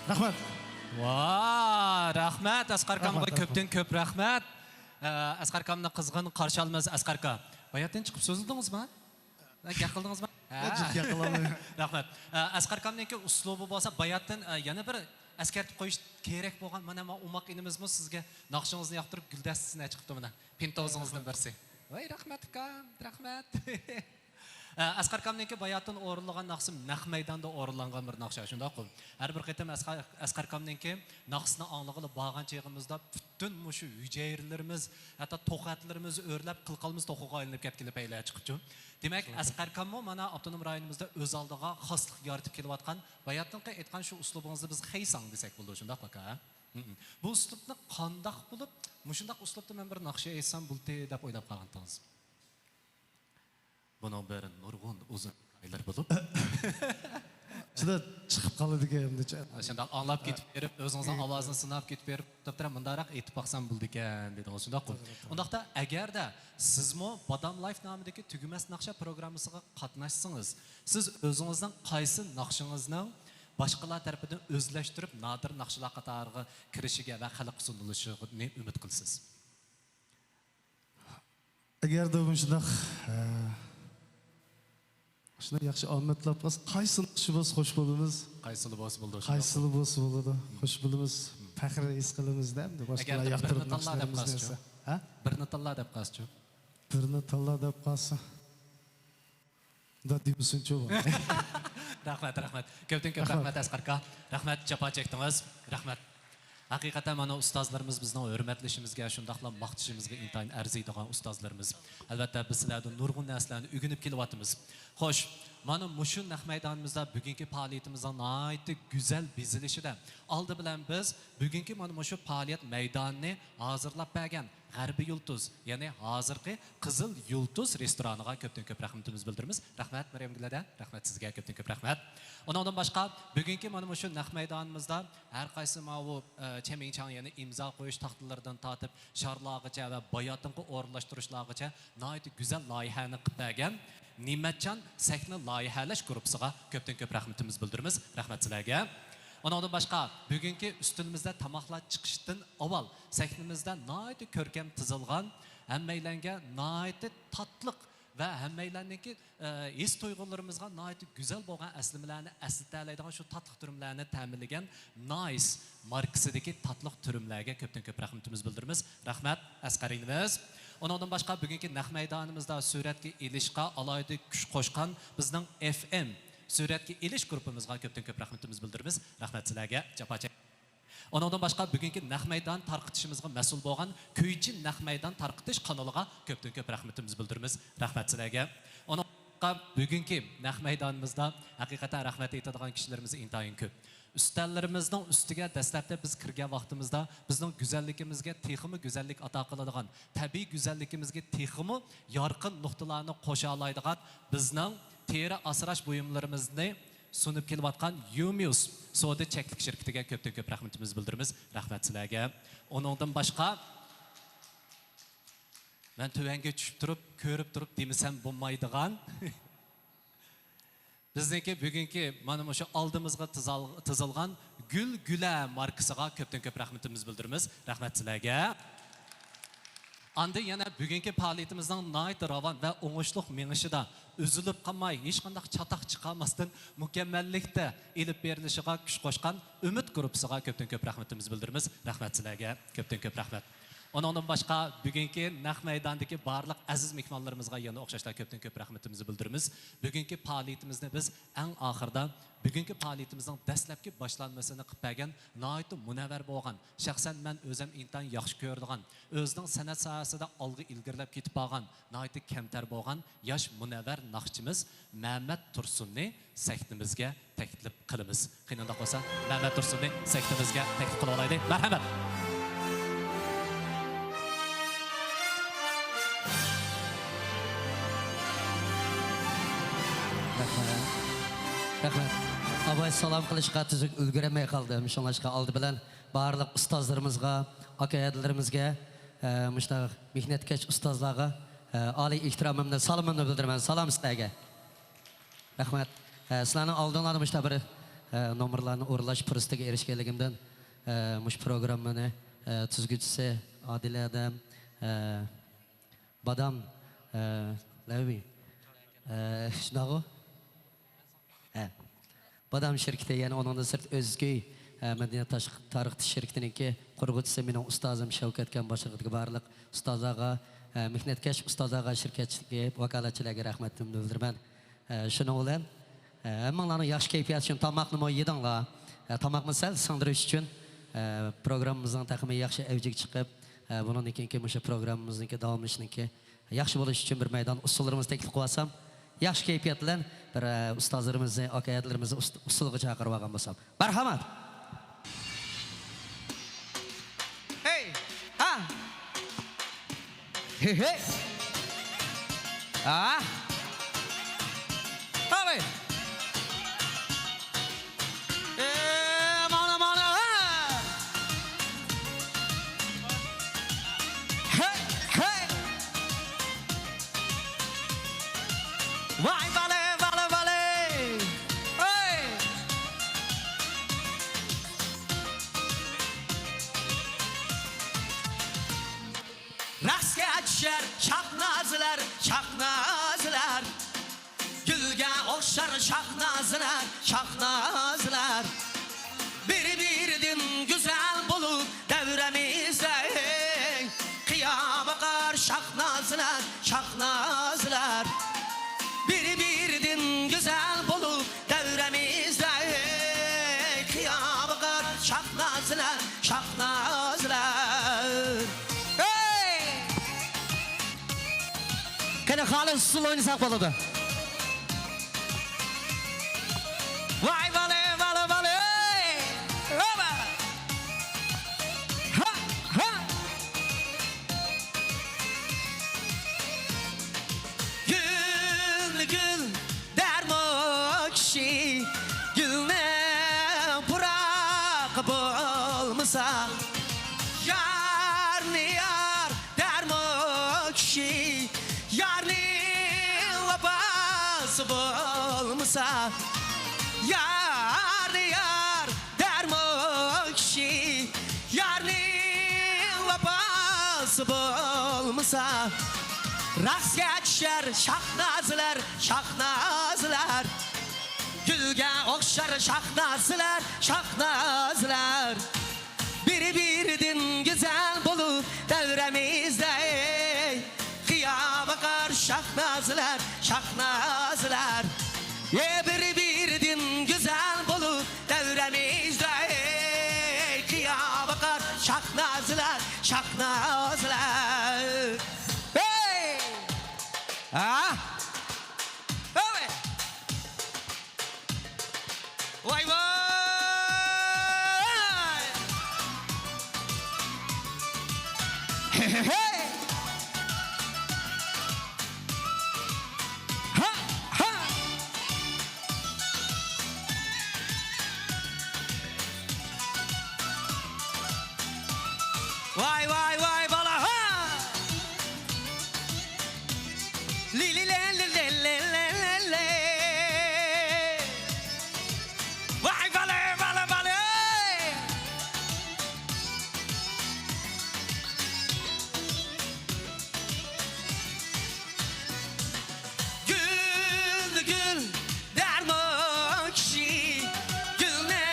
[SPEAKER 15] Rahmat.
[SPEAKER 4] Rahmat Asqar akamga köpten köp rahmat. Asqar akamni qizg'in qarshi olamiz. Asqar aka, bayatdan chiqib so'zildingizmi? Gap qildingizmi? Rahmat. Asqar akamniki uslubi bo'lsa bayatdan yana bir eskartib qo'yish kerak bo'lgan. Mana men umoq inimizmi sizga naqshingizni yoqtirib guldastasini chiqibdi mana. Pintovingizdan birsi. Voy rahmat akam, rahmat. Asqar akamniki bayatdan o'rinlagan naqsim naq maydonda o'rinlangan bir naqsha. Shunday-ku. Har bir qitim Asqar akamniki naqsni anglag'ili borgan cheg'imizda butun mushu hujayralarimiz, hatto to'qatlarimiz o'rlab qilqalimiz to'qiga aylanib ketgan paylar chiqibdi. Demak, Asqar akammo mana avtonom rayonimizda o'z oldiga xoslik yaratib kelayotgan bayatdan aytgan shu uslubingizni biz xaysang desak bo'ldi. Shunday aka. Bu uslubni qandoq bo'lib, mushundaq uslubda men bir naqsha aytsam bo'ldi deb o'ylab qolgandingiz. Bunun bir nurg'un uzun aylar bo'lib.
[SPEAKER 15] Juda chiqib qoldi deganimcha.
[SPEAKER 4] Shunday anglab ketib berib, o'zingizning ovozini sinab ketib berib, to'ptara bundaroq aytib baqsam bo'ldi ekan dedingiz. Shundaqku. Undaqda agarda sizmo Badam Life nomidagi tugumas naqsha programmasiga qatnashsangiz, siz o'zingizning qaysi naqshingizni boshqalar tarafidan o'zlashtirib, nodir naqshlar qatoriga kirishiga va xalq sunilishini umid qilasiz.
[SPEAKER 15] Agarda shundaq shunday yaxshi omadlab qolsa, qaysi naqshi bo'lsa xush bo'lamiz.
[SPEAKER 4] Qaysi libos bo'ldi?
[SPEAKER 15] Qaysi libos bo'ladi? Xush bo'lamiz. Faxr his qilamiz-da, boshqalar yoqtirib naqshlarimizni. Ha?
[SPEAKER 4] Birini tanla deb qolsa.
[SPEAKER 15] Birini tanla deb qolsa. Da deymisin-chu.
[SPEAKER 4] Rahmat. Ko'pdan ko'p rahmat Asqar aka. Rahmat, jafo chekdingiz. Rahmat. Haqiqatan mana ustozlarimiz bizning hurmatlashimizga, shundaqla maqtashimizga intayin arziydigan ustozlarimiz. Albatta biz sizlardan nurg'un narsalarni o'rganib kelyapmiz. Xo'sh, mana mushu naq maydonimizda bugungi faoliyatimizning nihoyatda go'zal bezilishida oldi bilan biz bugungi mana mushu faoliyat maydonini hozirlab bergan G'arbiy Yulduz, ya'ni hozirgi Qizil Yulduz restoraniga ko'pdan ko'p rahmatimizni bildiramiz. Rahmat Maryam Gulada, rahmat sizga ko'pdan ko'p rahmat. Undan boshqa bugungi mana shu naq maydonimizda har qaysi bu Chemingchang, ya'ni imzo qo'yish taxtalaridan tortib sharlog'icha va bayotinga o'rinlashtirishlargacha nihoyat go'zal loyihani qilib bergan Nimatjon sahna loyihalash guruhiga ko'pdan ko'p rahmatimizni bildiramiz. Rahmat sizlarga. Ondan başqa bugungi ustimizda tamoqlar chiqishdan avval sahnamizda nihoyat ko'rkam tizilgan, hammalarga nihoyat tatliq va hammalarningki his tuyg'ularimizga nihoyat go'zal bo'lgan aslimalarni aslidalaydigan shu tatliq turimlarni ta'minlagan Nice markasidagi tatliq turimlarga ko'pdan ko'p rahmatimizni bildiramiz. Rahmat asqaringiz. Ondan başqa bugungi naq maydonimizda suratga ilishga alohida kuch qo'shgan bizning FM suratga ilish guruhimizga ko'pdan ko'p rahmatimizni bildiramiz. Rahmat sizlarga. Japocha. Ondan başqa bugungi naq maydon tarqitishimizga mas'ul bo'lgan Kuychi naq maydon tarqitish kanaliga ko'pdan ko'p rahmatimizni bildiramiz. Rahmat sizlarga. Ondan bugungi naq maydonimizda haqiqatan rahmat aytadigan kishilarimiz intayin ko'p. Ustallarimizning ustiga dastlabda biz kirgan vaqtimizda bizning go'zalligimizga texmi go'zallik ato qiladigan, tabiiy go'zalligimizga texmi yorqin nuqtalarni qo'sha oladigan bizning teri asrash buyumlarimizni sunib kelayotgan Yumius savdo cheklik shirkatiga ko'pdan ko'p rahmatimizni bildiramiz. Rahmat sizlarga. Undan boshqa men tuvanga tushib turib, ko'rib turib demasam bo'lmaydigan bizniki bugungi mana shu oldimizga tizilgan Gul-Gula markasiga ko'pdan ko'p rahmatimizni bildiramiz. Rahmat sizlarga. Anda yana bugungi faoliyatimizning nihoyat ravon va o'ngishli mengishida uzilib qolmay, hech qanday chataq chiqarmasdan mukammallikda elib berilishiga kuch qo'shgan Umid guruhiga ko'pdan ko'p rahmatimizni bildiramiz. Rahmat sizlarga. Ko'pdan ko'p rahmat. Ondan başqa bugungi naq maydondagi barliq aziz mehmonlarimizga yana o'xshashlar ko'pdan ko'p rahmatimizni bildiramiz. Bugungi faoliyatimizni biz eng oxirida bugungi faoliyatimizning dastlabki boshlanmasini qilib bergan nihoyat munavvar bo'lgan, shaxsan men o'zim intayin yaxshi ko'radigan, o'zining san'at sohasida olg'a ilgarilab ketib qolgan, nihoyat kamtar bo'lgan yosh munavvar naqshchimiz Mehmet Tursunni sahnamizga taklif qilamiz. Qiynanda qolsa Mehmet Tursunni sahnamizga taklif qila olaylik. Marhamat.
[SPEAKER 16] Rahmat. Abay salam qilishga tuzuk ulgurmay qoldim. Shunlashqa oldi bilan barliq ustozlarimizga, aka-adilarimizga, mushtaq mehnatkash ustozlarga oliy ehtiromimni, salomimni bildiraman. Salom sizlarga. Rahmat. Sizlarning oldinglarda mushtaq bir nomerlarni o'rlash fursatiga erishganligimdan mush programmani tuzguvchisi Odila adam, Badam, Lavi. Shunaqa Badam şirketi, yani onun da sırt özgü Medine Tarih şirketiniki kurgucusu benim ustazım Şevketken başlıqdaki barlıq ustazağa, mehnetkeş ustazağa şirketçiliğe, vakalatçılığa rahmetimni bildirmen. Şunu olan, hemenlerin yaxşı keyfiyat için tamaqını mı yedinler, tamaqını sel sandırış için programımızdan takımı yaxşı evcik çıkıp, bunun ikinci programımızınki davamlışınki yaxşı buluş için bir meydan usullarımızı teklif koysam, yaxşı keyfiyat bilan bir ustozlarimizni, aka-adilarimizni usulga chaqirib olgan bo'lsam. Marhamat. Hey! Ha! Hey hey! Ah! Abi! Mana mana! Hey! Hey! Vay vale! Şahnazlar, şahnazlar Gülge okşar şahnazlar, şahnazlar Bir-birden güzel bulup devremizde Kıyamakar şahnazlar, şahnazlar Bir-birden güzel bulup devremizde Kıyamakar şahnazlar, şahnazlar Qani xalis usul o'ynasak bo'ladi. Vay vale vale vale. Oba. Ha ha. Gül gül dermokşi gülne bırak bulmasa yar ne yar dermokşi yar ne labas bulmasa yar ne yar dermokşi yar ne labas bulmasa Rastga tushar shahnozlar, shahnozlar Gülga o'xshar shahnozlar, shahnozlar Bir-biridan go'zal bo'lib davramizda qiyo boqar shahnozlar, shahnozlar Bir-biridan go'zal bo'lib davramizda qiyo boqar shahnozlar, shahnozlar Ah! Ove! Vay vay! Hey hey hey! Ha ha! Vay vay vay bala ha! Li li le le le le le le le. Vay vale vale vale. Gül gül dermokşi gülne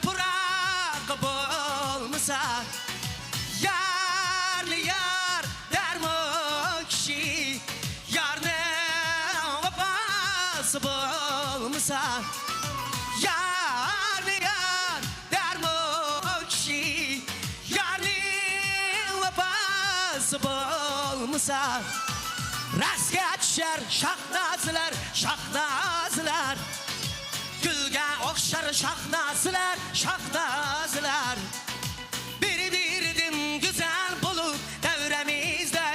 [SPEAKER 16] bırak bulmasa yar yar dermokşi yar ne vefası bulmasa yar ne yar dermokşi yar ne vefası bulmasa Rastga tushar shahnozlar, shahnozlar Gülga o'xshar shahnozlar, shahnozlar Bir-biridan go'zal bo'lib davramizda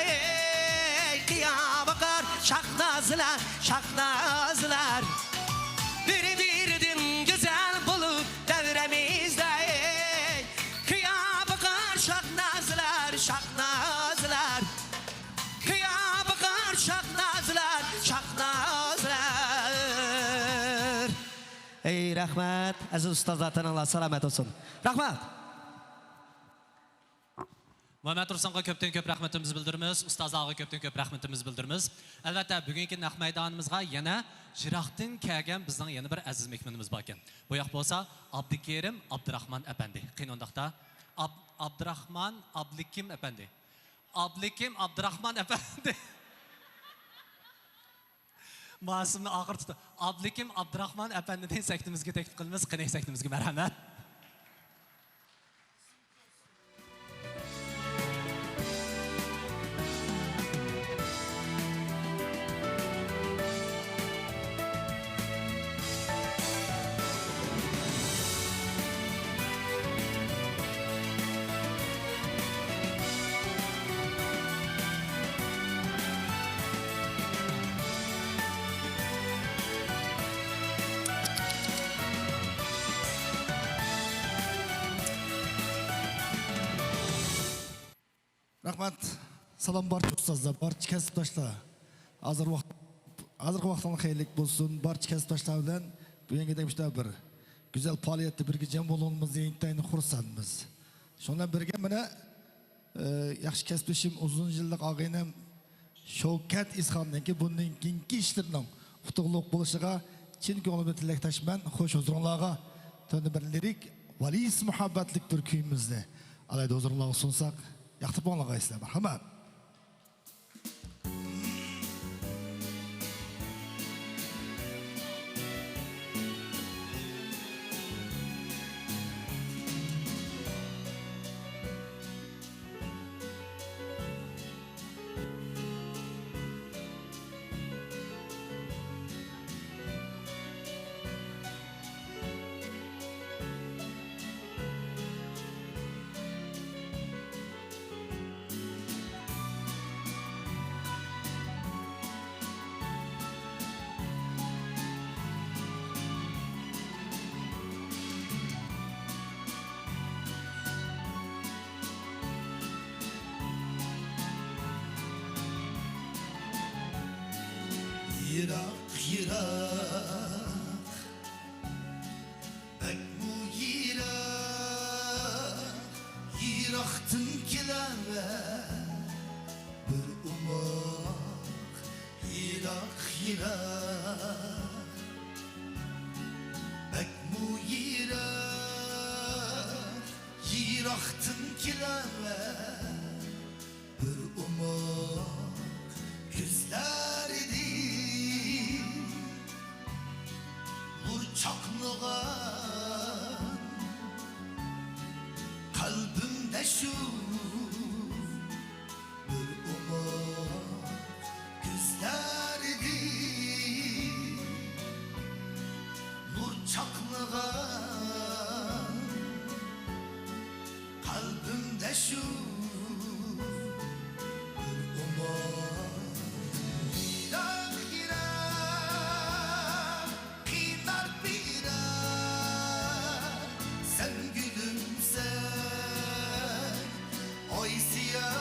[SPEAKER 16] qiyo boqar shahnozlar, shahnozlar Bir-biridan go'zal bo'lib davramizda qiyo boqar shahnozlar, shahnozlar qiyo boqar shahnozlar, shahnozlar Ey rahmat, aziz ustozlardan Allah salomat olsun. Rahmat.
[SPEAKER 4] Muhammed Tursun'a köpten köp rahmetimizi bildirimiz, Ustazağa köpten köp rahmetimizi bildirimiz. Elbette bugünkü naq meydanımızga yana Jiroqdan kelgan bizning yana bir aziz mehmonimiz bor ekan. Bu yoq bo'lsa Abdukerim Abdurahmon apandi. Qiyinondoqda Abdurahmon Abdukim apandi. Abdukim Abdurahmon apandi. Ma'sumni oxir tutdi. Abdukim Abdurahmon apandining saktimizga taklif qilamiz. Qanday saktimizga marhamat.
[SPEAKER 15] Rahmat. Salam barcha ustozlar, barcha kasbdoshlar. Hozirgi vaqtdan xayrlik bo'lsin. Barcha kasbdoshlar bilan bugungi demişler bir güzel faaliyette birga jam bo'lganimizga intayin xursandmiz. Shundan birga mana yaxshi kasbdoshim uzun yillik og'aynam Shavkat Izxonniki bundan keyingi ishlarining qutlug' bo'lishiga chin ko'nglimdan tilakdoshman. Xo'sh, huzurlarga tunda bir lirik valis muhabbatlik bir kuyimizni alayda huzurlarga sunsak yoqtirib olgaysizlar. Marhamat.
[SPEAKER 8] yirak yirak bek bu yiraktın kileme bir umak yirak yirak bek bu yiraktın kileme bir umak güzler idi nur çaklıgan kalbimde şu bir umak güzler idi nur çaklıgan kalbimde şu bir umak yirak yirak kıynar birak sen gülümse oy siyah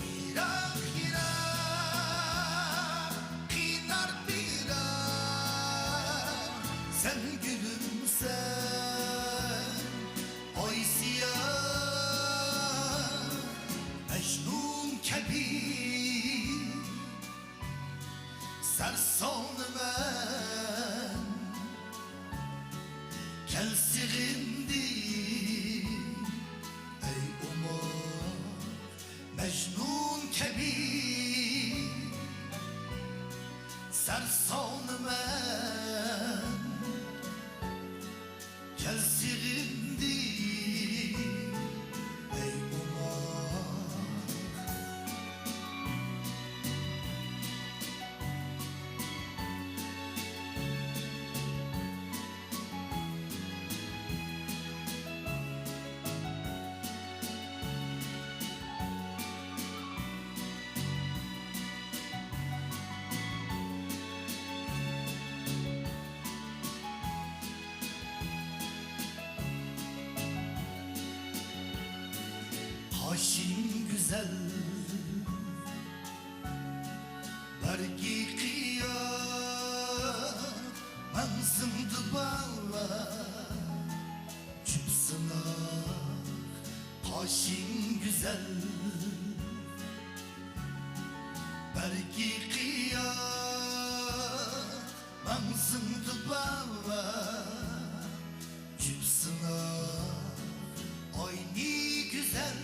[SPEAKER 8] yirak yirak kıynar birak sen gülümse oy siyah Mecnun kebir sersanı ben kelsigindi ey umar Mecnun kebir sersanı ben kelsigindi ey umar Haşin güzel Bergi kıyar Menzimdi bağla Çıpsına Haşin güzel Bergi kıyar Menzimdi bağla Çıpsına Oyni güzel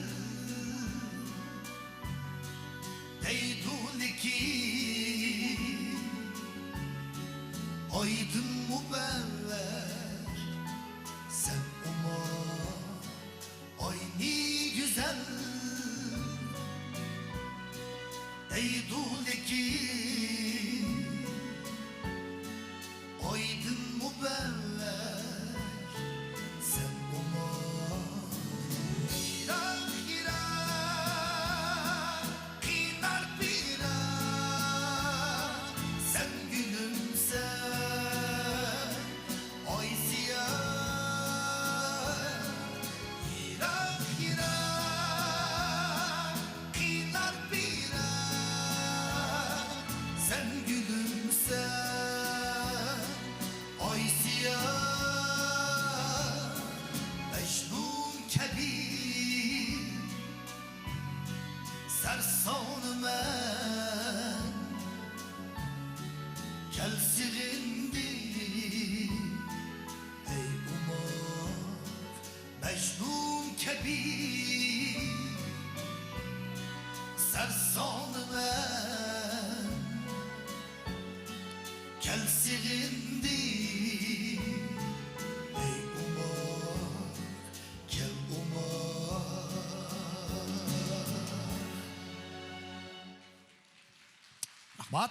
[SPEAKER 8] Deyduliki Aydın müberrer Sen umar Ayni güzel Deyduliki Aydın müberrer Sen umar Yirak yirak Kıynar birak Sen gülümse Ay siyah Yirak yirak Kıynar birak Sen gülümse Ay siyah Mecnun kebir Sersanı men Kelsigindi Ey umar Mecnun kebir Sersanı men Kelsigindi Ey umar Kel umar
[SPEAKER 5] Rahmat.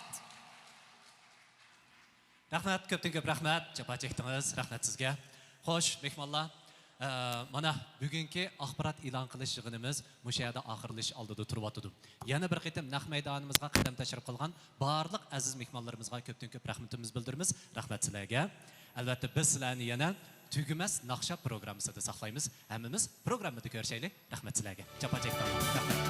[SPEAKER 4] Rahmat, köpten köp rahmat. Japa çektiniz. Rahmat sizge. Xo'sh, mehmonlar. Mana bugungi axborot e'lon qilish yig'inimiz mushu yerda oxirlash oldida turyapti. Yana bir qitim naq maydonimizga qadam tashrif qilgan barliq aziz mehmonlarimizga ko'pdan ko'p rahmatimizni bildiramiz. Rahmat sizlarga. Albatta biz sizlarni yana tugumas naqsha programmasida saqlaymiz. Hammamiz programmada ko'rishaylik. Rahmat sizlarga. Japa chekdim. Rahmat.